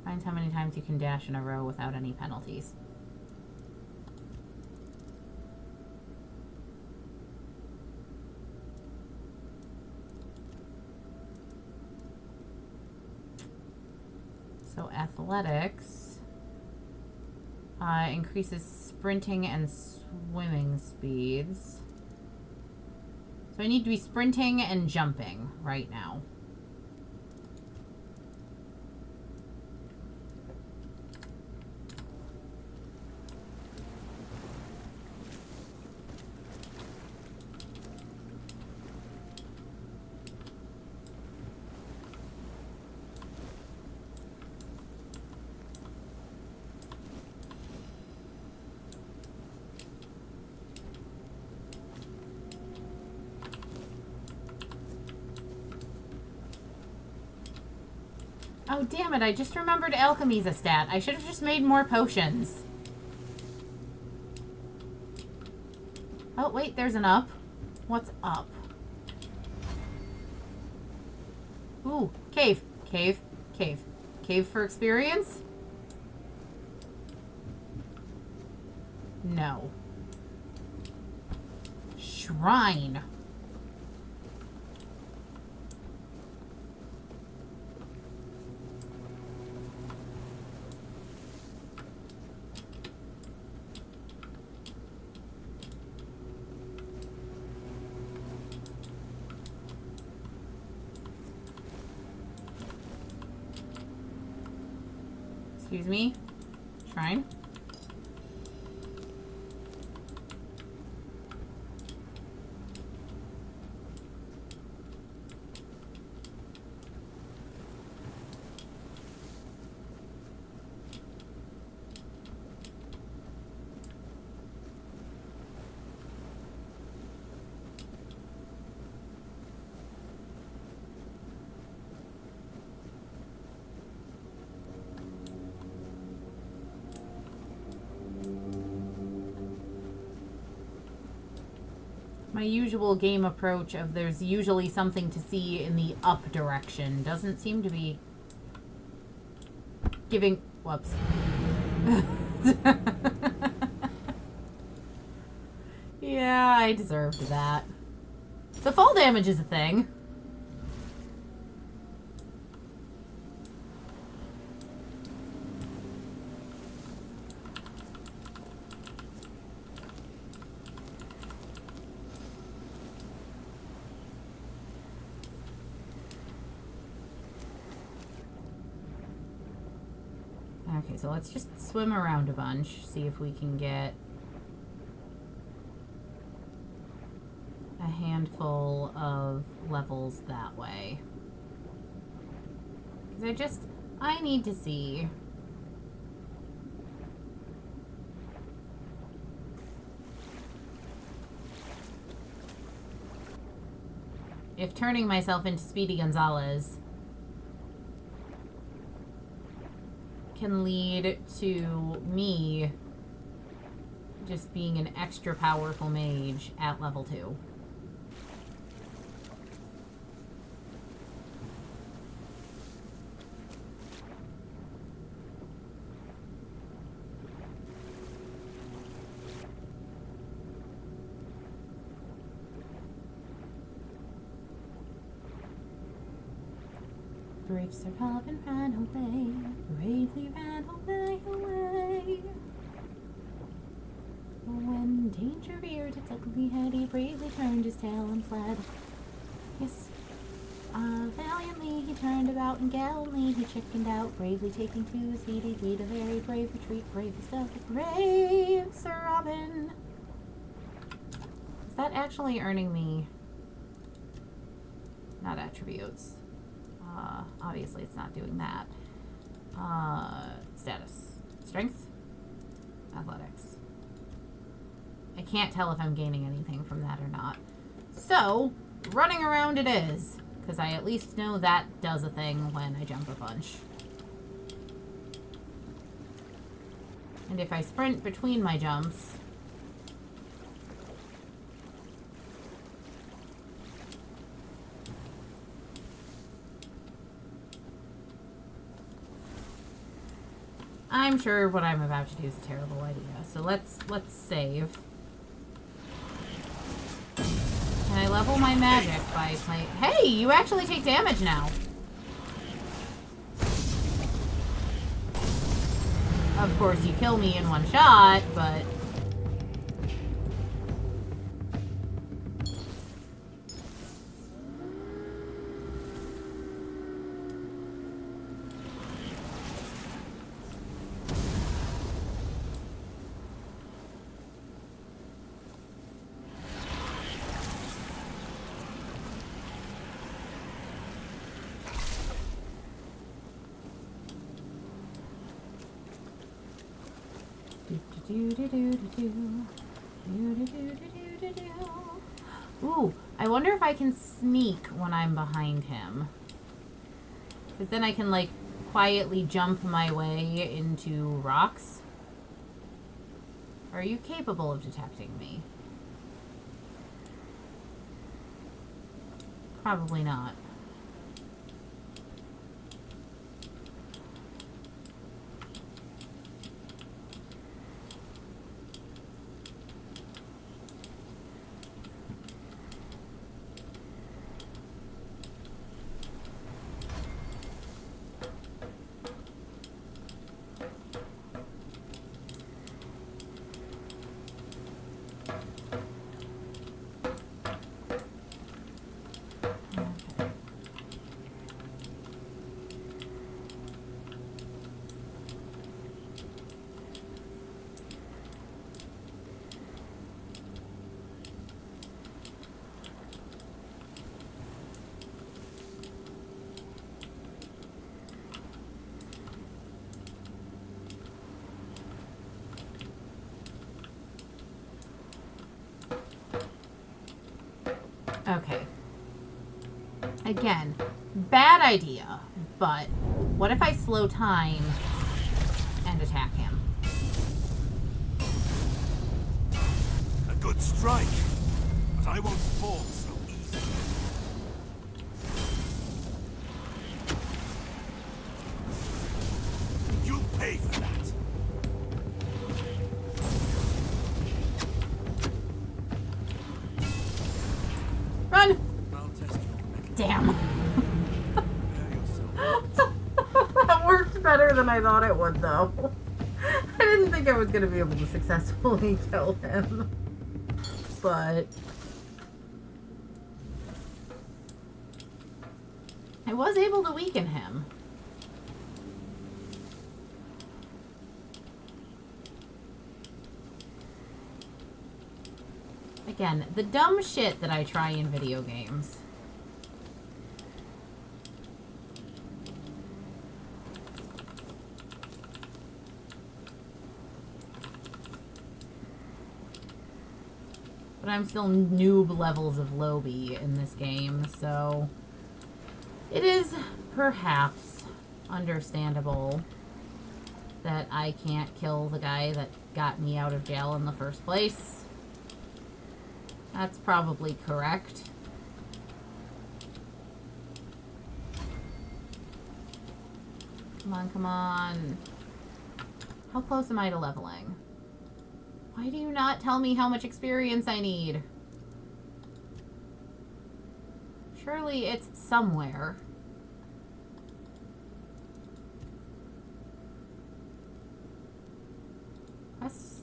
Speaker 1: Finds how many times you can dash in a row without any penalties. So athletics increases sprinting and swimming speeds. So I need to be sprinting and jumping right now. Oh, damn it. I just remembered alchemy's a stat. I should have just made more potions. Oh, wait. There's an up. What's up? Ooh. Cave. Cave. Cave. Cave for experience? No. Shrine. Excuse me. Shrine. My usual game approach of there's usually something to see in the up direction doesn't seem to be giving... Whoops. Yeah, I deserved that. So fall damage is a thing. Okay, so let's just swim around a bunch, see if we can get a handful of levels that way. Because I need to see. If turning myself into Speedy Gonzalez can lead to me just being an extra powerful mage at level 2. Brave Sir Robin ran away, bravely ran away. When danger reared its ugly head, he bravely turned his tail and fled. Yes, valiantly he turned about and gallantly he chickened out, bravely taking to his feet, he'd lead a very brave retreat, bravest of the brave Sir Robin. Is that actually earning me? Not attributes. Obviously it's not doing that. Status. Strength? Athletics. I can't tell if I'm gaining anything from that or not. So, running around it is. Because I at least know that does a thing when I jump a bunch. And if I sprint between my jumps... I'm sure what I'm about to do is a terrible idea. So let's save. Can I level my magic by playing? Hey, you actually take damage now. Of course, you kill me in one shot, but... Ooh, I wonder if I can sneak when I'm behind him. Because then I can, like, quietly jump my way into rocks. Are you capable of detecting me? Probably not. Okay. Again, bad idea, but what if I slow time and attack him?
Speaker 4: A good strike, but I won't fall so easily. You'll pay for that.
Speaker 1: Run! Damn. That worked better than I thought it would, though. I didn't think I was going to be able to successfully kill him. But... I was able to weaken him. Again, the dumb shit that I try in video games. But I'm still noob levels of Lobby in this game, so it is perhaps understandable that I can't kill the guy that got me out of jail in the first place. That's probably correct. Come on, come on. How close am I to leveling? Why do you not tell me how much experience I need? Surely it's somewhere. Press.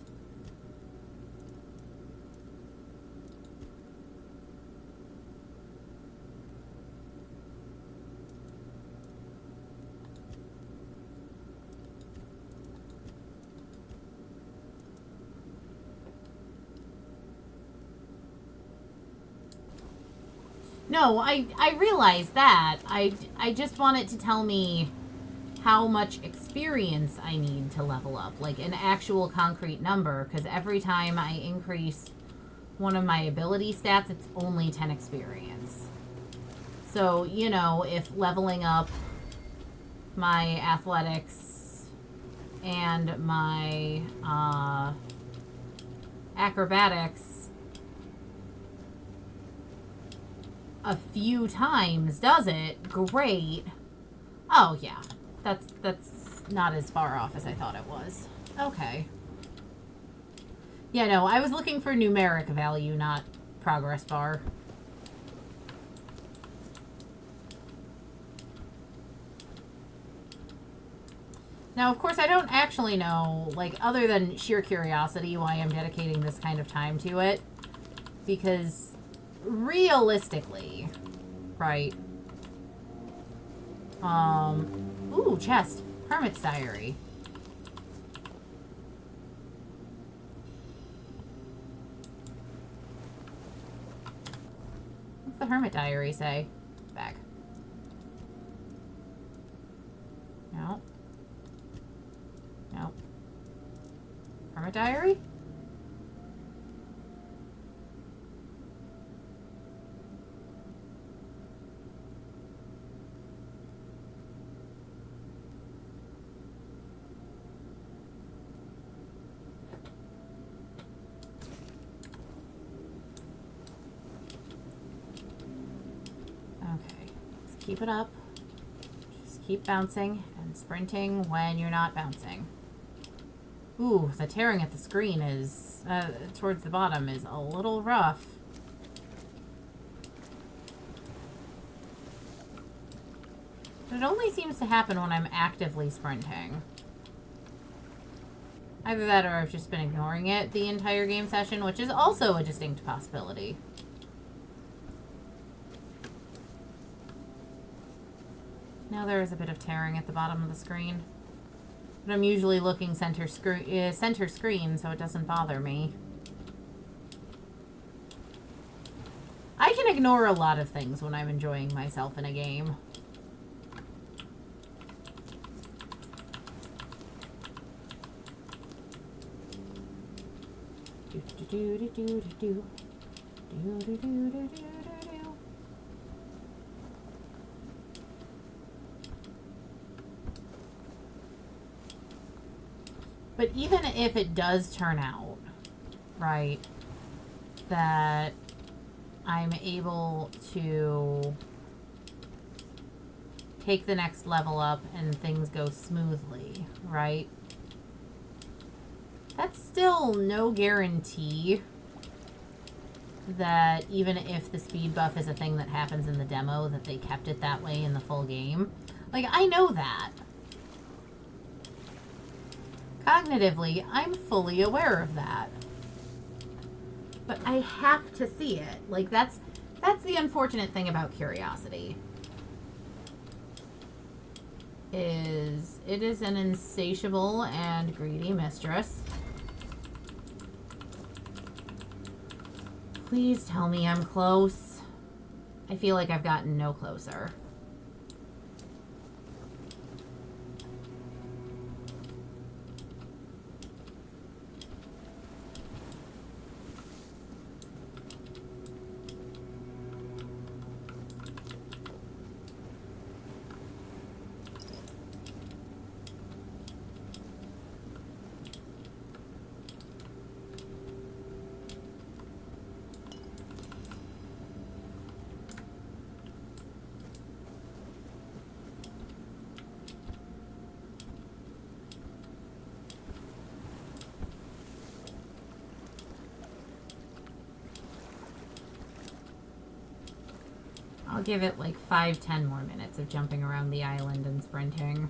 Speaker 1: No, I realize that. I just want it to tell me how much experience I need to level up. Like an actual concrete number. Because every time I increase one of my ability stats, it's only 10 experience. So, you know, if leveling up my athletics and my acrobatics a few times does it, great. Oh yeah, that's not as far off as I thought it was. Okay. Yeah, no, I was looking for numeric value, not progress bar. Now, of course, I don't actually know, like, other than sheer curiosity, why I'm dedicating this kind of time to it. Because, realistically, right, ooh, chest. Hermit's Diary. What's the Hermit Diary say? Back. No. No. Hermit Diary? Okay. Let's keep it up. Just keep bouncing and sprinting when you're not bouncing. Ooh, the tearing at the screen is, towards the bottom is a little rough. But it only seems to happen when I'm actively sprinting. Either that or I've just been ignoring it the entire game session, which is also a distinct possibility. Now there is a bit of tearing at the bottom of the screen. But I'm usually looking center screen, so it doesn't bother me. I can ignore a lot of things when I'm enjoying myself in a game. But even if it does turn out, right, that I'm able to take the next level up and things go smoothly, right? That's still no guarantee that even if the speed buff is a thing that happens in the demo, that they kept it that way in the full game. Like, I know that. Cognitively, I'm fully aware of that. But I have to see it. Like, that's the unfortunate thing about curiosity. It is an insatiable and greedy mistress. Please tell me I'm close. I feel like I've gotten no closer. I'll give it like 5-10 more minutes of jumping around the island and sprinting.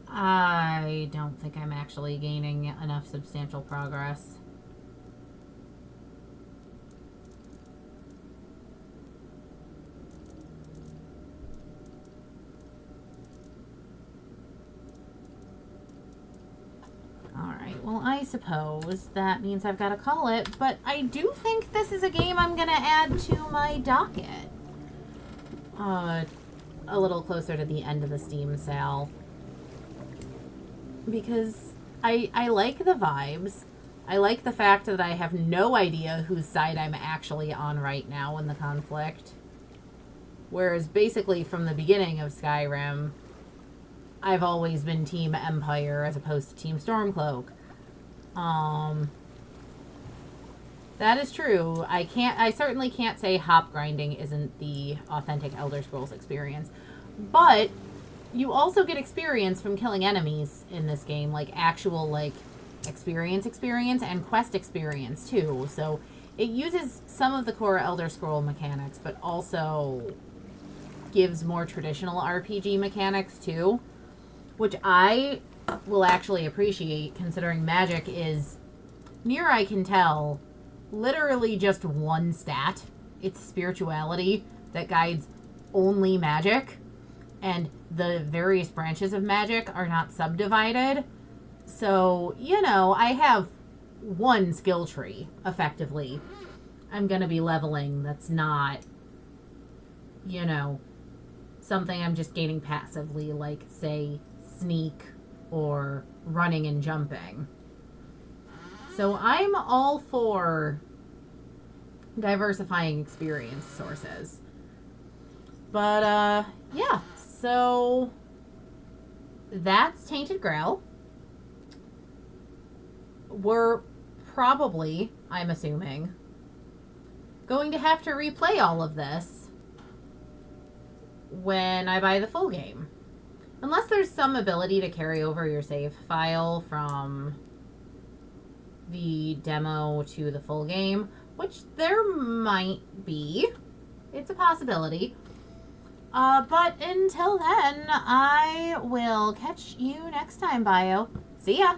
Speaker 1: I don't think I'm actually gaining enough substantial progress. Well, I suppose that means I've got to call it, but I do think this is a game I'm going to add to my docket. A little closer to the end of the Steam sale. Because I like the vibes. I like the fact that I have no idea whose side I'm actually on right now in the conflict. Whereas basically from the beginning of Skyrim, I've always been Team Empire as opposed to Team Stormcloak. That is true. I certainly can't say hop grinding isn't the authentic Elder Scrolls experience. But you also get experience from killing enemies in this game, like actual like experience and quest experience too. So it uses some of the core Elder Scroll mechanics, but also gives more traditional RPG mechanics too, which I will actually appreciate, considering magic is, near I can tell, literally just one stat. It's spirituality that guides only magic, and the various branches of magic are not subdivided. So, you know, I have one skill tree, effectively. I'm gonna be leveling that's not, you know, something I'm just gaining passively, like, say, sneak or running and jumping. So I'm all for diversifying experience sources. But, yeah, so that's Tainted Grail. We're probably, I'm assuming, going to have to replay all of this when I buy the full game. Unless there's some ability to carry over your save file from the demo to the full game, which there might be. It's a possibility. But until then, I will catch you next time, Bio. See ya!